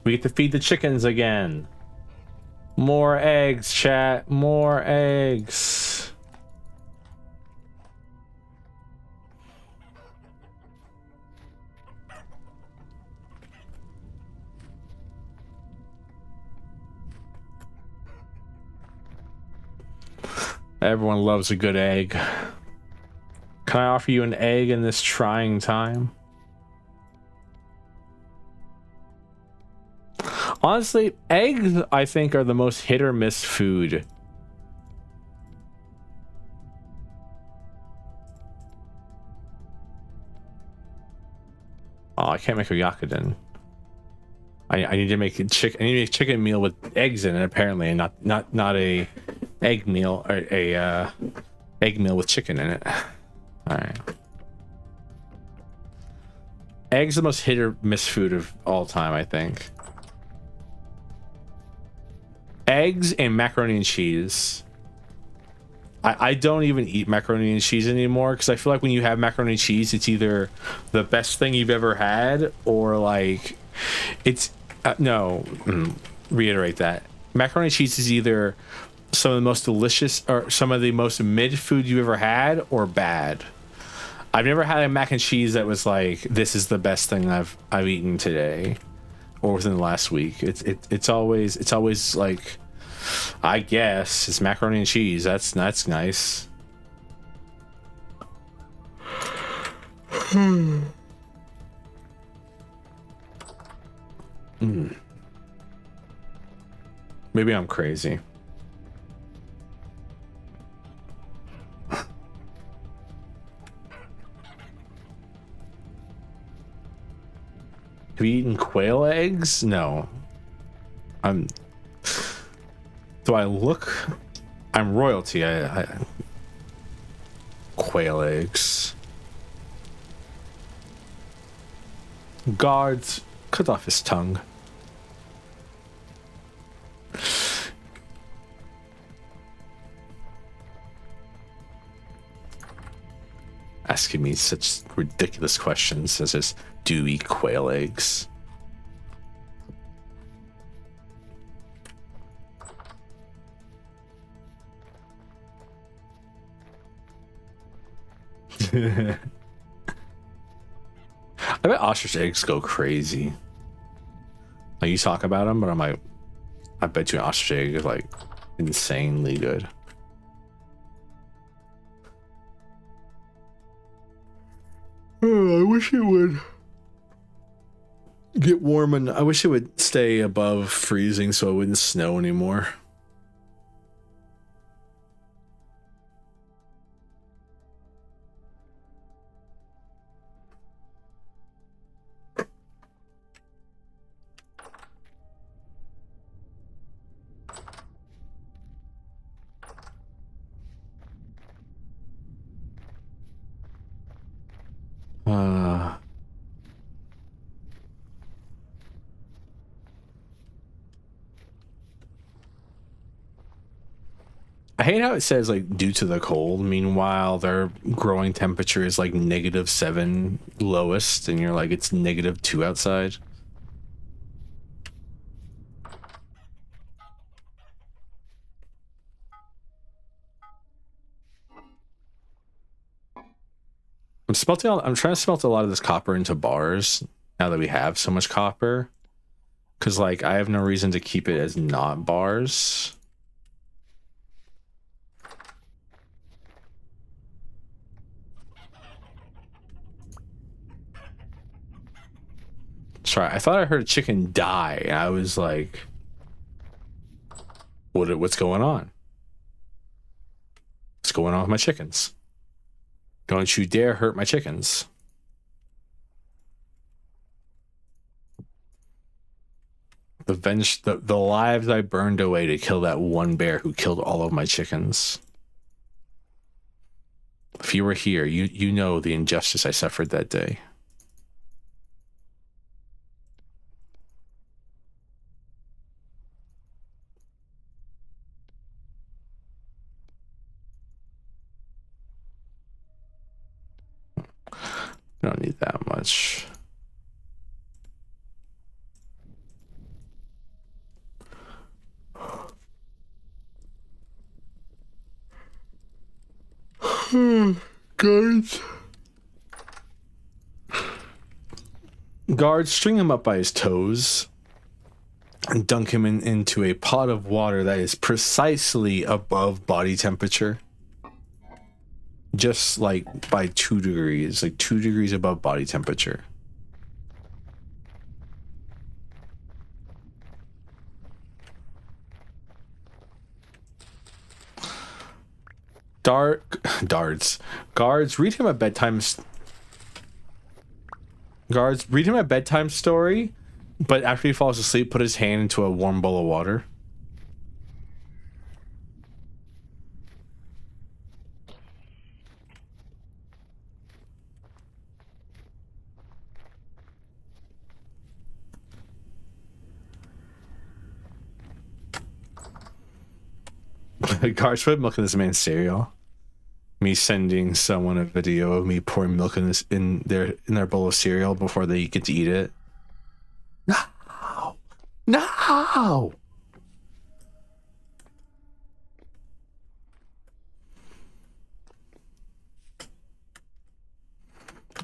We get to feed the chickens again. More eggs, chat. More eggs. Everyone loves a good egg. Can I offer you an egg in this trying time? Honestly, eggs, I think, are the most hit or miss food. Oh, I can't make a yakudin. I need to make a chicken. I need to make a chicken meal with eggs in it, apparently, and not a egg meal or a egg meal with chicken in it. All right. Eggs are the most hit or miss food of all time, I think. Eggs and macaroni and cheese. I don't even eat macaroni and cheese anymore because I feel like when you have macaroni and cheese, it's either the best thing you've ever had or like it's reiterate that. Macaroni and cheese is either some of the most delicious or some of the most mid food you ever had or bad. I've never had a mac and cheese that was like, this is the best thing I've eaten today or within the last week. It's always like, I guess it's macaroni and cheese. That's nice. Maybe I'm crazy. Have you eaten quail eggs? No. Do I look? I'm royalty. Quail eggs. Guards, cut off his tongue. Asking me such ridiculous questions as this, do you eat quail eggs? I bet ostrich eggs go crazy. Like, you talk about them, but I'm like, I bet you an ostrich egg is like insanely good. Oh, I wish it would get warm, and I wish it would stay above freezing so it wouldn't snow anymore. I hate how it says like due to the cold. Meanwhile, their growing temperature is like -7 lowest, and you're like it's -2 outside. I'm trying to smelt a lot of this copper into bars now that we have so much copper, because like I have no reason to keep it as not bars. Sorry, I thought I heard a chicken die, and I was like, what's going on? What's going on with my chickens? Don't you dare hurt my chickens. The lives I burned away to kill that one bear who killed all of my chickens. If you were here, you know the injustice I suffered that day. I don't need that much. Guards. Guards, string him up by his toes and dunk him into a pot of water that is precisely above body temperature. Just like by 2 degrees, like 2 degrees above body temperature. Darts. Guards, read him a bedtime. Guards, read him a bedtime story, but after he falls asleep, put his hand into a warm bowl of water. Guards, put milk in this man's cereal. Me sending someone a video of me pouring milk in their bowl of cereal before they get to eat it. No, no.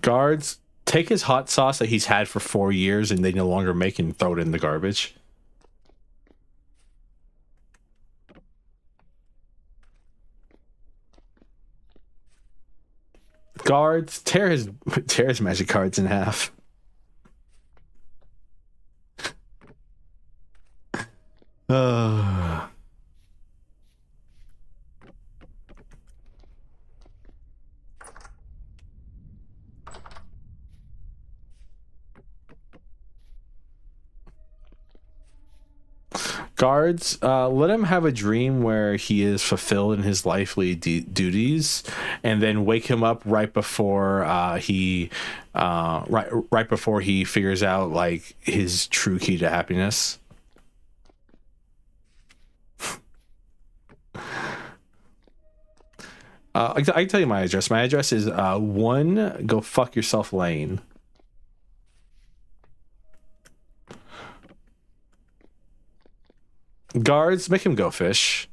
Guards, take his hot sauce that he's had for 4 years and they no longer make and throw it in the garbage. Guards, tear his magic cards in half. Guards, let him have a dream where he is fulfilled in his lifely duties, and then wake him up right before he figures out like his true key to happiness. I can tell you my address. My address is 1 Go Fuck Yourself Lane. Guards, make him go fish.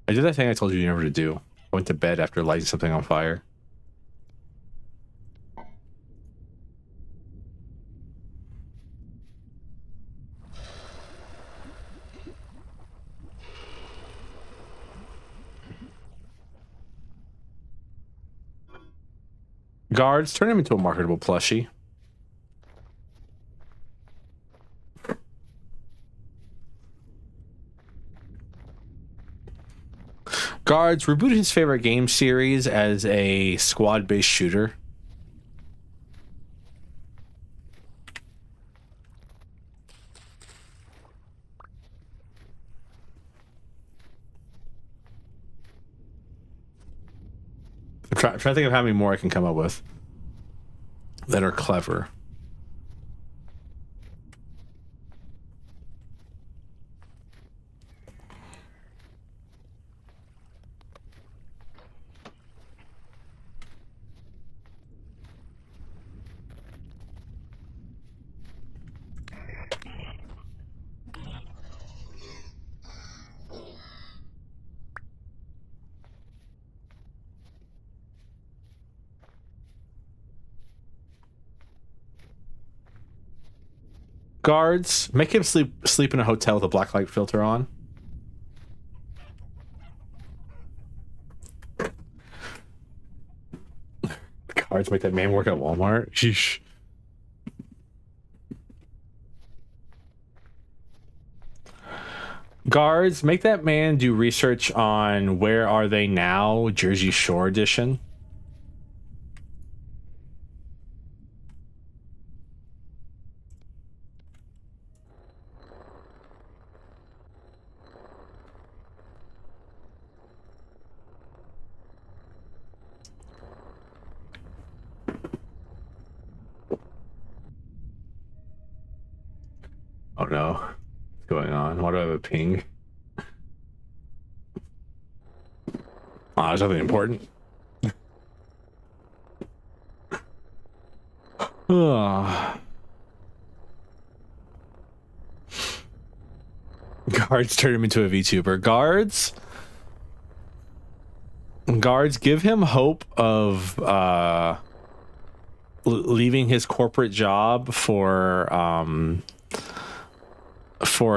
I did that thing I told you never to do. I went to bed after lighting something on fire. Guards, turn him into a marketable plushie. Guards, reboot his favorite game series as a squad-based shooter. I'm trying to think of how many more I can come up with that are clever. Guards, make him sleep in a hotel with a black light filter on. Guards, make that man work at Walmart. Sheesh. Guards, make that man do research on Where Are They Now, Jersey Shore edition. Oh no. What's going on? Why do I have a ping? Oh, there's nothing important. Guards turn him into a VTuber. Guards, give him hope of leaving his corporate job for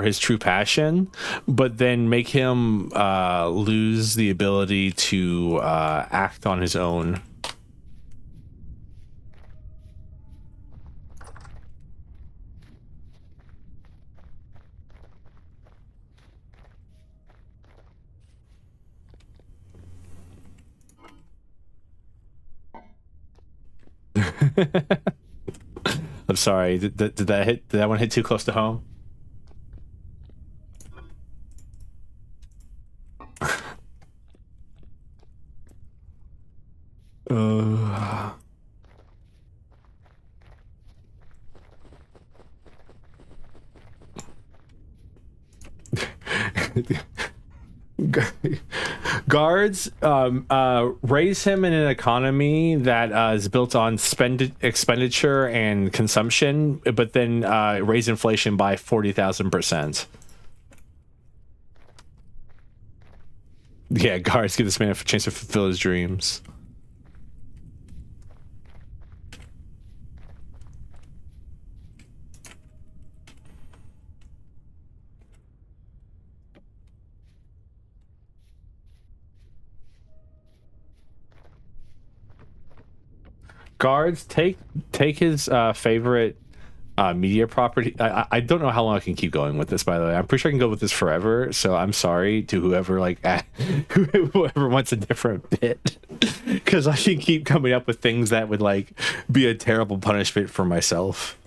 his true passion, but then make him lose the ability to act on his own. I'm sorry, did that one hit too close to home? Guards, raise him in an economy that is built on expenditure and consumption, but then raise inflation by 40,000%. Yeah, guards, give this man a chance to fulfill his dreams. Guards, take his favorite media property. I don't know how long I can keep going with this, by the way. I'm pretty sure I can go with this forever, so I'm sorry to whoever whoever wants a different bit, because I can keep coming up with things that would like be a terrible punishment for myself.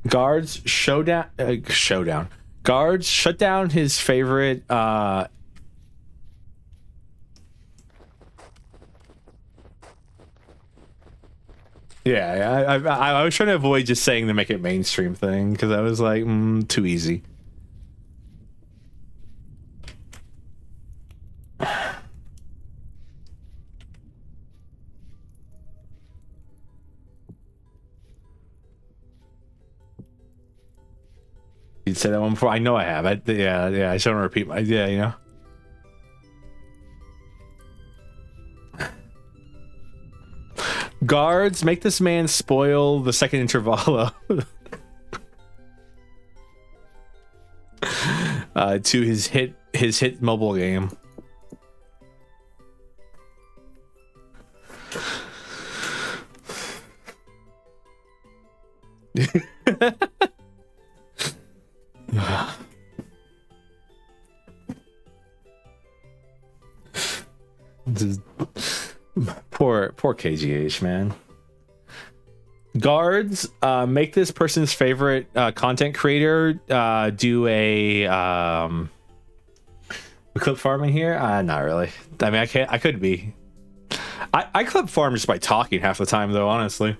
Guards, showdown. Guards, shut down his favorite yeah, I was trying to avoid just saying the make it mainstream thing, because I was like, too easy. You said that one before. I know I have. Yeah. I just don't want to repeat my. Yeah, you know. Guards, make this man spoil the second intervalo to his hit mobile game. Poor KGH, man. Guards, make this person's favorite content creator do a clip farming here. Not really. I mean, I could be. I clip farm just by talking half the time, though, honestly.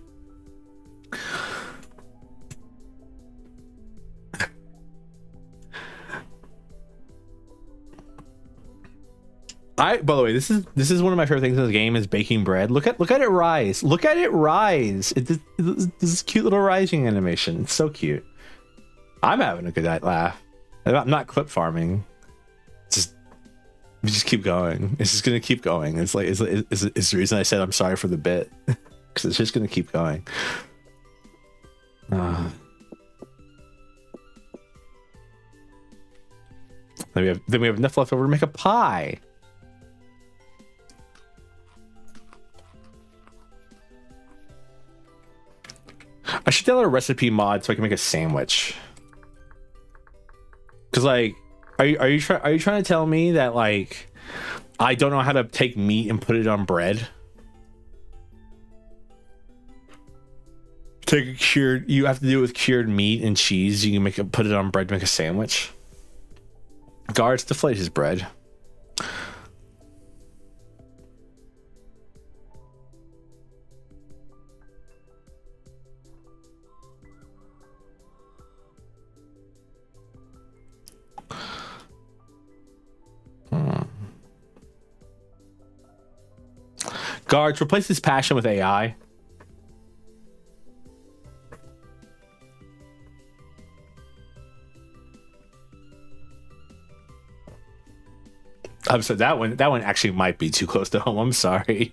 By the way, this is one of my favorite things in the game is baking bread. Look at it rise. Look at it rise. This cute little rising animation. It's so cute. I'm having a good laugh. I'm not clip farming. Just keep going. It's just gonna keep going. It's the reason I said I'm sorry for the bit, because it's just gonna keep going. Then we have enough left over to make a pie. I should download a recipe mod so I can make a sandwich. Cause like, are you trying to tell me that like I don't know how to take meat and put it on bread? Take a cured, you have to do it with cured meat and cheese. You can put it on bread, make a sandwich. Guards, deflate his bread. Guards, replace his passion with AI. I'm sorry, that one actually might be too close to home. I'm sorry.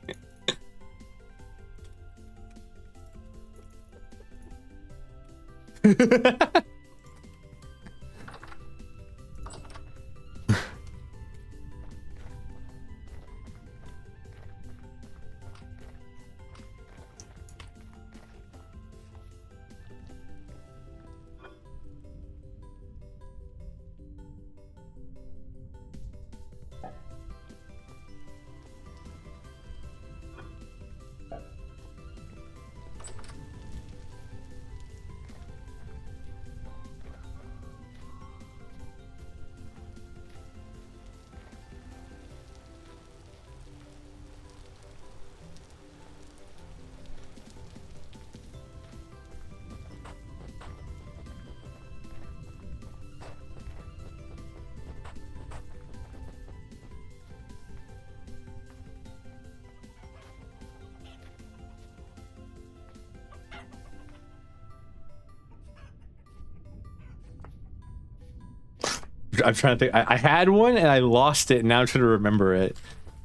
I'm trying to think. I had one and I lost it, and now I'm trying to remember it.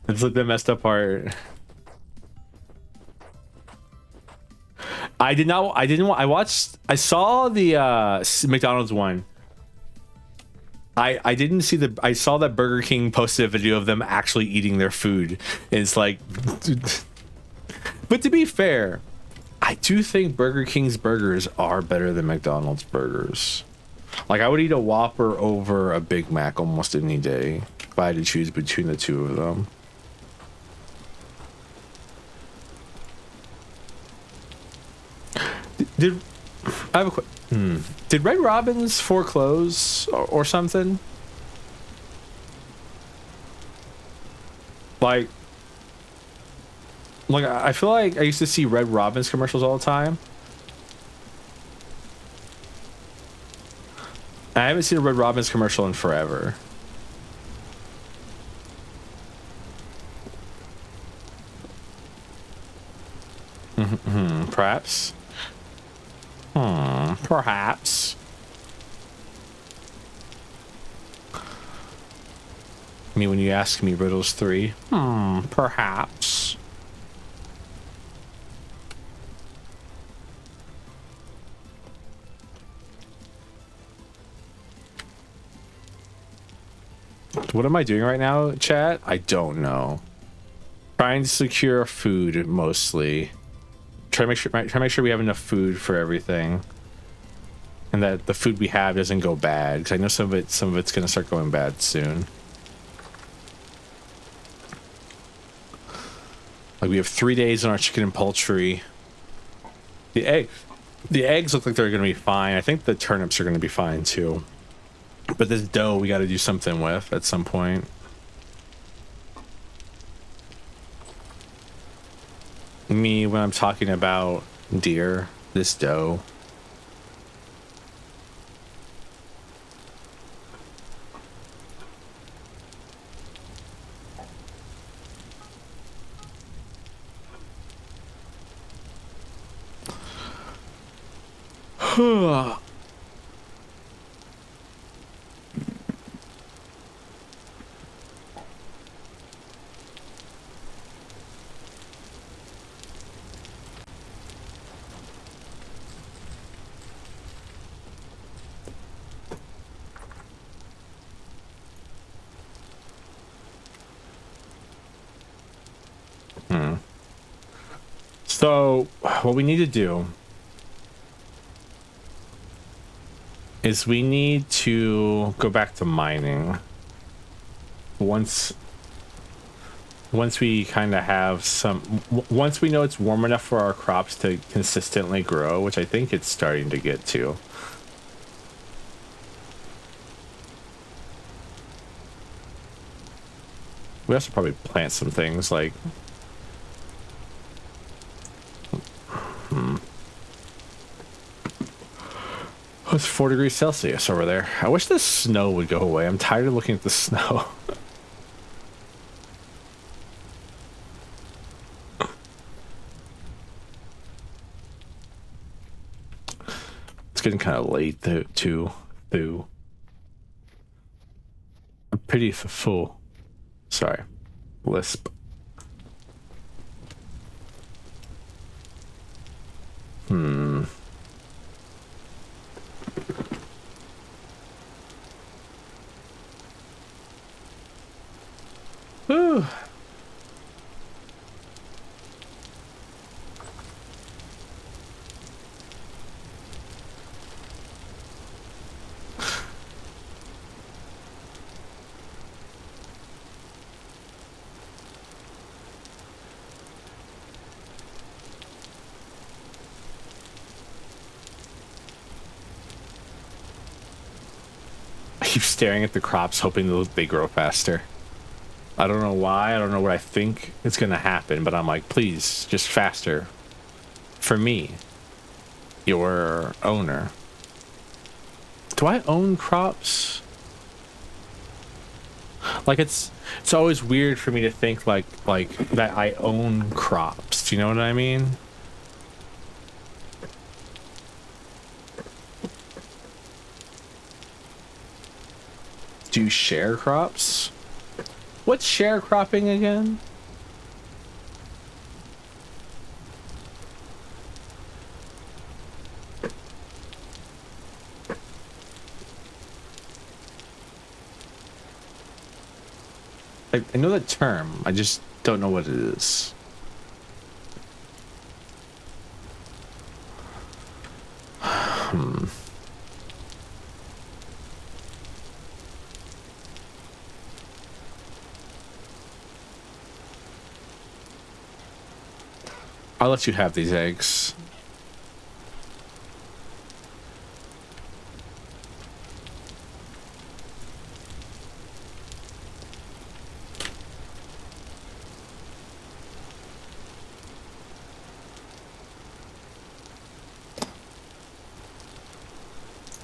It's like the messed up part. I saw the McDonald's one. I didn't see I saw that Burger King posted a video of them actually eating their food. And it's like, but to be fair, I do think Burger King's burgers are better than McDonald's burgers. Like, I would eat a Whopper over a Big Mac almost any day if I had to choose between the two of them. I have a question. Did Red Robin's foreclose or something? Like, I feel like I used to see Red Robin's commercials all the time. I haven't seen a Red Robin's commercial in forever. Perhaps. Perhaps. Me when you ask me riddles 3. Perhaps. What am I doing right now, chat? I don't know. Trying to secure food mostly. Try to make sure we have enough food for everything. and that the food we have doesn't go bad, because I know some of it's gonna start going bad soon. Like, we have 3 days on our chicken and poultry. The eggs look like they're gonna be fine. I think the turnips are gonna be fine too. But this dough we got to do something with at some point. Me, when I'm talking about deer, this dough. So what we need to do is we need to go back to mining once we kind of have once we know it's warm enough for our crops to consistently grow, which I think it's starting to get to. We also probably plant some things like Oh, it's 4 degrees Celsius over there. I wish the snow would go away. I'm tired of looking at the snow. It's getting kind of late too. I'm pretty full. Sorry. Lisp. Whew. I keep staring at the crops, hoping they grow faster. I don't know why. I don't know what I think is going to happen, but I'm like, please, just faster. For me, your owner. Do I own crops? Like, it's always weird for me to think like that I own crops. Do you know what I mean? Do you share crops? What's sharecropping again? I know the term. I just don't know what it is. I'll let you have these eggs.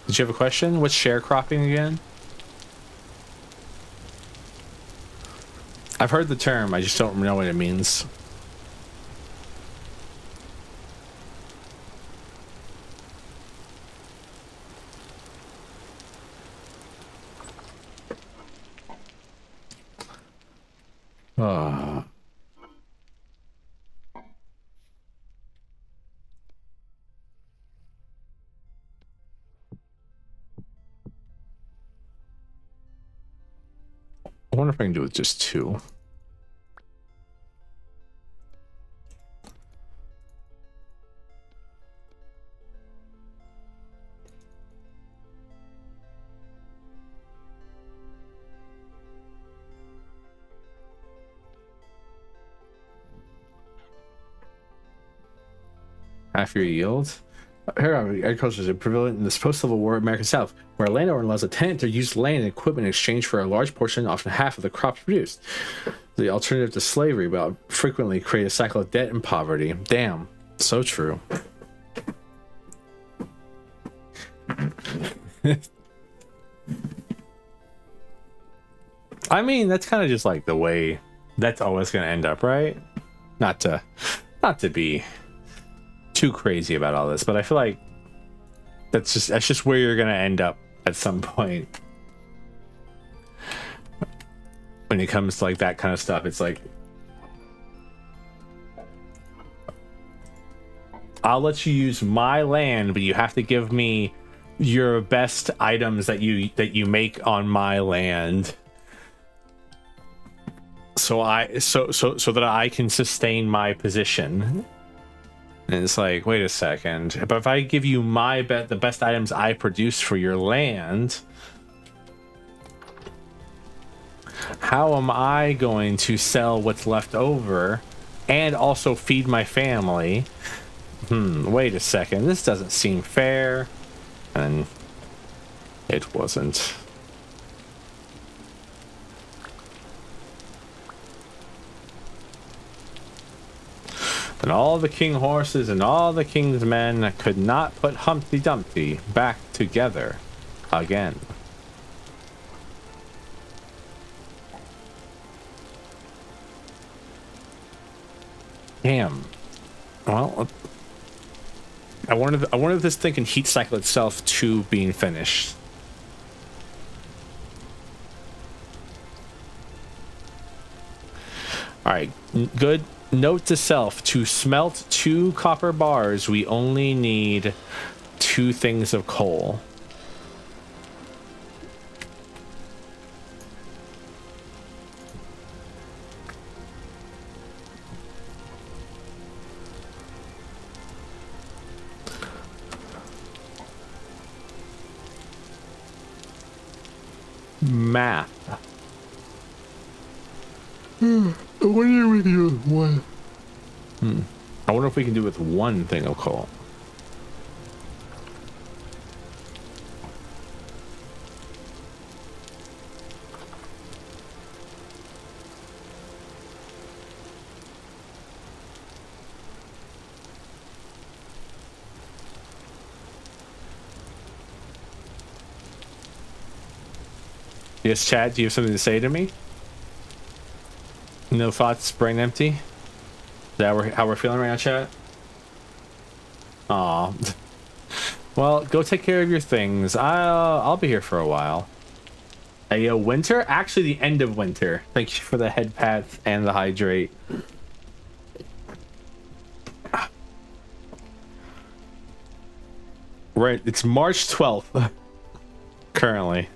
Did you have a question? What's sharecropping again? I've heard the term. I just don't know what it means. I wonder if I can do it with just 2. Half your yield. Here, agriculture is prevalent in this post-Civil War American South, where a landowner allows a tenant to use land and equipment in exchange for a large portion, often half of the crops produced. The alternative to slavery will frequently create a cycle of debt and poverty. Damn, so true. I mean, that's kind of just like the way that's always going to end up, right? Not to be too crazy about all this, but I feel like that's just where you're going to end up at some point when it comes to like that kind of stuff. It's like, I'll let you use my land, but you have to give me your best items that you make on my land, so that I can sustain my position. And it's like, wait a second, but if I give you the best items I produce for your land, how am I going to sell what's left over and also feed my family? Wait a second, this doesn't seem fair. And it wasn't. And all the king horses and all the king's men could not put Humpty Dumpty back together again. Damn. Well, I wonder if this thing can heat cycle itself to being finished. All right, good. Note to self: to smelt 2 copper bars, we only need 2 things of coal. Math. I wonder if we can do with one. I wonder if we can do with 1 thing of coal. Yes, Chad, do you have something to say to me? No thoughts, brain empty? Is that how we're feeling right now, chat? Aw. Well, go take care of your things. I'll be here for a while. Hey, winter? Actually, the end of winter. Thank you for the head pats and the hydrate. Right, it's March 12th. Currently.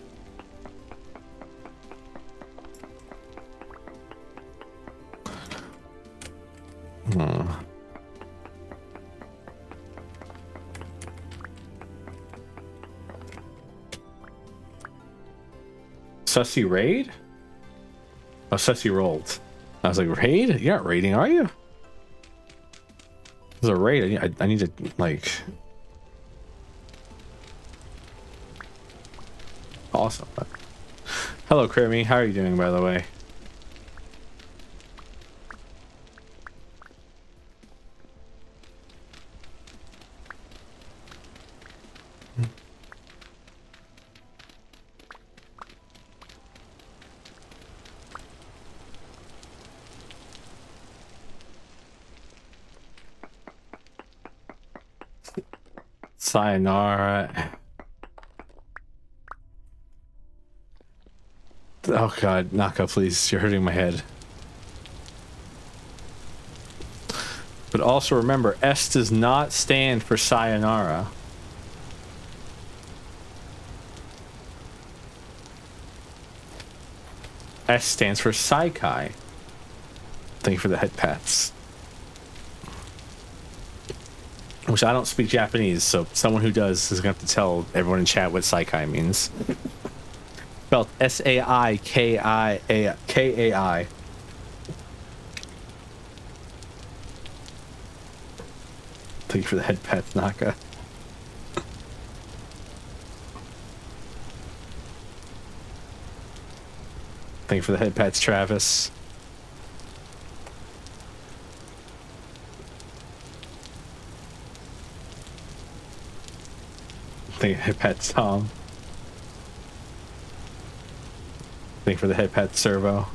Sussy raid? Oh, Sussy rolled. I was like, raid? You're not raiding, are you? There's a raid. I need to, like... Awesome. Hello, Crimmy. How are you doing, by the way? Sayonara. Oh god, Naka, please, you're hurting my head. But also remember, S does not stand for sayonara. S stands for Saikai. Thank you for the head pats. Which I don't speak Japanese, so someone who does is going to have to tell everyone in chat what Saikai means. Spelled S-A-I-K-I-A-K-A-I. Thank you for the head pats, Naka. Thank you for the head pats, Travis. Thank you for the head pats, Tom. Thank you for the head pats, Servo.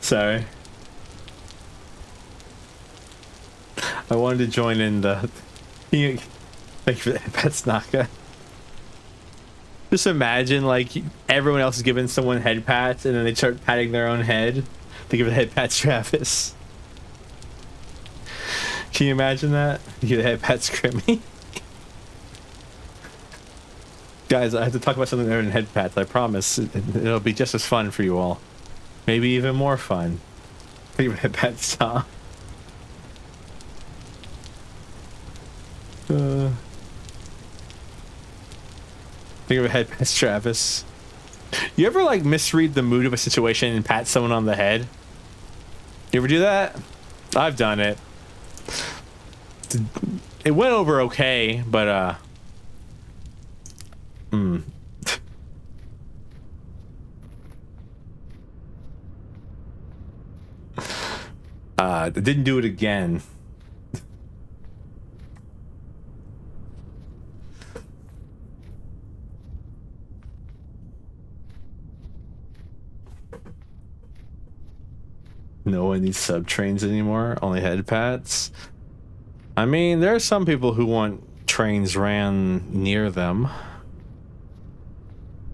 Sorry. I wanted to join in the... Thank you for the head pats, Naka. Just imagine, like, everyone else is giving someone head pats, and then they start patting their own head. They give the head pats, Travis. Can you imagine that? You give the head pats, Grimmy. Guys, I have to talk about something other than head pats. I promise. It'll be just as fun for you all. Maybe even more fun. Think of head pats, Tom. Think of a head pats, Travis. You ever like misread the mood of a situation and pat someone on the head? You ever do that? I've done it. It went over okay, but didn't do it again. No one needs sub trains anymore, only head pats. I mean, there are some people who want trains ran near them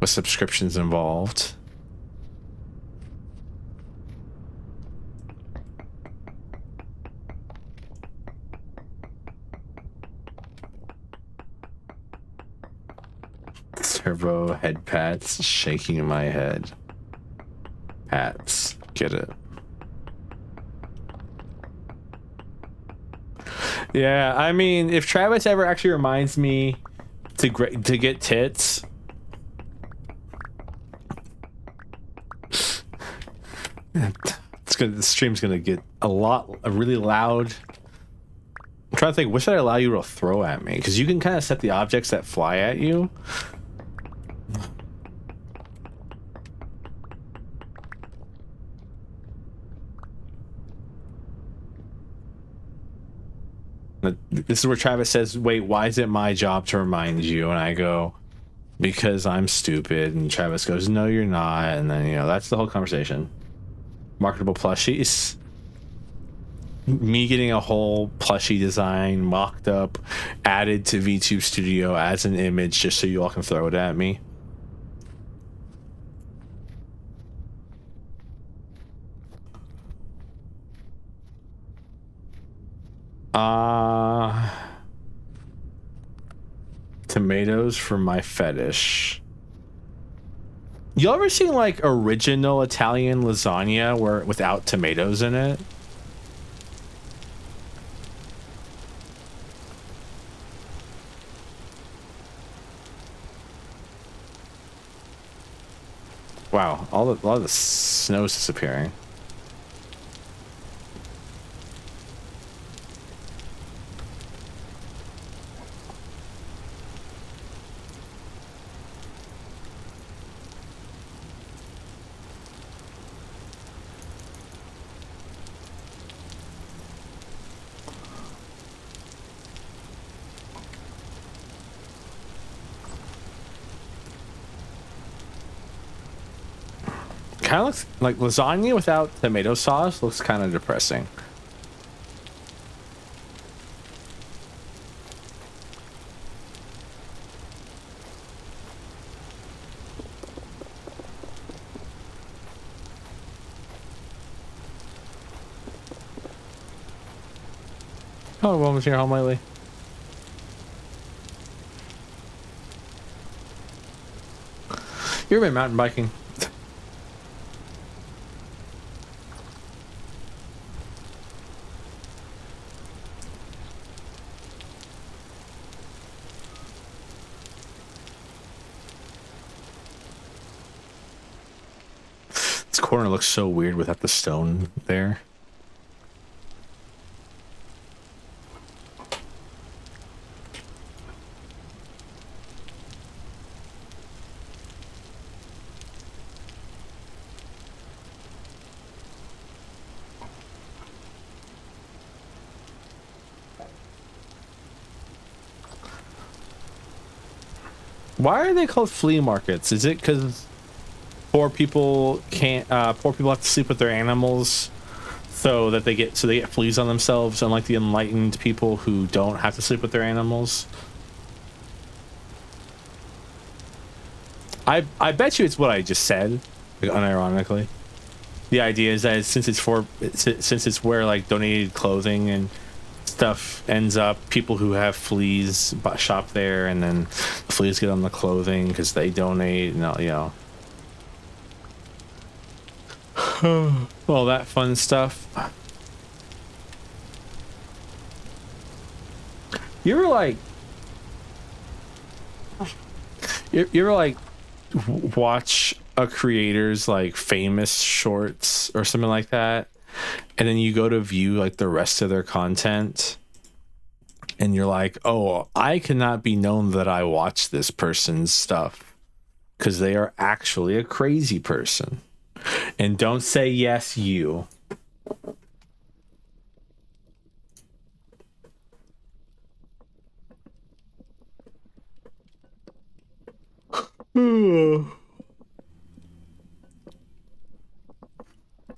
with subscriptions involved. Servo head pats, shaking my head. Pats, get it. Yeah, I mean, if Travis ever actually reminds me to get tits, the stream's gonna get a really loud. I'm trying to think, what should I allow you to throw at me? Because you can kind of set the objects that fly at you. This is where Travis says, wait, why is it my job to remind you? And I go, because I'm stupid. And Travis goes, no, you're not. And then, you know, that's the whole conversation. Marketable plushies. Me getting a whole plushie design mocked up, added to VTube Studio as an image just so you all can throw it at me. Tomatoes for my fetish. You ever seen like original Italian lasagna where without tomatoes in it? Wow, a lot of the snow's disappearing. Kind of looks like lasagna without tomato sauce. Looks kind of depressing. Oh, what was your home lately? You ever been mountain biking? This corner looks so weird without the stone there. Why are they called flea markets? Is it because poor people can't? Poor people have to sleep with their animals, so they get fleas on themselves, unlike the enlightened people who don't have to sleep with their animals. I bet you it's what I just said, like, unironically. The idea is that since it's where like donated clothing and stuff ends up, people who have fleas shop there, and then the fleas get on the clothing because they donate. No, you know, all that fun stuff. You ever like, you ever like watch a creator's like famous shorts or something like that, and then you go to view like the rest of their content, and you're like, oh, I cannot be known that I watch this person's stuff because they are actually a crazy person. And don't say yes, you.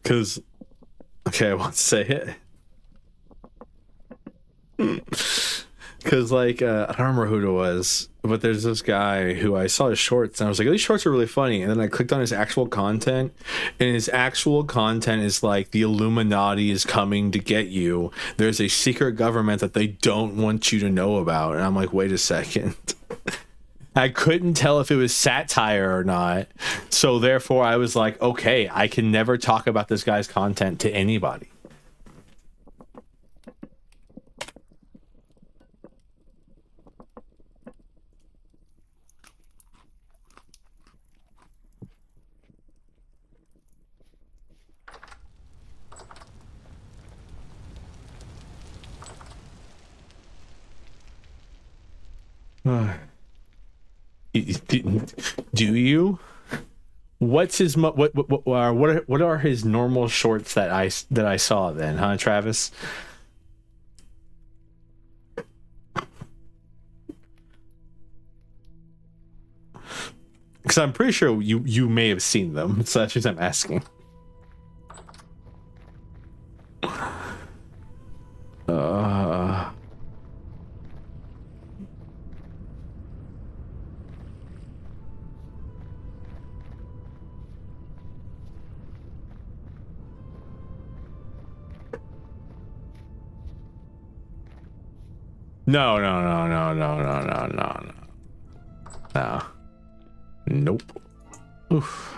Because, okay, I won't say it. Because, like, I don't remember who it was, but there's this guy who I saw his shorts, and I was like, these shorts are really funny. And then I clicked on his actual content, and his actual content is like, the Illuminati is coming to get you. There's a secret government that they don't want you to know about. And I'm like, wait a second. I couldn't tell if it was satire or not. So therefore I was like, okay, I can never talk about this guy's content to anybody. Do you? What's his what are his normal shorts that I saw then, huh, Travis? Because I'm pretty sure you may have seen them, so that's what I'm asking. No. No. Nope. Oof.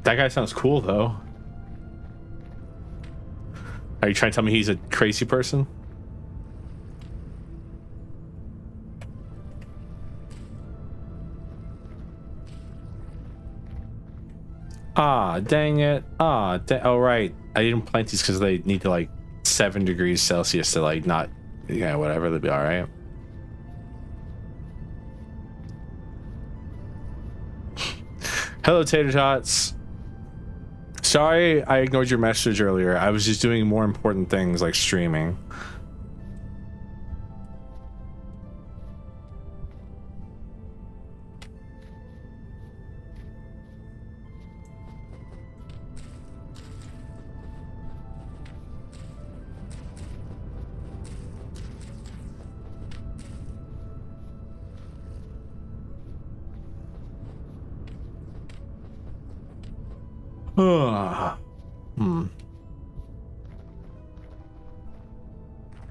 That guy sounds cool, though. Are you trying to tell me he's a crazy person? Ah, dang it. Oh, right. I didn't plant these because they need to, like, 7 degrees Celsius to, like, not... Yeah, whatever. They'll be alright. Hello, Tater Tots. Sorry I ignored your message earlier. I was just doing more important things like streaming.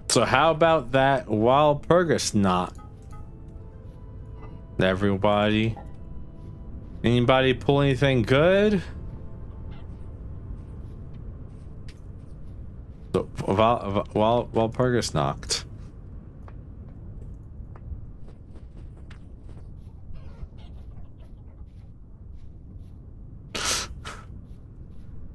So how about that wild Purgus knot? Everybody? Anybody pull anything good? So, while Purgus knocked.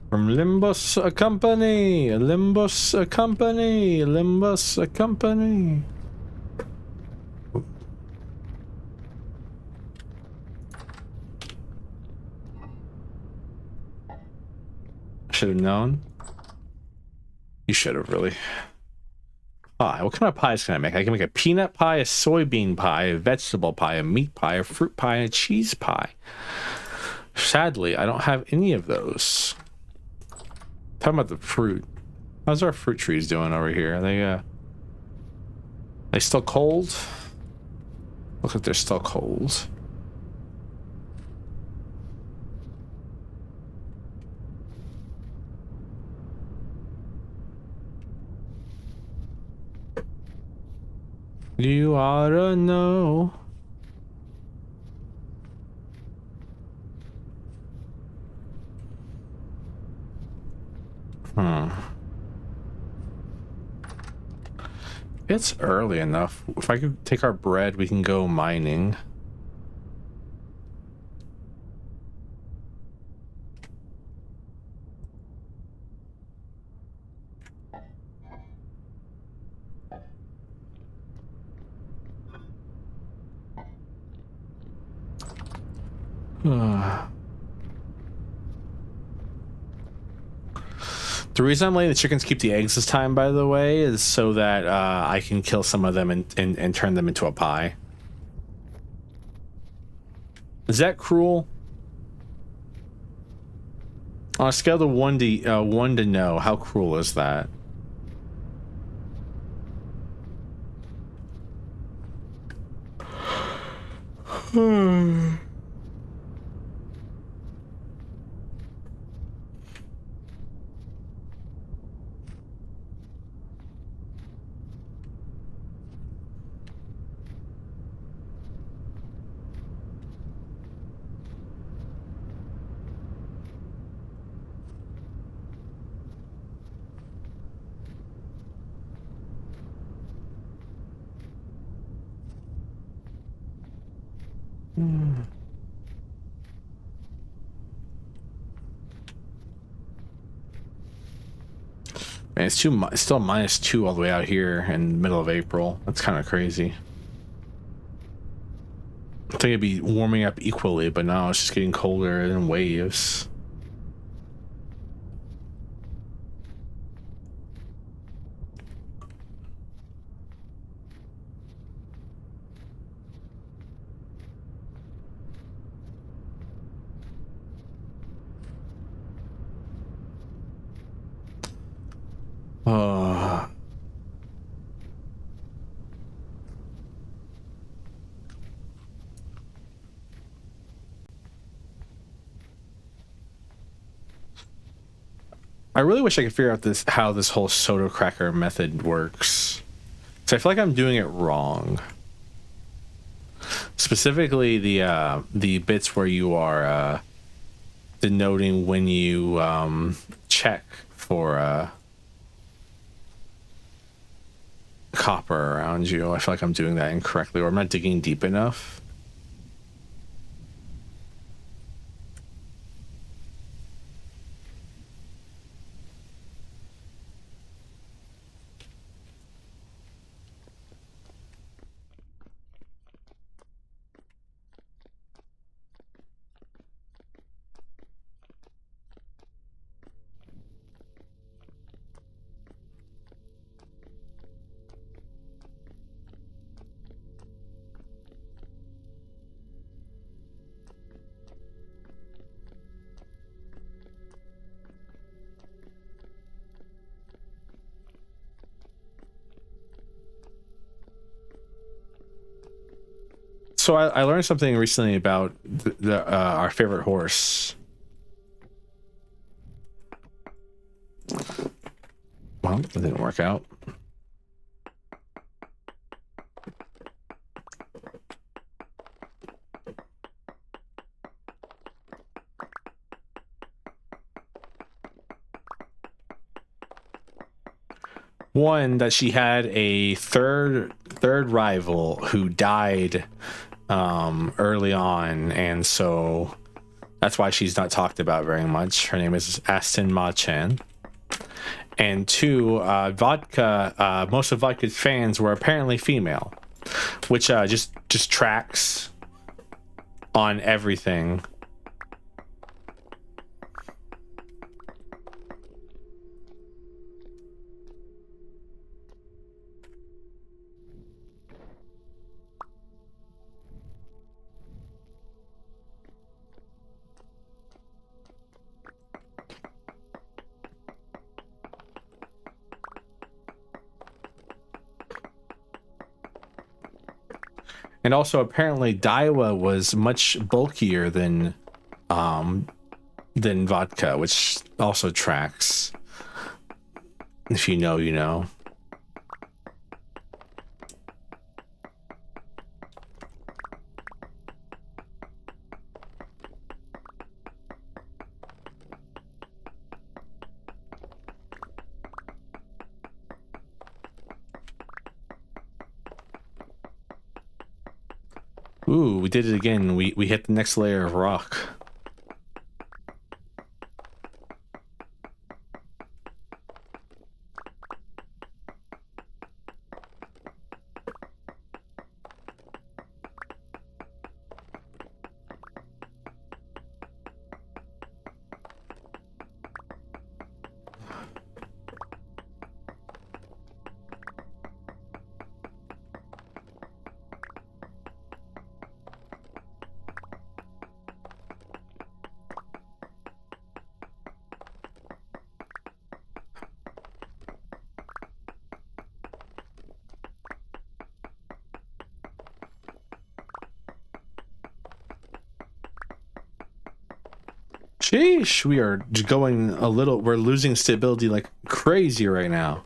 From Limbus a company, Limbus a company, Limbus a company. Should have known. You should have, really. Pie. What kind of pies can I make? I can make a peanut pie, a soybean pie, a vegetable pie, a meat pie, a fruit pie, and a cheese pie. Sadly, I don't have any of those. Talking about the fruit. How's our fruit trees doing over here? Are they still cold? Looks like they're still cold. You ought to know. It's early enough. If I could take our bread, we can go mining. The reason I'm letting the chickens keep the eggs this time, by the way, is so that I can kill some of them and turn them into a pie. Is that cruel? On a scale of 1 to no, how cruel is that? Man, it's still -2 all the way out here in the middle of April. That's kind of crazy. I think it'd be warming up equally, but now it's just getting colder in waves. I really wish I could figure out how this whole soda cracker method works. So I feel like I'm doing it wrong. Specifically the bits where you are denoting when you check for copper around you. I feel like I'm doing that incorrectly, or I'm not digging deep enough. So I learned something recently about our favorite horse. Well, it didn't work out. One, that she had a third rival who died early on, and so that's why she's not talked about very much. Her name is Aston Ma-chan. And two, Vodka, most of Vodka's fans were apparently female, which just tracks on everything. And also apparently Daiwa was much bulkier than vodka, which also tracks. If you know, you know. Ooh, we did it again. We hit the next layer of rock. Sheesh, we are going a little, we're losing stability like crazy right now.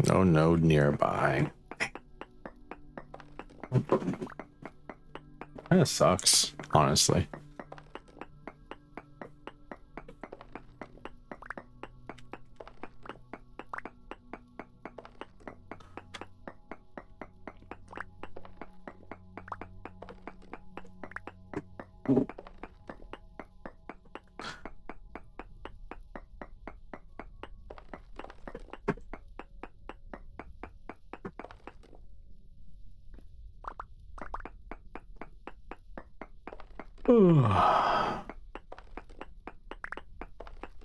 No node nearby. Kinda sucks, honestly.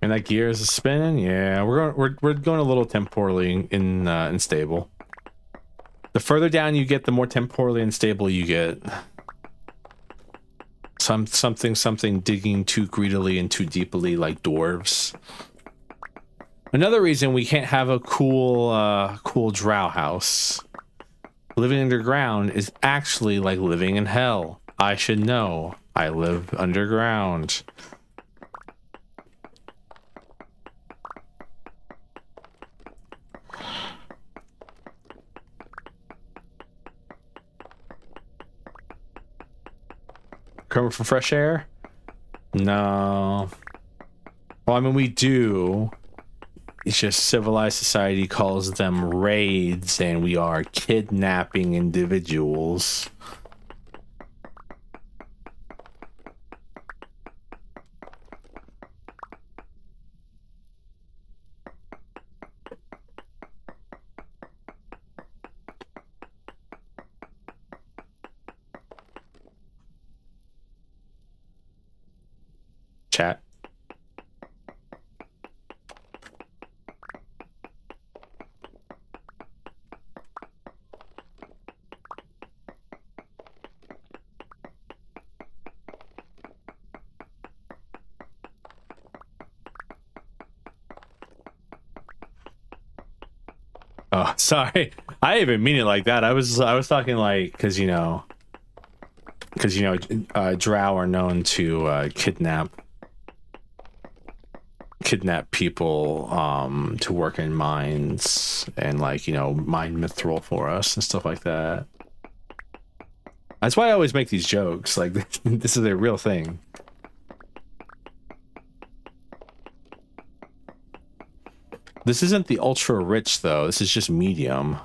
And that gear is spinning. Yeah, we're going a little temporally unstable. The further down you get, the more temporally unstable you get. Something digging too greedily and too deeply, like dwarves. Another reason we can't have a cool drow house. Living underground is actually like living in hell. I should know. I live underground. Coming for fresh air? No. Well, I mean, we do. It's just civilized society calls them raids, and we are kidnapping individuals. Chat. Oh, sorry. I didn't even mean it like that. I was talking like because drow are known to kidnap people to work in mines and mine mithril for us and stuff like that. That's why I always make these jokes. Like this is a real thing. This isn't the ultra rich though. This is just medium.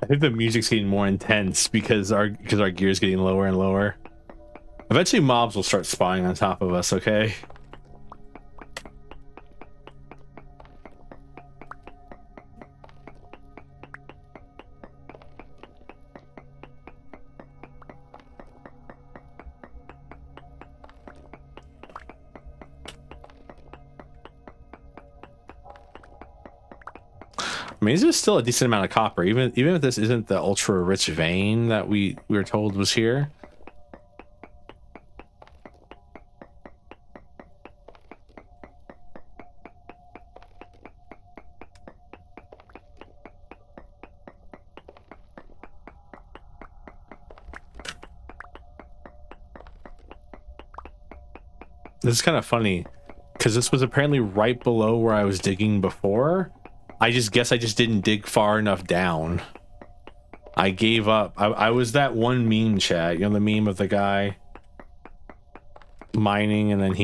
I think the music's getting more intense because our gear's getting lower and lower. Eventually mobs will start spawning on top of us, okay? I mean, this is still a decent amount of copper, even if this isn't the ultra rich vein that we were told was here. This is kind of funny because this was apparently right below where I was digging before. I guess I just didn't dig far enough down. I gave up. I was that one meme chat, you know, the meme of the guy mining and then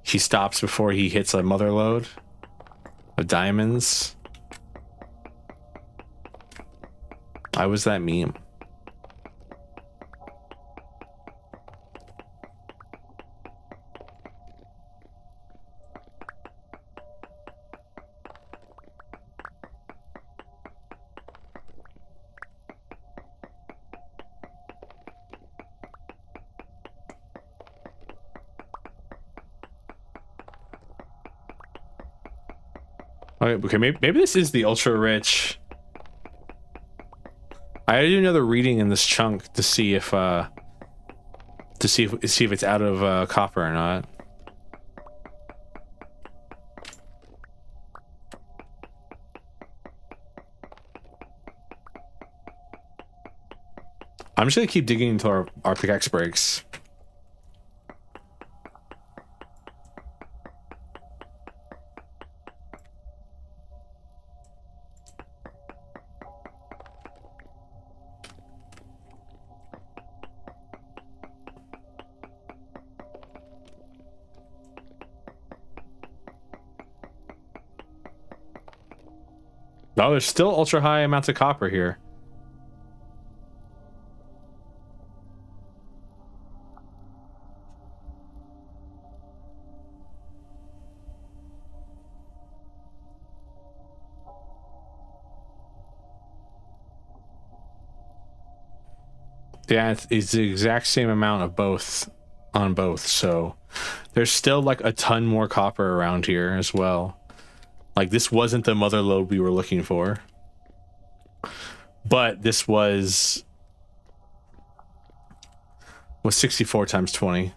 he stops before he hits a mother lode of diamonds. I was that meme. Okay, maybe this is the ultra rich. I gotta do another reading in this chunk to see if it's out of copper or not. I'm just gonna keep digging until our pickaxe breaks. Oh, there's still ultra high amounts of copper here. Yeah, it's the exact same amount of both on both, so there's still like a ton more copper around here as well. Like, this wasn't the mother lode we were looking for, but this was 64 times 20.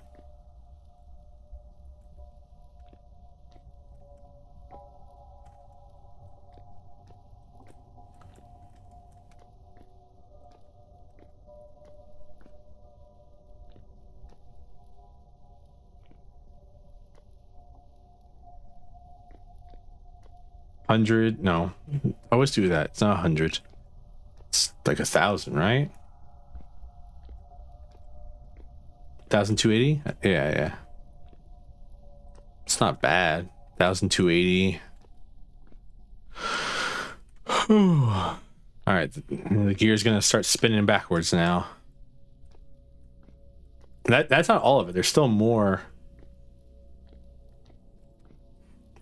$100? No, I always do that. It's not 100. It's like 1,000, right? 1,280? Yeah. It's not bad. 1,280. All right, the gear's gonna start spinning backwards now. That's not all of it. There's still more.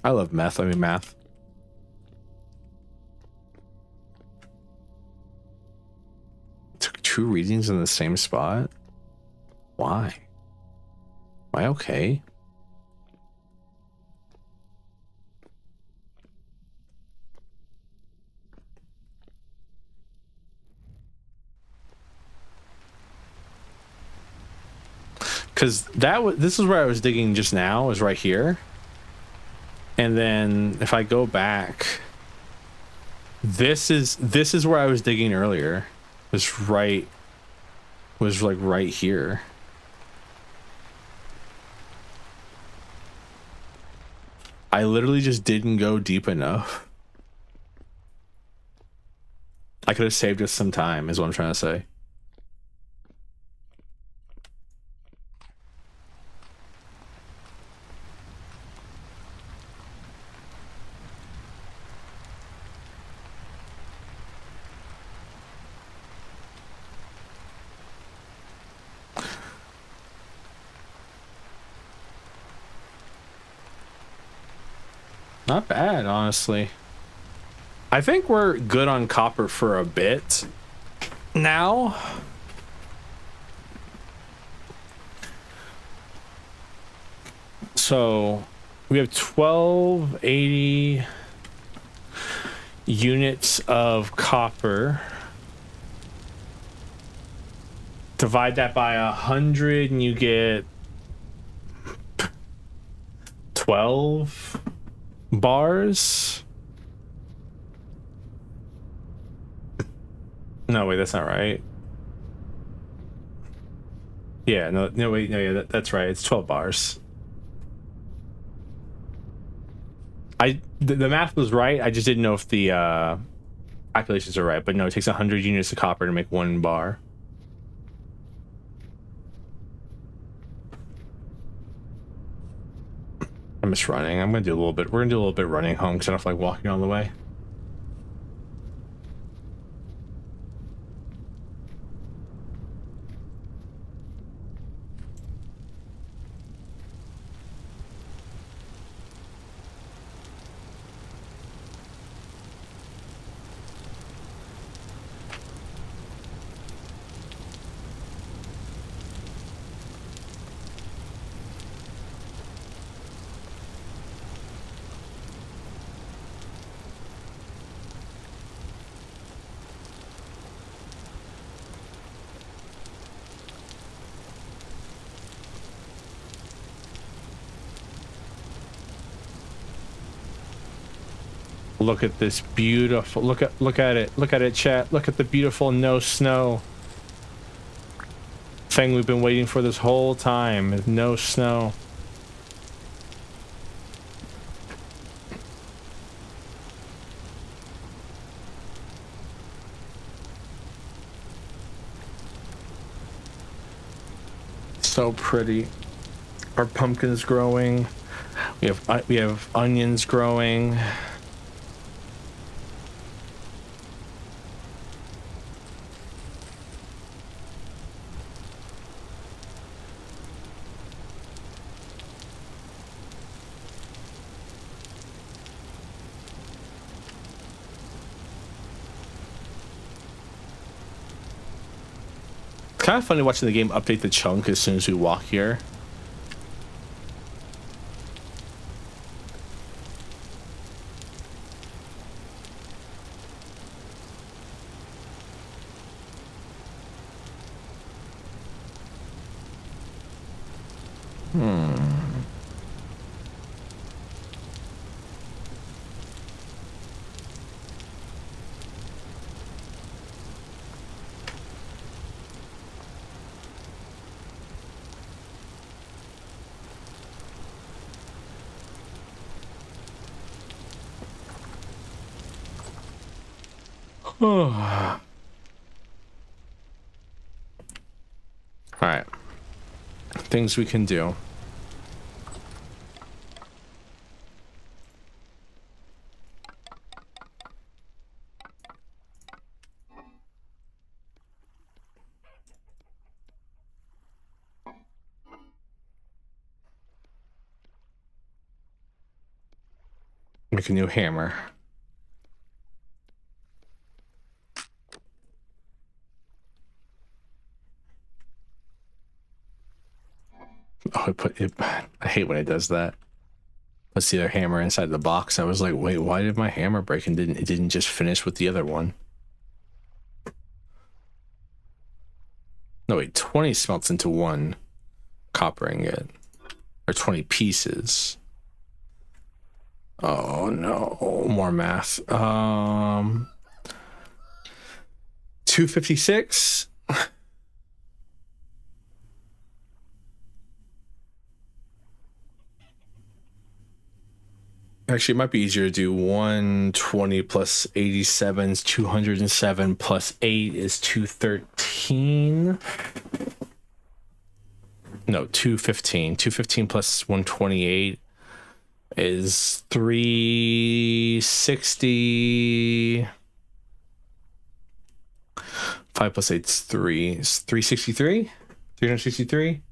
I love meth. I mean, math. Took 2 readings in the same spot. Why? Am I okay? Because this is where I was digging just now, is right here. And then if I go back, this is where I was digging earlier. Was like right here. I literally just didn't go deep enough. I could have saved us some time, is what I'm trying to say. Not bad, honestly. I think we're good on copper for a bit now. So we have 1280 units of copper. Divide that by 100 and you get 12 bars. No, wait, that's not right. Yeah, no, wait, no, yeah, that's right. It's 12 bars. The math was right. I just didn't know if the calculations are right. But no, it takes 100 units of copper to make 1 bar. I miss running. I'm gonna do a little bit. We're gonna do a little bit running home because I don't feel like walking all the way. Look at this beautiful. Look at it. Look at it, chat. Look at the beautiful no snow thing we've been waiting for this whole time. No snow. So pretty. Our pumpkin's growing. We have onions growing. Kind of funny watching the game update the chunk as soon as we walk here. All right. Things we can do. Make a new hammer. Oh, I hate when it does that. Let's see their hammer inside the box. I was like, wait, why did my hammer break and it didn't just finish with the other one? No, wait, 20 smelts into 1 copper ingot. Or 20 pieces. Oh no, more math. 256. Actually, it might be easier to do 120 plus 87 is 207 plus 8 is 213. No, 215. 215 plus 128 is 360. 5 plus 8 is 3. Is 363? 363?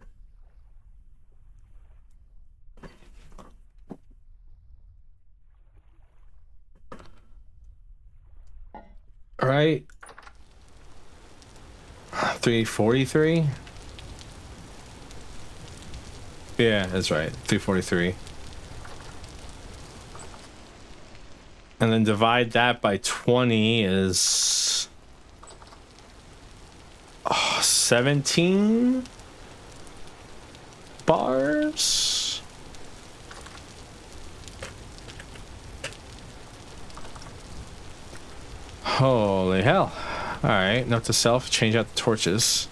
right? 343? Yeah, that's right. 343. And then divide that by 20 is 17 bars. Holy hell. All right, note to self, change out the torches.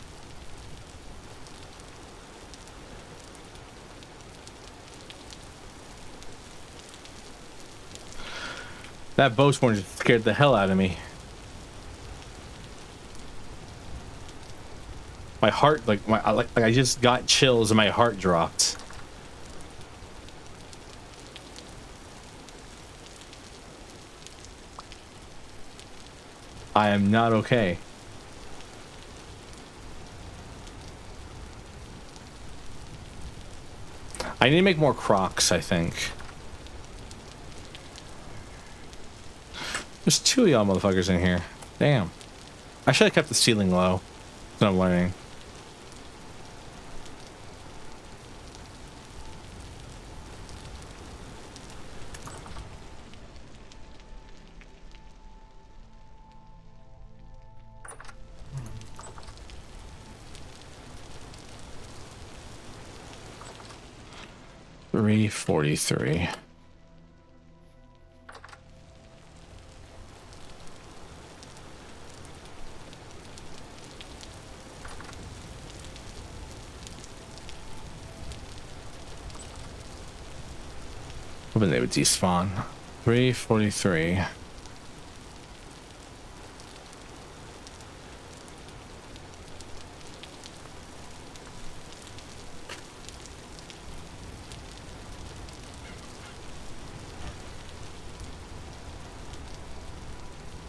That bowsborn just scared the hell out of me. My heart, like I just got chills and my heart dropped. I am not okay. I need to make more crocs, I think. There's 2 of y'all motherfuckers in here. Damn. I should have kept the ceiling low. That's what I'm learning. $343. Hoping they would despawn. 343.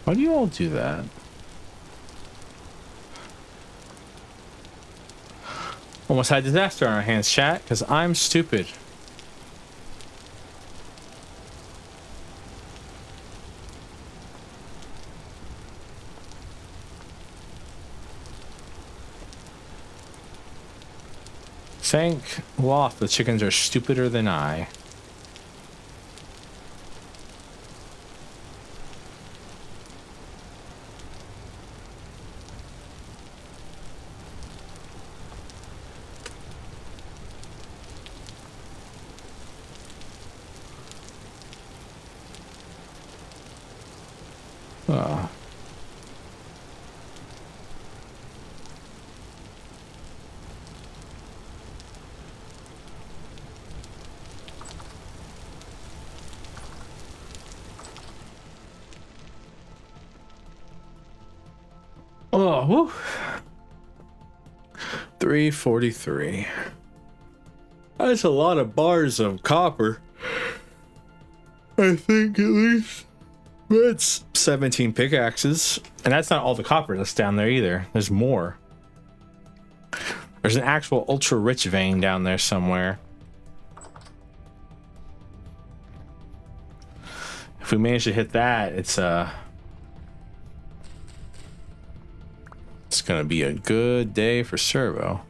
Why do you all do that? Almost had disaster on our hands, chat, because I'm stupid. Thank Loth, the chickens are stupider than I. Oh. Oh, whew. 343. That's a lot of bars of copper. I think at least that's 17 pickaxes. And that's not all the copper that's down there either. There's more. There's an actual ultra rich vein down there somewhere. If we manage to hit that, it's gonna be a good day for Servo.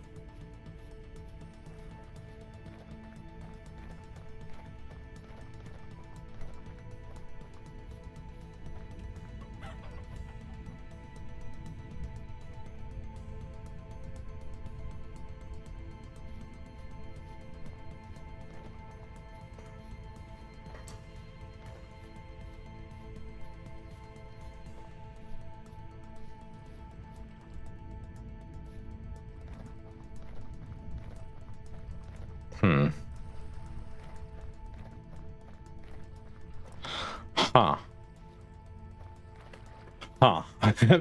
Huh.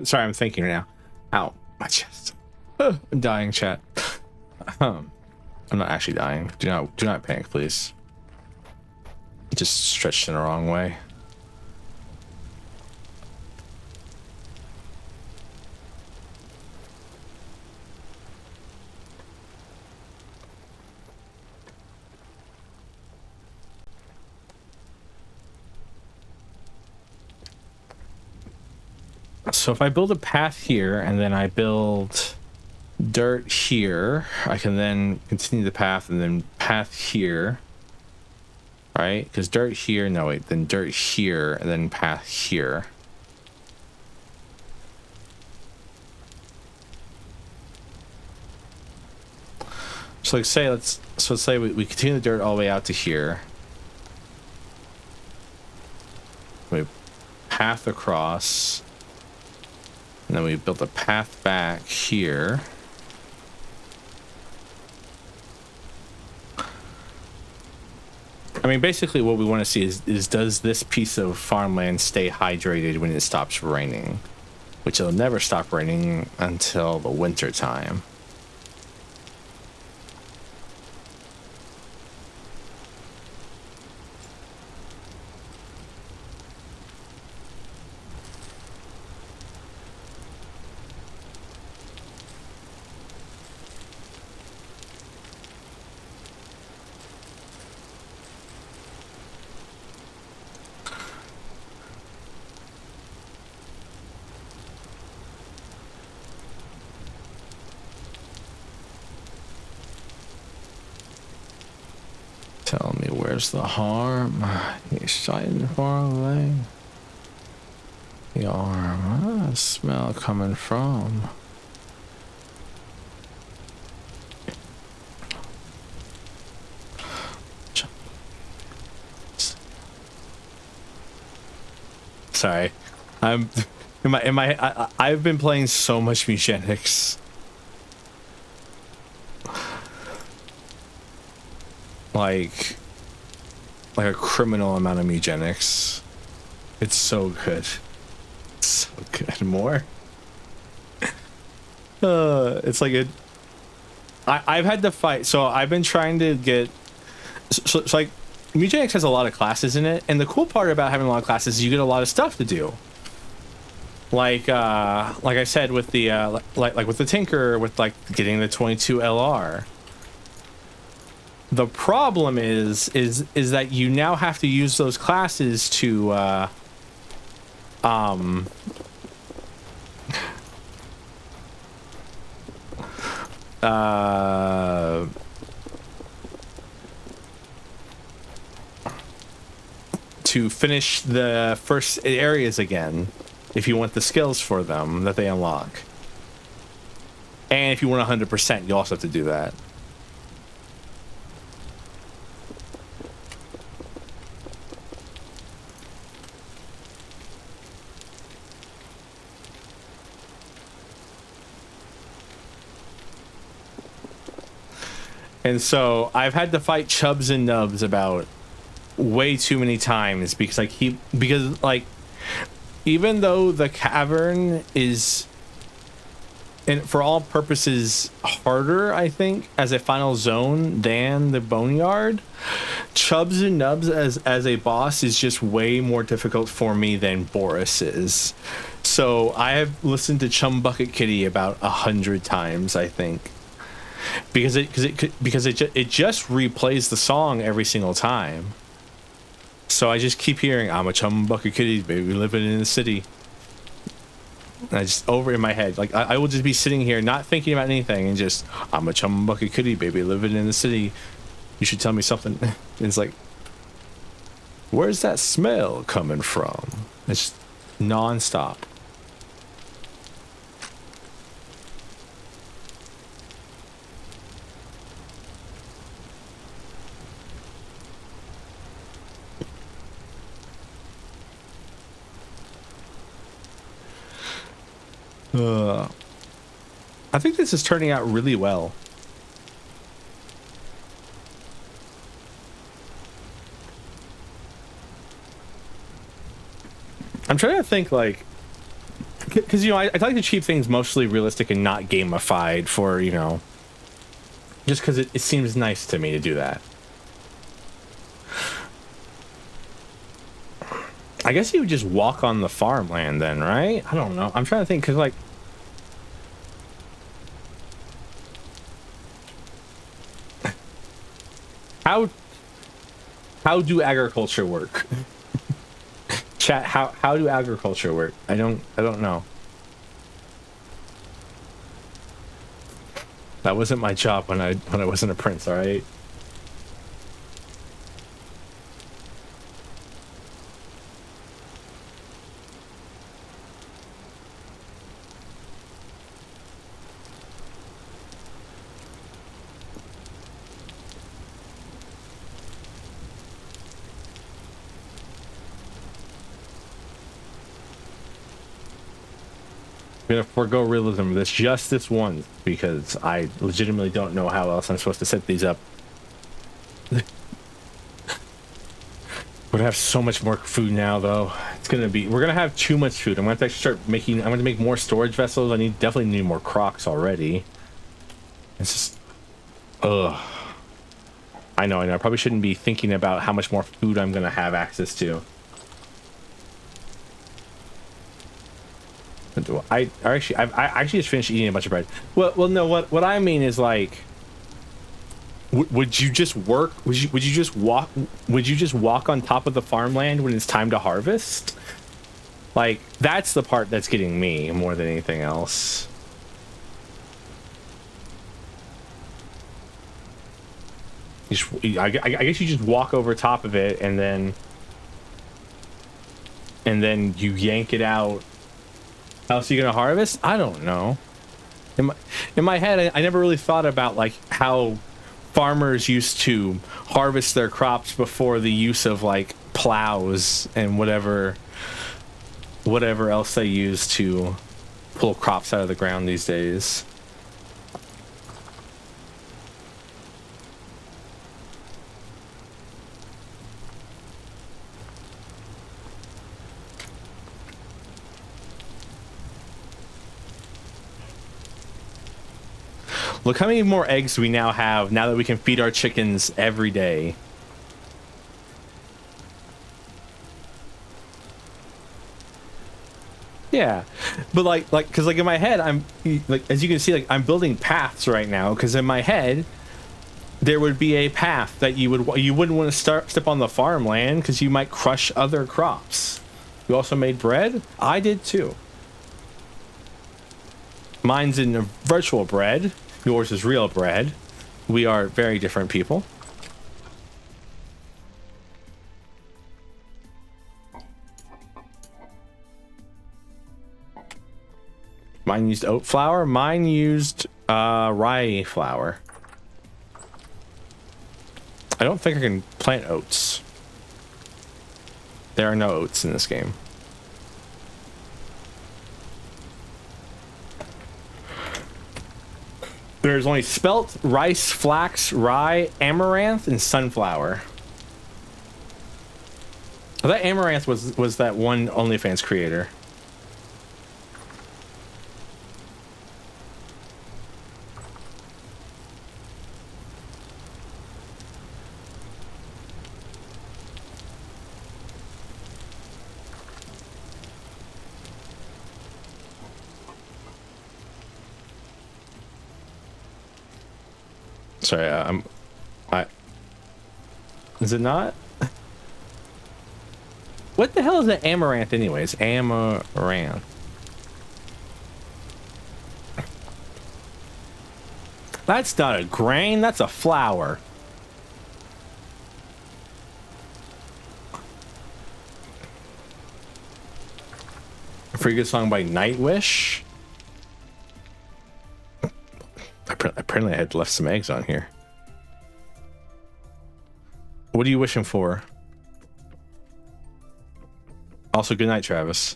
Sorry, I'm thinking right now. Ow, my chest. I'm dying, chat. I'm not actually dying. Do not panic, please. Just stretched in the wrong way. So if I build a path here and then I build dirt here, I can then continue the path and then path here, right? Because dirt here, no wait, then dirt here and then path here. So like say let's say we continue the dirt all the way out to here. We path across, and then we built a path back here. I mean, basically what we want to see is does this piece of farmland stay hydrated when it stops raining? Which it'll never stop raining until the winter time. Tell me where's the harm? He's shining far away. The arm, where's the smell coming from? Sorry, I'm I've been playing so much Mugenics. Like a criminal amount of Mugenics. It's so good. It's so good. More. It's like I've had to fight. So I've been trying to get. So it's like Mugenics has a lot of classes in it, and the cool part about having a lot of classes is you get a lot of stuff to do. Like I said with the like with the Tinker, with like getting the 22 LR. The problem is that you now have to use those classes to to finish the first areas again if you want the skills for them that they unlock. And if you want 100%, you also have to do that. And so I've had to fight Chubs and Nubs about way too many times because like even though the cavern is, and for all purposes, harder, I think, as a final zone than the Boneyard, Chubs and Nubs as a boss is just way more difficult for me than Boris is. So I have listened to Chum Bucket Kitty about 100 times, I think. Because it just replays the song every single time. So I just keep hearing, I'm a chum bucket kitty, baby, living in the city. And I just over in my head, like I will just be sitting here not thinking about anything and just, I'm a chum bucket kitty, baby, living in the city. You should tell me something. And it's like, where's that smell coming from? It's non-stop. I think this is turning out really well. I'm trying to think, like, because, you know, I like to keep things mostly realistic and not gamified for, you know, just because it seems nice to me to do that. I guess you would just walk on the farmland then, right? I don't know. I'm trying to think, because, like, how do agriculture work? Chat, how do agriculture work? I don't know. That wasn't my job when I wasn't a prince, all right? I'm gonna forego realism of this just this one because I legitimately don't know how else I'm supposed to set these up. We're gonna have so much more food now, though. We're gonna have too much food. I'm gonna have to actually start making. I'm gonna make more storage vessels. Definitely need more crocs already. It's just, ugh. I know. I probably shouldn't be thinking about how much more food I'm gonna have access to. I actually just finished eating a bunch of bread. Well, no. What I mean is like, would you just work? Would you just walk? Would you just walk on top of the farmland when it's time to harvest? Like, that's the part that's getting me more than anything else. I guess you just walk over top of it and then you yank it out. How else are you gonna harvest? I don't know. In my head, I never really thought about like how farmers used to harvest their crops before the use of like plows and whatever else they use to pull crops out of the ground these days. Look how many more eggs we now have now that we can feed our chickens every day. Yeah, but like because like in my head I'm like, as you can see, like I'm building paths right now because in my head there would be a path that you wouldn't want to step on the farmland because you might crush other crops. You also made bread? I did too. Mine's in a virtual bread. Yours is real bread. We are very different people. Mine used oat flour. Mine used rye flour. I don't think I can plant oats. There are no oats in this game. There's only spelt, rice, flax, rye, amaranth, and sunflower. I thought amaranth was that one OnlyFans creator. Sorry, is it not? What the hell is an amaranth anyways? Amaranth. That's not a grain, that's a flower. A pretty good song by Nightwish. Apparently I had left some eggs on here. What are you wishing for? Also, good night, Travis.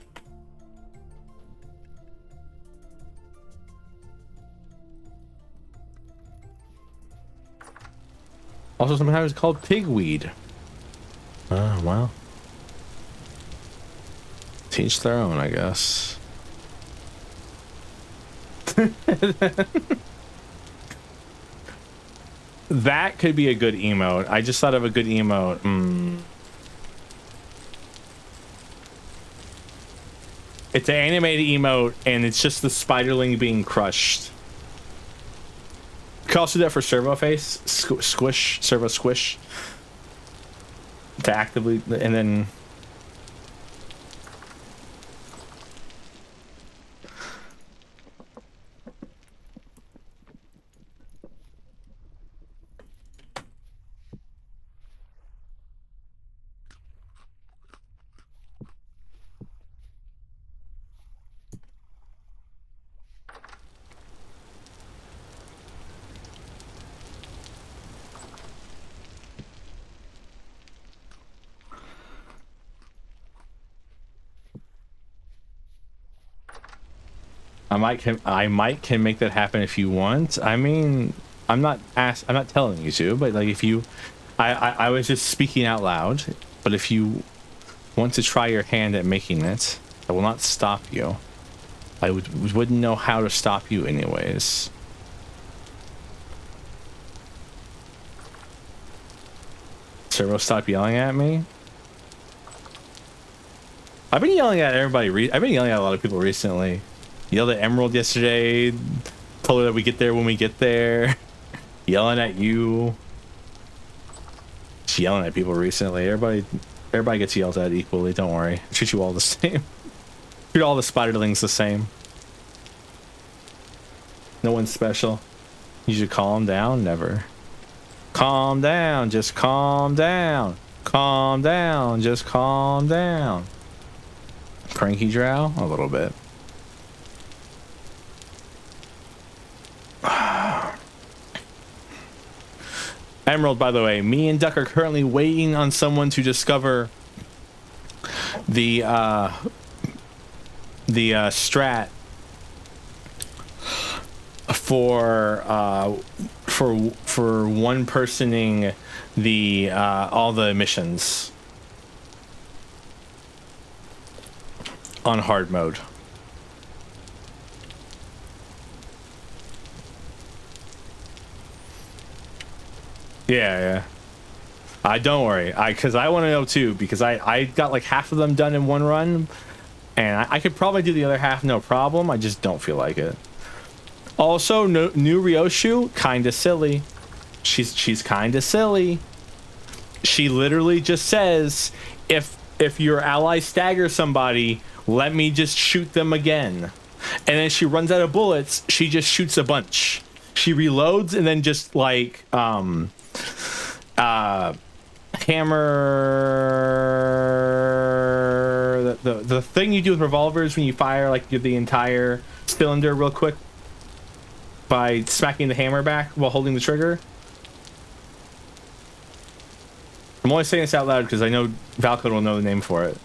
Also, sometimes it's called pigweed. Oh, wow. Teach their own, I guess. That could be a good emote. I just thought of a good emote. It's an animated emote, and it's just the spiderling being crushed. You could also do that for servo face, squish, servo squish. To actively, and then... I might can make that happen if you want. I mean, I'm not telling you to, but like if you, I was just speaking out loud. But if you want to try your hand at making it, I will not stop you. I wouldn't know how to stop you anyways. Servo, stop yelling at me. I've been yelling at everybody. I've been yelling at a lot of people recently. Yelled at Emerald yesterday. Told her that we get there when we get there. Yelling at you. Just yelling at people recently. Everybody gets yelled at equally. Don't worry. I treat you all the same. Treat all the spiderlings the same. No one's special. You should calm down. Never. Calm down. Just calm down. Calm down. Just calm down. Cranky drow? A little bit. Emerald, by the way, me and Duck are currently waiting on someone to discover the strat for one personing the all the missions on hard mode. Yeah. Don't worry. Because I want to know too, because I got like half of them done in one run, and I could probably do the other half no problem. I just don't feel like it. Also, new Ryoshu, kinda silly. She's kinda silly. She literally just says, if your ally staggers somebody, let me just shoot them again. And then she runs out of bullets, she just shoots a bunch. She reloads and then just like hammer the thing you do with revolvers when you fire like the entire cylinder real quick by smacking the hammer back while holding the trigger. I'm only saying this out loud because I know Valcode will know the name for it.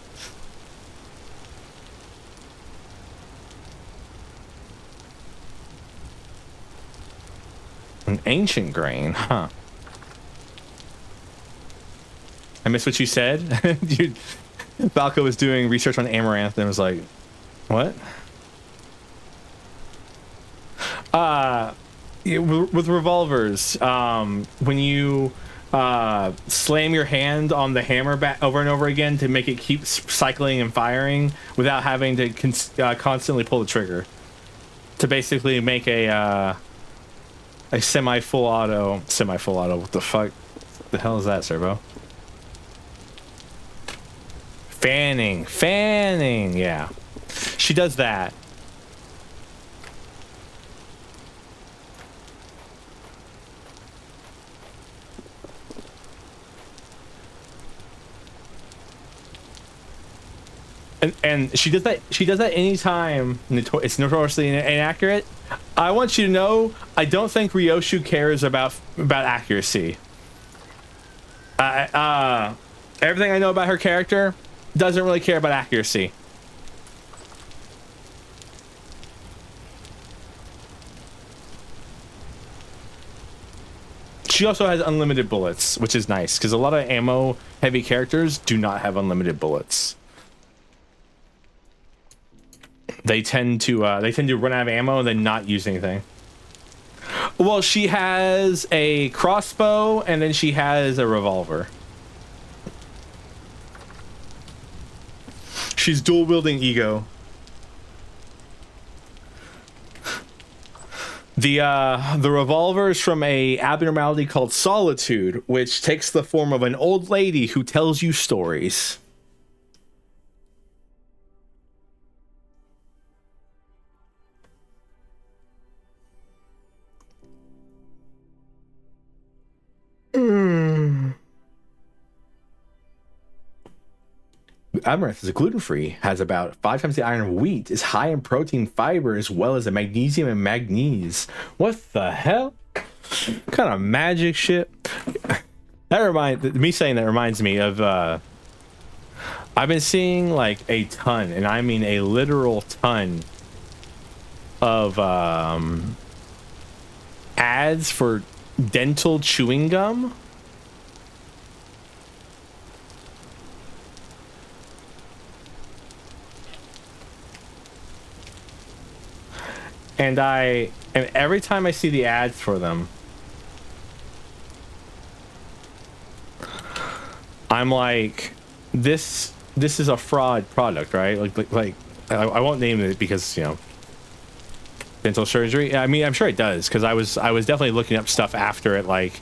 An ancient grain, huh? I missed what you said. Dude, Valco was doing research on Amaranth and was like, what? With revolvers, when you slam your hand on the hammer back over and over again to make it keep cycling and firing without having to constantly pull the trigger, to basically make a semi-full auto. What the fuck? The hell is that, Servo? Fanning, yeah. She does that. And she does that anytime. It's notoriously inaccurate. I want you to know, I don't think Ryoshu cares about accuracy. Everything I know about her character doesn't really care about accuracy. She also has unlimited bullets, which is nice because a lot of ammo heavy characters do not have unlimited bullets. They tend to run out of ammo and then not use anything. Well, she has a crossbow and then she has a revolver. She's dual wielding ego. The revolver is from a abnormality called solitude, which takes the form of an old lady who tells you stories. Amaranth is gluten-free, has about 5 times the iron of wheat, is high in protein, fiber, as well as the magnesium and manganese. What the hell? What kind of magic shit? Me saying that reminds me of I've been seeing like a ton, and I mean a literal ton, of ads for dental chewing gum. And every time I see the ads for them, I'm like, this is a fraud product, right? Like I won't name it because, you know, dental surgery. I mean, I'm sure it does, because I was definitely looking up stuff after it, like,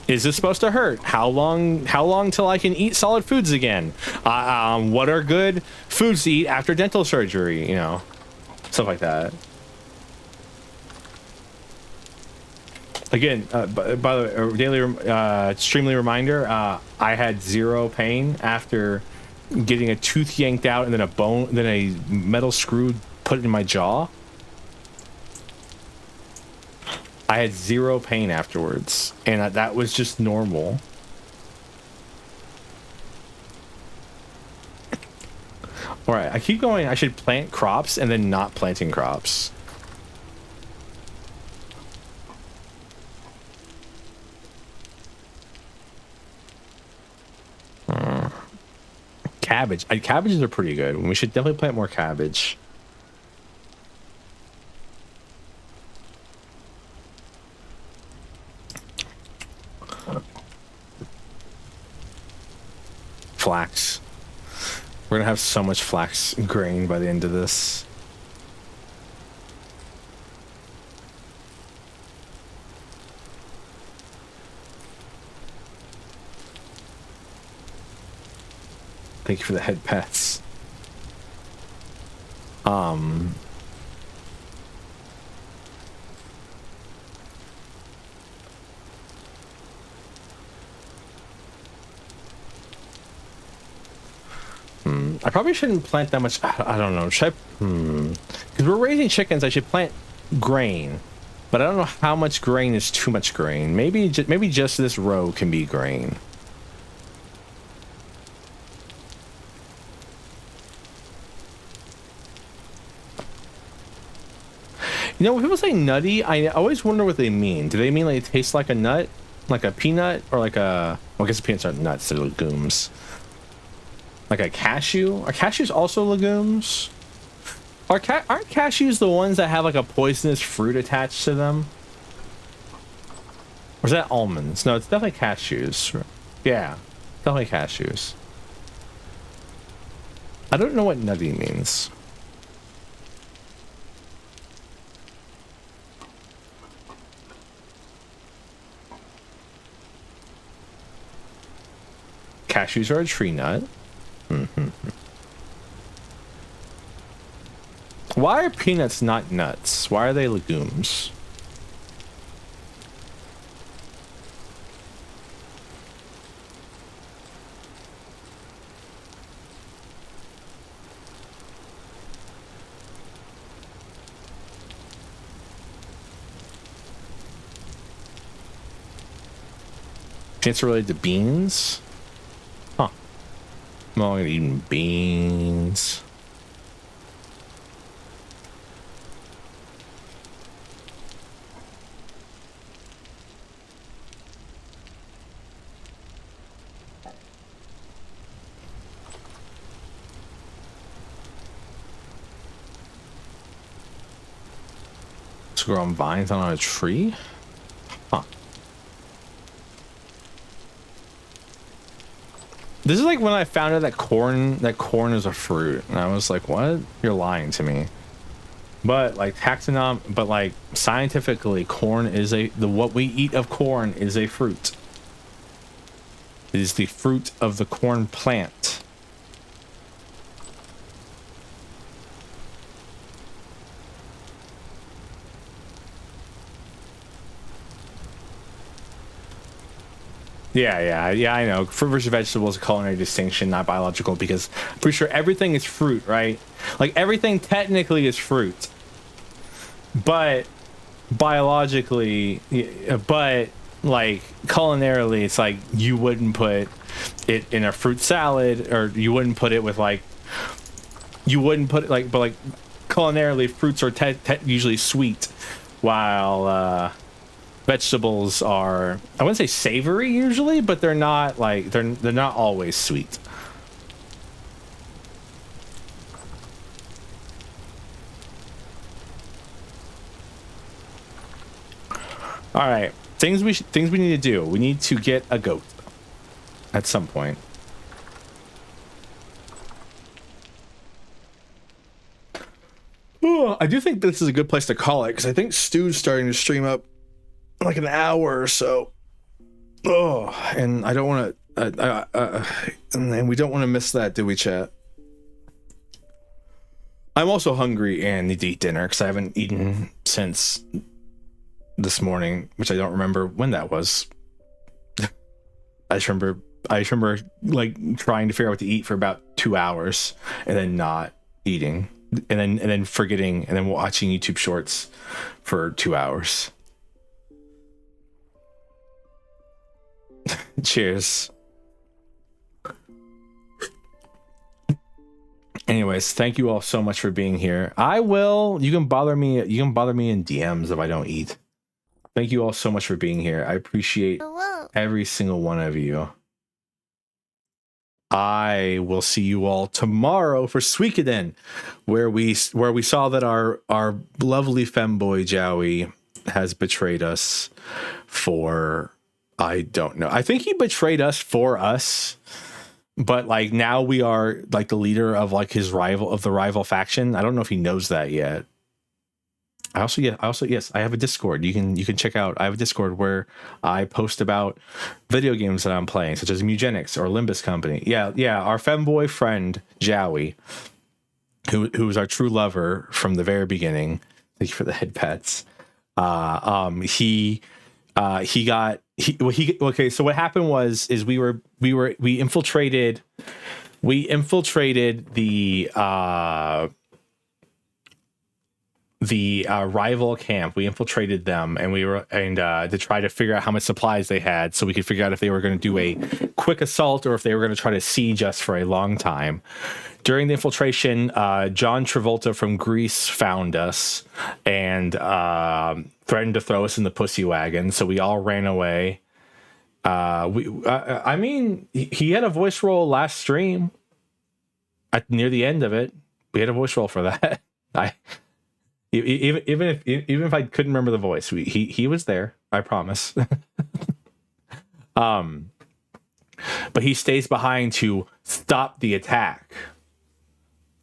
is this supposed to hurt? How long till I can eat solid foods again? What are good foods to eat after dental surgery? You know, stuff like that. Again, by the way, daily extremely reminder, I had zero pain after getting a tooth yanked out and then a metal screw put in my jaw. I had zero pain afterwards, and that was just normal. All right, I keep going. I should plant crops and then not planting crops. Cabbage. Cabbages are pretty good. We should definitely plant more cabbage. Flax. We're gonna have so much flax grain by the end of this. Thank you for the head pets. I probably shouldn't plant that much. I don't know. Should I? Because we're raising chickens, I should plant grain, but I don't know how much grain is too much grain. Maybe just this row can be grain. You know, when people say nutty, I always wonder what they mean. Do they mean like it tastes like a nut, like a peanut, or like a? Well, I guess peanuts aren't nuts; they're legumes. Like a cashew? Are cashews also legumes? Aren't cashews the ones that have like a poisonous fruit attached to them? Or is that almonds? No, it's definitely cashews. Yeah, definitely cashews. I don't know what nutty means. Cashews are a tree nut. Why are peanuts not nuts? Why are they legumes? Peanuts are related to beans? Huh. I'm not gonna eat beans. Let's grow on vines on a tree? Huh. This is like when I found out that corn is a fruit, and I was like, "What? You're lying to me." But like but like scientifically, corn is what we eat of corn is a fruit. It is the fruit of the corn plant. Yeah, I know. Fruit versus vegetable is a culinary distinction, not biological, because I'm pretty sure everything is fruit, right? Like, everything technically is fruit. But biologically, but like culinarily, it's like you wouldn't put it in a fruit salad, or you wouldn't put it with like, you wouldn't put it like, but like culinarily, fruits are usually sweet, while vegetables are, I wouldn't say savory usually, but they're not like they're not always sweet. All right, things we need to do. We need to get a goat at some point. Oh, I do think this is a good place to call it because I think Stu's starting to stream up in like an hour or so. Oh, and I don't want to, and we don't want to miss that, do we, chat? I'm also hungry and need to eat dinner because I haven't eaten since this morning, which I don't remember when that was. I just remember like trying to figure out what to eat for about 2 hours and then not eating. And then forgetting, and then watching YouTube shorts for 2 hours. Cheers. Anyways, thank you all so much for being here. You can bother me in DMs if I don't eat. Thank you all so much for being here. I appreciate every single one of you. I will see you all tomorrow for Suikoden, where we saw that our lovely femboy Jowie has betrayed us for, I don't know. I think he betrayed us for us, but like now we are like the leader of like the rival faction. I don't know if he knows that yet. I also yes, I have a Discord. You can check out. I have a Discord where I post about video games that I'm playing, such as Mugenics or Limbus Company. Yeah. Our femboy friend Jowie, who was our true lover from the very beginning. Thank you for the head pats. Okay. So what happened was we infiltrated the rival camp. We infiltrated them, and to try to figure out how much supplies they had, so we could figure out if they were going to do a quick assault or if they were going to try to siege us for a long time. During the infiltration, John Travolta from Greece found us and threatened to throw us in the pussy wagon. So we all ran away. I mean, he had a voice roll last stream. Near the end of it, we had a voice roll for that. Even if I couldn't remember the voice, he was there. I promise. But he stays behind to stop the attack.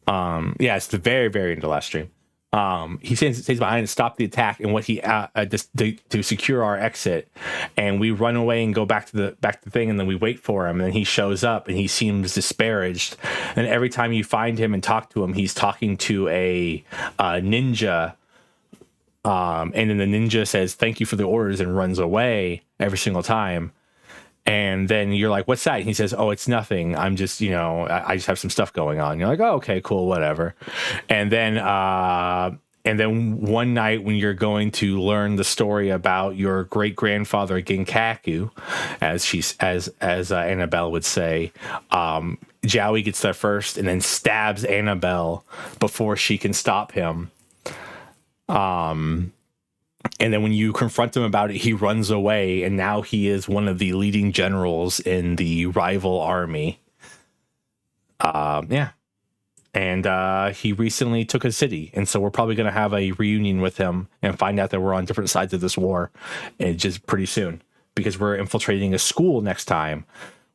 It's the very, very end of last stream. He stays behind to stop the attack, and to secure our exit. And we run away and go back to the thing, and then we wait for him. And then he shows up, and he seems disparaged. And every time you find him and talk to him, he's talking to a ninja. And then the ninja says, "Thank you for the orders," and runs away every single time. And then you're like, "What's that?" And he says, "Oh, it's nothing. I'm just, I just have some stuff going on." And you're like, "Oh, okay, cool, whatever." And then one night when you're going to learn the story about your great grandfather Ginkaku, as Annabelle would say, Jowie gets there first and then stabs Annabelle before she can stop him. And then when you confront him about it, he runs away, and now he is one of the leading generals in the rival army. And he recently took a city, and so we're probably going to have a reunion with him and find out that we're on different sides of this war, and just pretty soon, because we're infiltrating a school next time,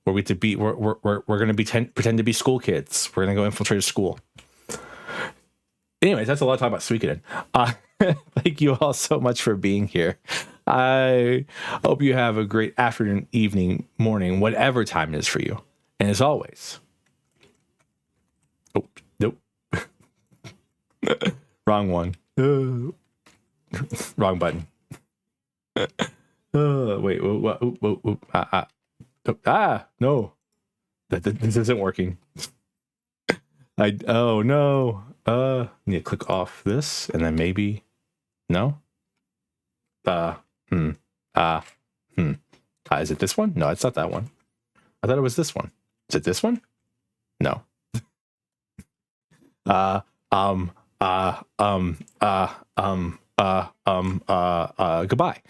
where we're going to pretend to be school kids. We're going to go infiltrate a school. Anyways, that's a lot of talk about Suikoden. Thank you all so much for being here. I hope you have a great afternoon, evening, morning, whatever time it is for you. And as always, oh, nope. Wrong one. Wrong button. Wait, no. This isn't working. Oh no. Need to click off this and then maybe no. Is it this one? No, it's not that one. I thought it was this one. Is it this one? No. goodbye.